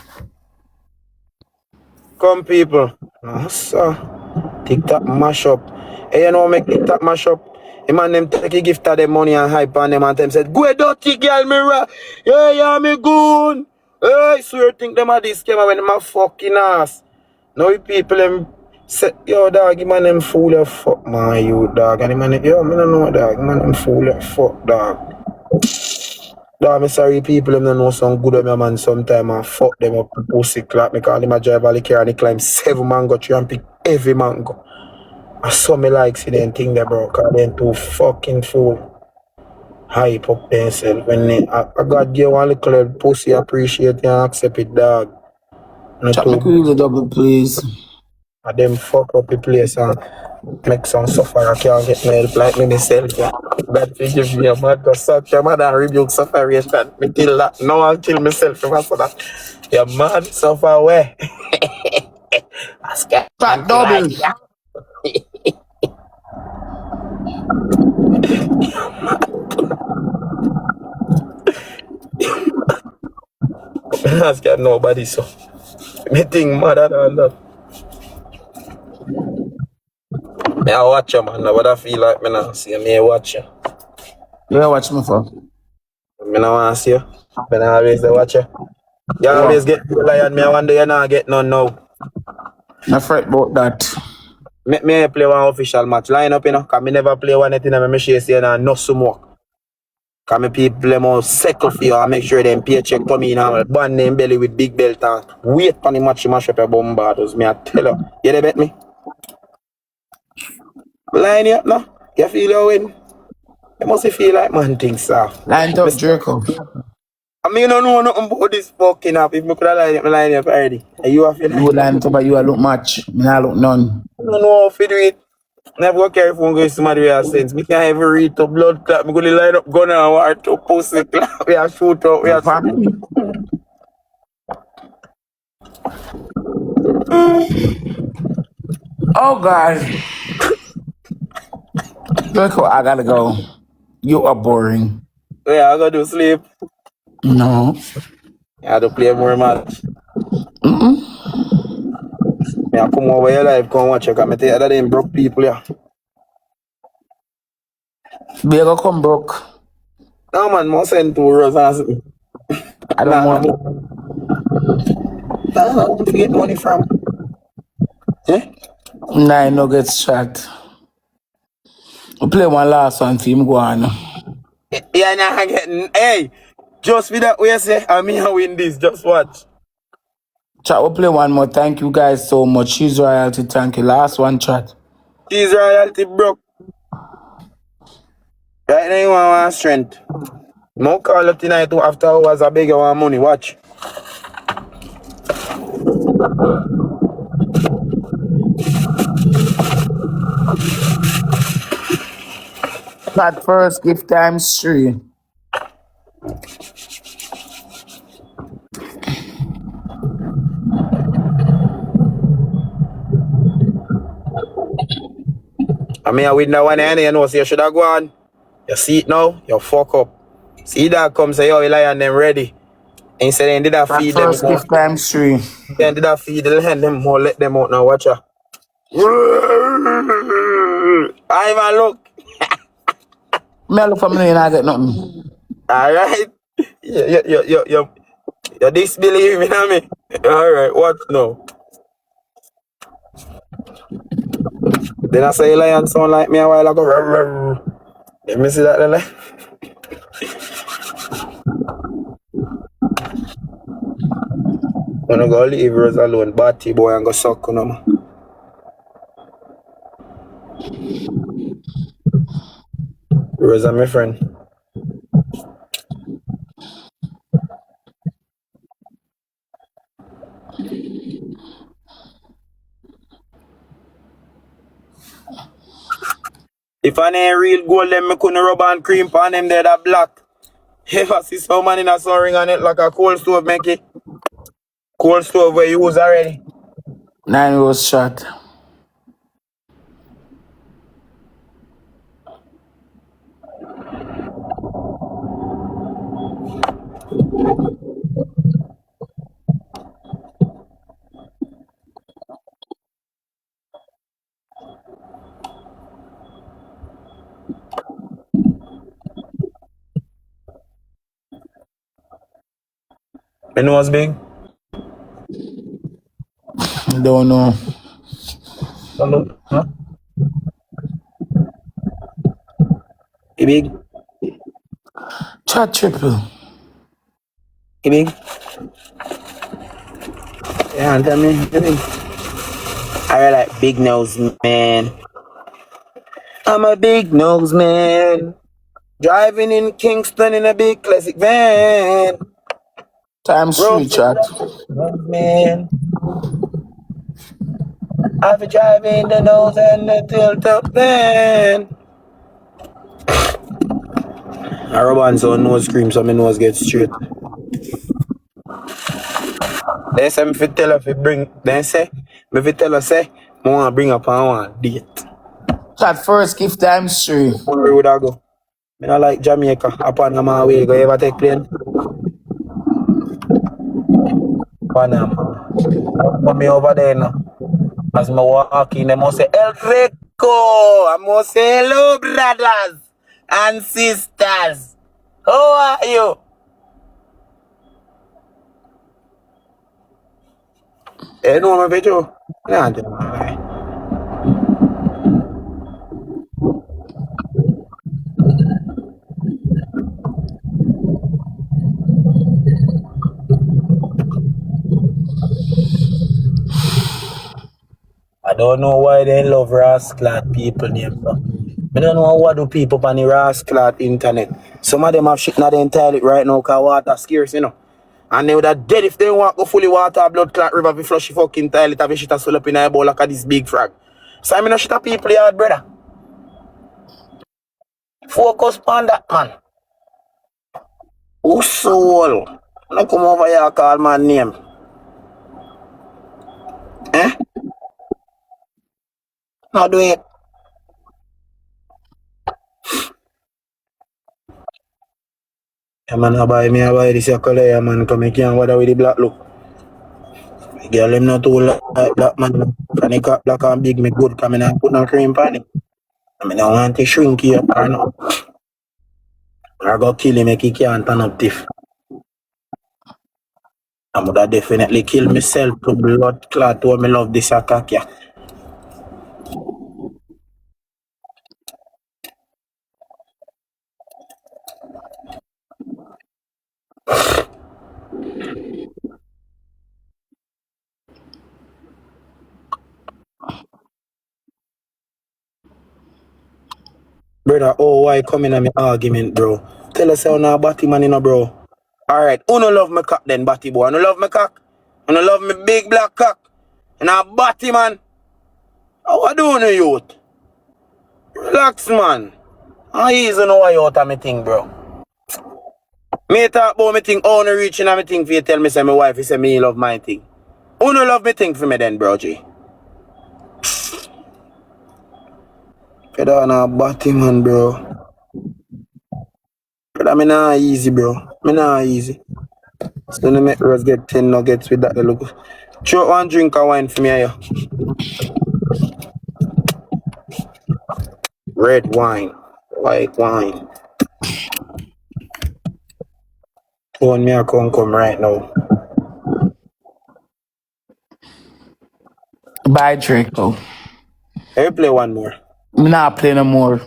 Come people. So TikTok mash up. Hey, you know make TikTok mash up. The man them take a gift of them money and hype on them and them said, go dirty girl mirror. Yeah, me goon. Hey, so you think them are this game when them a fucking ass. Now you people them say, yo dog, you man them fool of fuck man you dog. And the man yo, me don't know dog, man them fool of fuck dog. Dog, me sorry people them don't know some good of me man sometime and fuck them up pussy clap. Me call him a driver the car and he climb 7 mango tree and pick every mango. I saw me like see them thing there bro, cause them too fucking fool. Hype up themselves. When they, I got give one little pussy appreciate and accept it dog. Not
Chat
too
me use a double please.
and them fuck up the place and make some suffer. I can't get my help like me myself. Yeah. That thing give me a mad go suck your mother and rebuke sufferation. Me kill that. No, I'll kill myself if I say that. You're mad, suffer away. I scared.
Chat double.
I scared nobody so. Me think madder than that. Me I watch you man, but I feel like me not see me watch you.
Yeah, watch me for.
Me not want to see you. Me not always watch you. You always get lion, me I wonder you not get none now.
Not fret about that.
Me play one official match. Line up, you know, because I never play one anything and me share say and no some work. Because me people them all settle for you and make sure them paycheck come in and band them belly with big belt and wait on the match to mash up your bombardos. Me I tell you. You dey bet me? Line you up now. You feel you win? You must feel like man things soft.
Line up, Draco.
I mean, you don't know nothing about this fucking up. If me could have line up already. And you have
You line up, but you a look match. Me not look none.
I don't know how to do it. Never go careful when going to somebody with a sense. Me can't ever read to blood clot. Me go to line up gun and war to pussy clot. We are shoot out. We are
Oh God. Draco, I gotta go. You are boring.
Yeah, I gotta do sleep.
No.
I have to play more match. Yeah, come over your life, come watch you. Because I tell you that them broke people, yeah.
Be go come broke.
No man, must send 2 euros and something.
I don't want.
That's not to get money from. Eh?
9 nuggets shot. We play one last one for him go on.
Yeah, nah, I'm getting. Hey, just with that way, say, I mean, I win this. Just watch.
Chat, we'll play one more. Thank you guys so much. She's royalty. Thank you. Last one, chat.
She's royalty, broke. Right now, you want strength. No call up tonight too after hours. I beg you want money. Watch.
Chat first, give times 3.
I mean, I win that one and you know, so you should have gone. You see it now, you fuck up. See that come say, yo, Eli and them ready. Instead, they did that feed them.
First, give times 3.
Then did that feed them, them more, let them out now, watch her. I even look.
Me look for me and I get nothing.
Alright. You disbelieve in me. Alright, what now? Then I say lion sound like me a while ago. Let me see that then. I'm gonna go leave Rose alone. Batty boy and go suck on him. Rose are my friend. If I ain't real gold, then me couldn't rub and cream on them there that black. Ever see some man in a sun ring on it like a cold stove make it? Cold stove where you use already.
9 was shot.
My nose big.
Don't know.
Huh? You big?
Chat triple.
You big? Yeah, tell me. You big? I like big nose man. I'm a big nose man. Driving in Kingston in a big classic van.
Times 3
Rough
chat.
nose man. I've been driving the nose and the tilt up van. I rub on so nose cream so my nose gets straight. They say me fi tell her fi bring. They say me fi tell her say I want to bring up and I want date.
Chat first gift times 3.
Where would I go? Me not like Jamaica. Panama way. Go ever take plane? Panama. Put me over there now. As me walk in, they must say El Greco. I must say hello, brothers and sisters. How are you? You know my video? Nah, I don't know why they love rascal people name. I don't know what do people on the rascal internet. Some of them have shit not in toilet right now because water scarce, you know. And they would have dead if they want go fully water blood clot river if flush the fucking toilet have shit a swell up in a bowl like a this big frog. So I mean no shit a people yard, brother. Focus on that man. Who soul? Now come over here and call my name. Eh? Now do it. Yeah, man, I buy this color, yeah, man, come here and water with the black look. Girl, him not too like black man. Can he cut black and big, me good, come in and put no cream on it. I mean, I want to shrink here, or no. Or go kill him, make he can't turn up tiff. I would have definitely kill myself to blood clot to me love this attack, yeah. Brother, oh, why coming on me argument, bro? Tell us how now batty man, you know, bro. Alright, who no love me cock then, batty boy? You no love me cock? You no love me big black cock? You know, batty man? How I doing, youth? Relax, man. I easy know why you out of me thing, bro. Me talk about me thing, only reaching on me thing for you tell me say my wife, you say me love my thing. Who no love me thing for me then, bro, G? Brother, nah batty man, bro. Brother, me nah easy, bro. Me nah easy. So me make Rose get 10 nuggets with that look. Throw one drink of wine for me here. Red wine. White wine. Phone me come right now.
Bye, Draco.
Hey, play one more.
I'm not playing no more.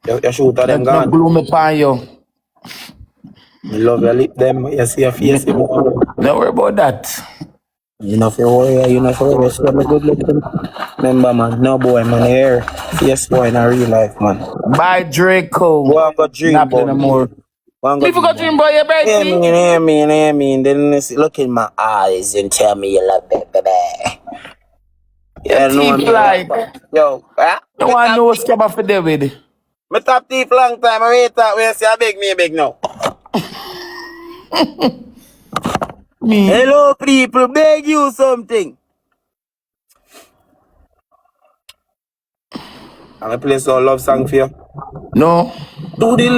Your shooter them
No
gone.
glue me upon you.
I love your lip them. You see your face.
Don't worry about that.
You know for worry, you know for worry. See me good looking. Remember man, no boy man here. Face boy in a real life man.
Bye, Draco.
Go and go dream
Not playing
about
no
me.
more.
Go and go
Leave you go dream, boy. You
Hear
birthday.
me. Then look in my eyes and tell me you love me, baby.
Your teeth like.
Yo,
You want to know what's coming for David?
my top teeth long time. I wait that when you say I beg me beg now.
Me.
Hello people, beg you something. I'm gonna play some love song for you.
No.
To the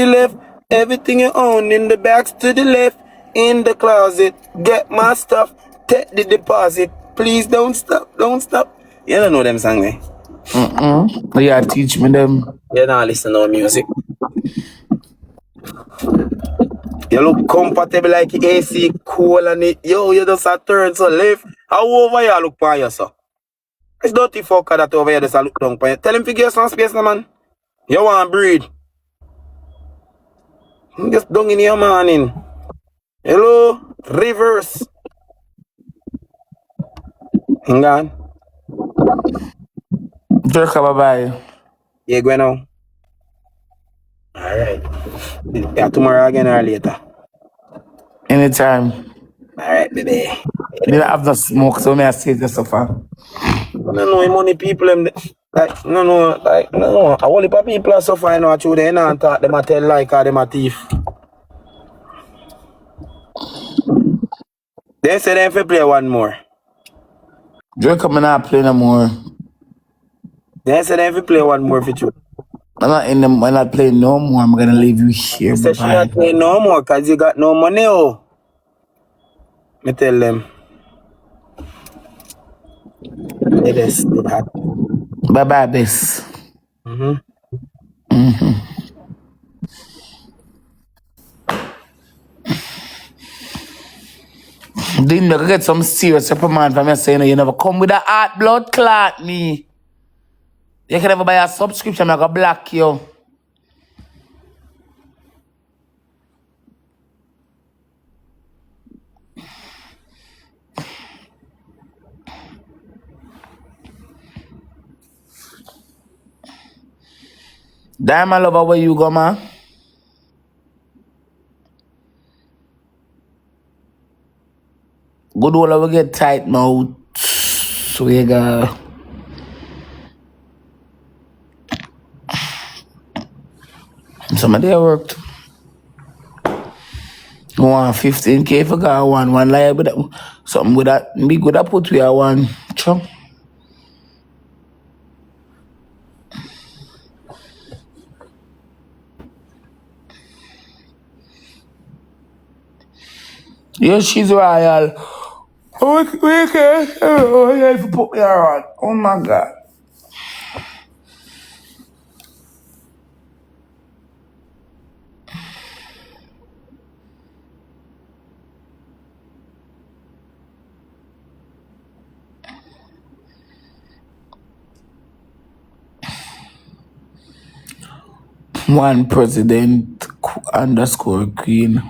left, everything you own in the bags to the left, in the closet, get my stuff, take the deposit, please don't stop. You don't know them song, eh?
Yeah, teach me them.
You don't listen to music. You look comfortable like AC, cool and it. Yo, you just a turn so left. How over you look for you, sir? It's dirty fucker that over here just a look down for you. Tell him to give you some space, no, man. You want to breathe. Just down in your morning. Hello, reverse. Hang on.
Draco, bye-bye.
Yeah, go now. Alright. Yeah, tomorrow again or later.
Anytime.
Alright, baby.
They don't have no smoke, so may I say this so far.
No, money people them like no. I only for people are suffering now through they and talk them a tell like them a thief. They say them fi play one more.
Draco, I'm not playing no more.
They say them fi play one more for you.
I'm not playing no more. I'm gonna leave you here.
Say she not playing no more cause you got no money, oh. Me tell them. It is that.
Bye-bye, best. Didn't you get some serious reprimand from me saying you never come with a heart blood clot me. You can never buy a subscription, I'm gonna block you. Diamond lover, where you go, man? Good old we get tight mouth. So we got some of their worked. One 15K for got one lie with that. Something with that big good I put we are one chunk. Yeah, she's royal. Oh, we can. Oh, yeah, if you put me around. Oh my God. One president underscore queen.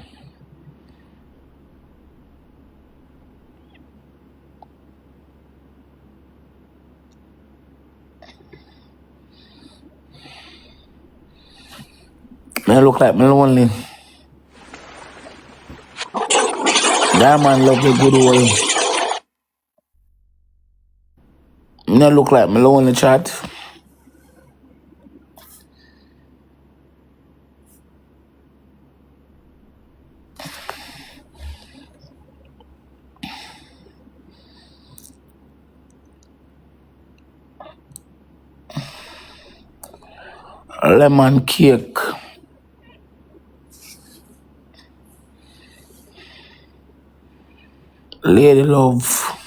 I look like me lonely. That man love a good old. I look like me lonely chat. Lemon cake. Lady love.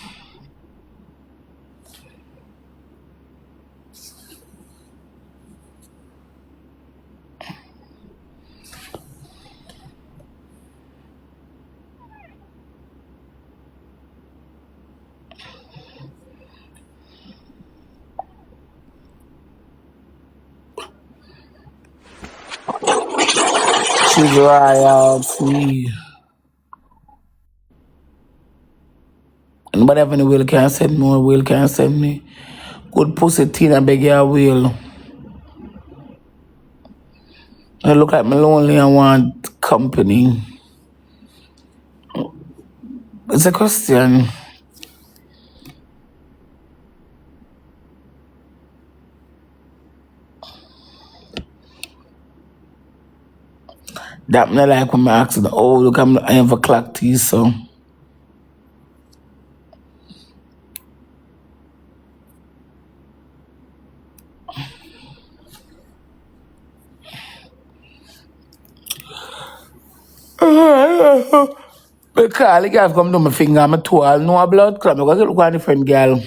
She's royalty. Anybody have any will can send me, or will can send me. Good pussy teen, I beg your will. I look like me lonely and want company. It's a question. That me like when I ask, oh, look, I have a clock tea, so. Because the girl come to my finger, I'm a toe, no a blood clot. I'm going to look at a different girl.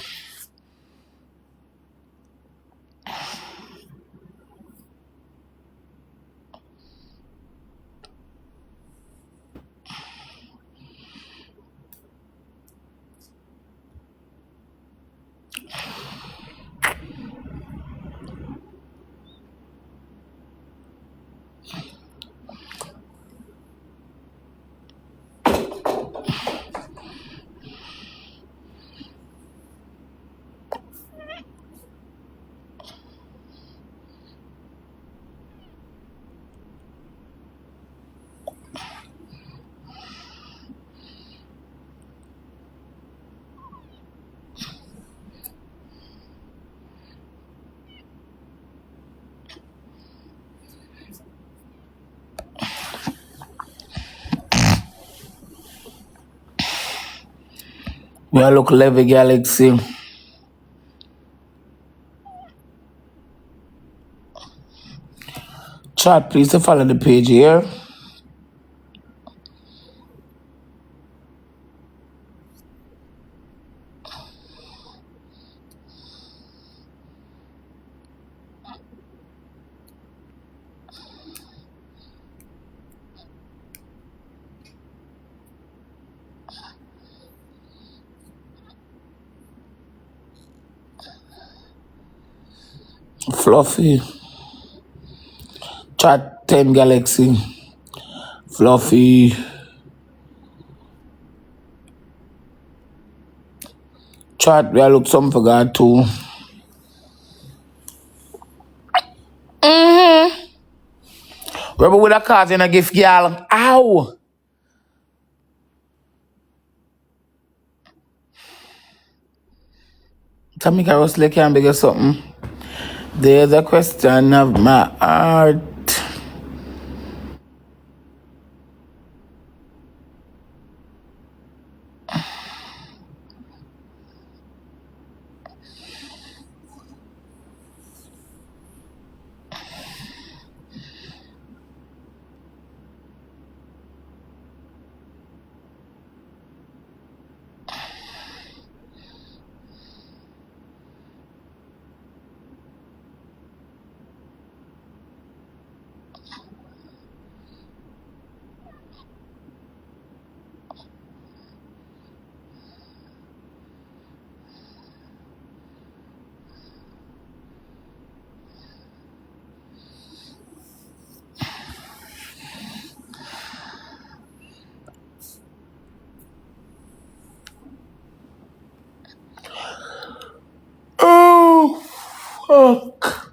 We are look Levy Galaxy. Chat, please to follow the page here. Fluffy. Chat 10 Galaxy. Fluffy. Chat, we are look some for God too. Rebel with a card and a gift, girl. Ow! Tamika Russell can beg you something. There's a question of my heart. Oh, fuck.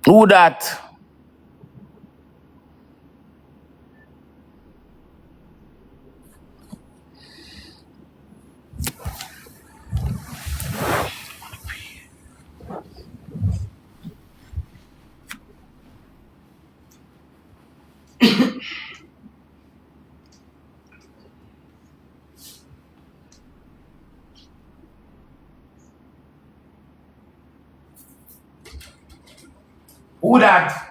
Who that? Who that?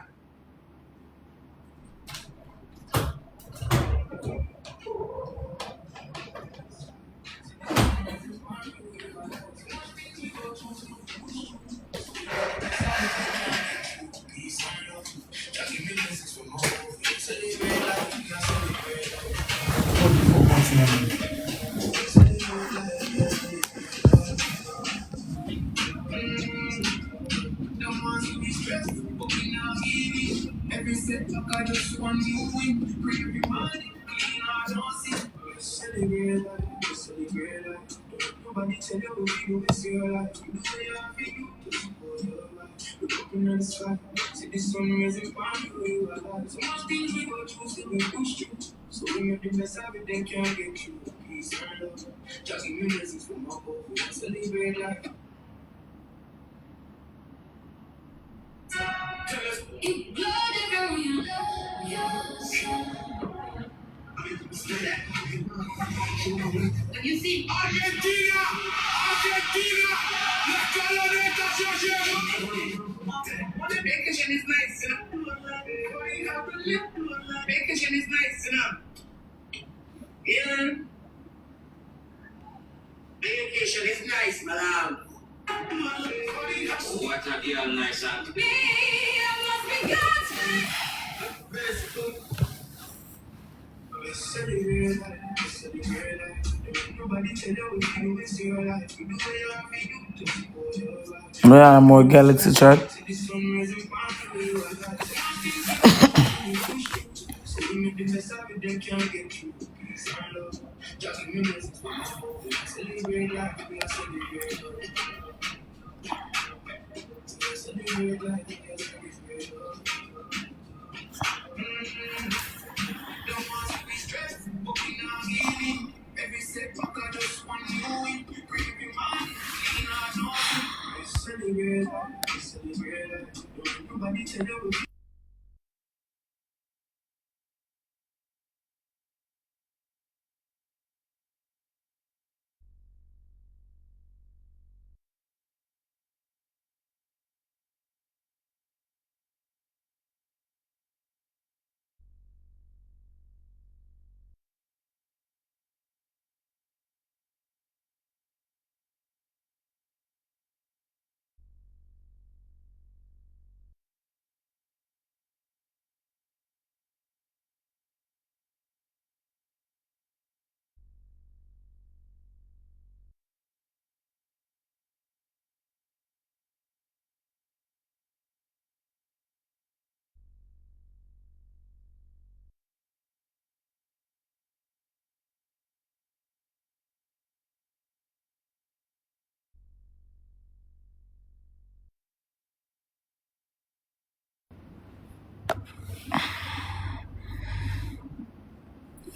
We are more Galaxy chat.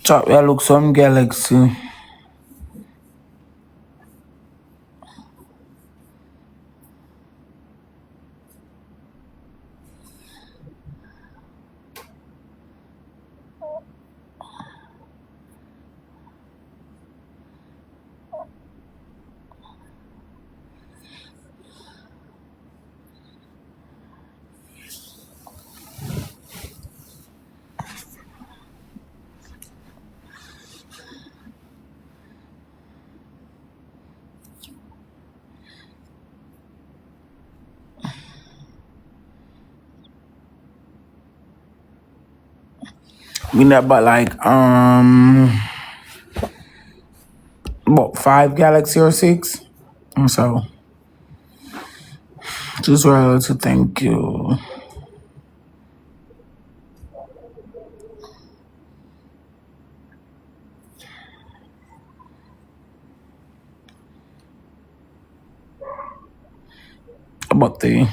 Chat, we look some Galaxy. We never like about 5 Galaxy or 6. And so just wanted to thank you. About the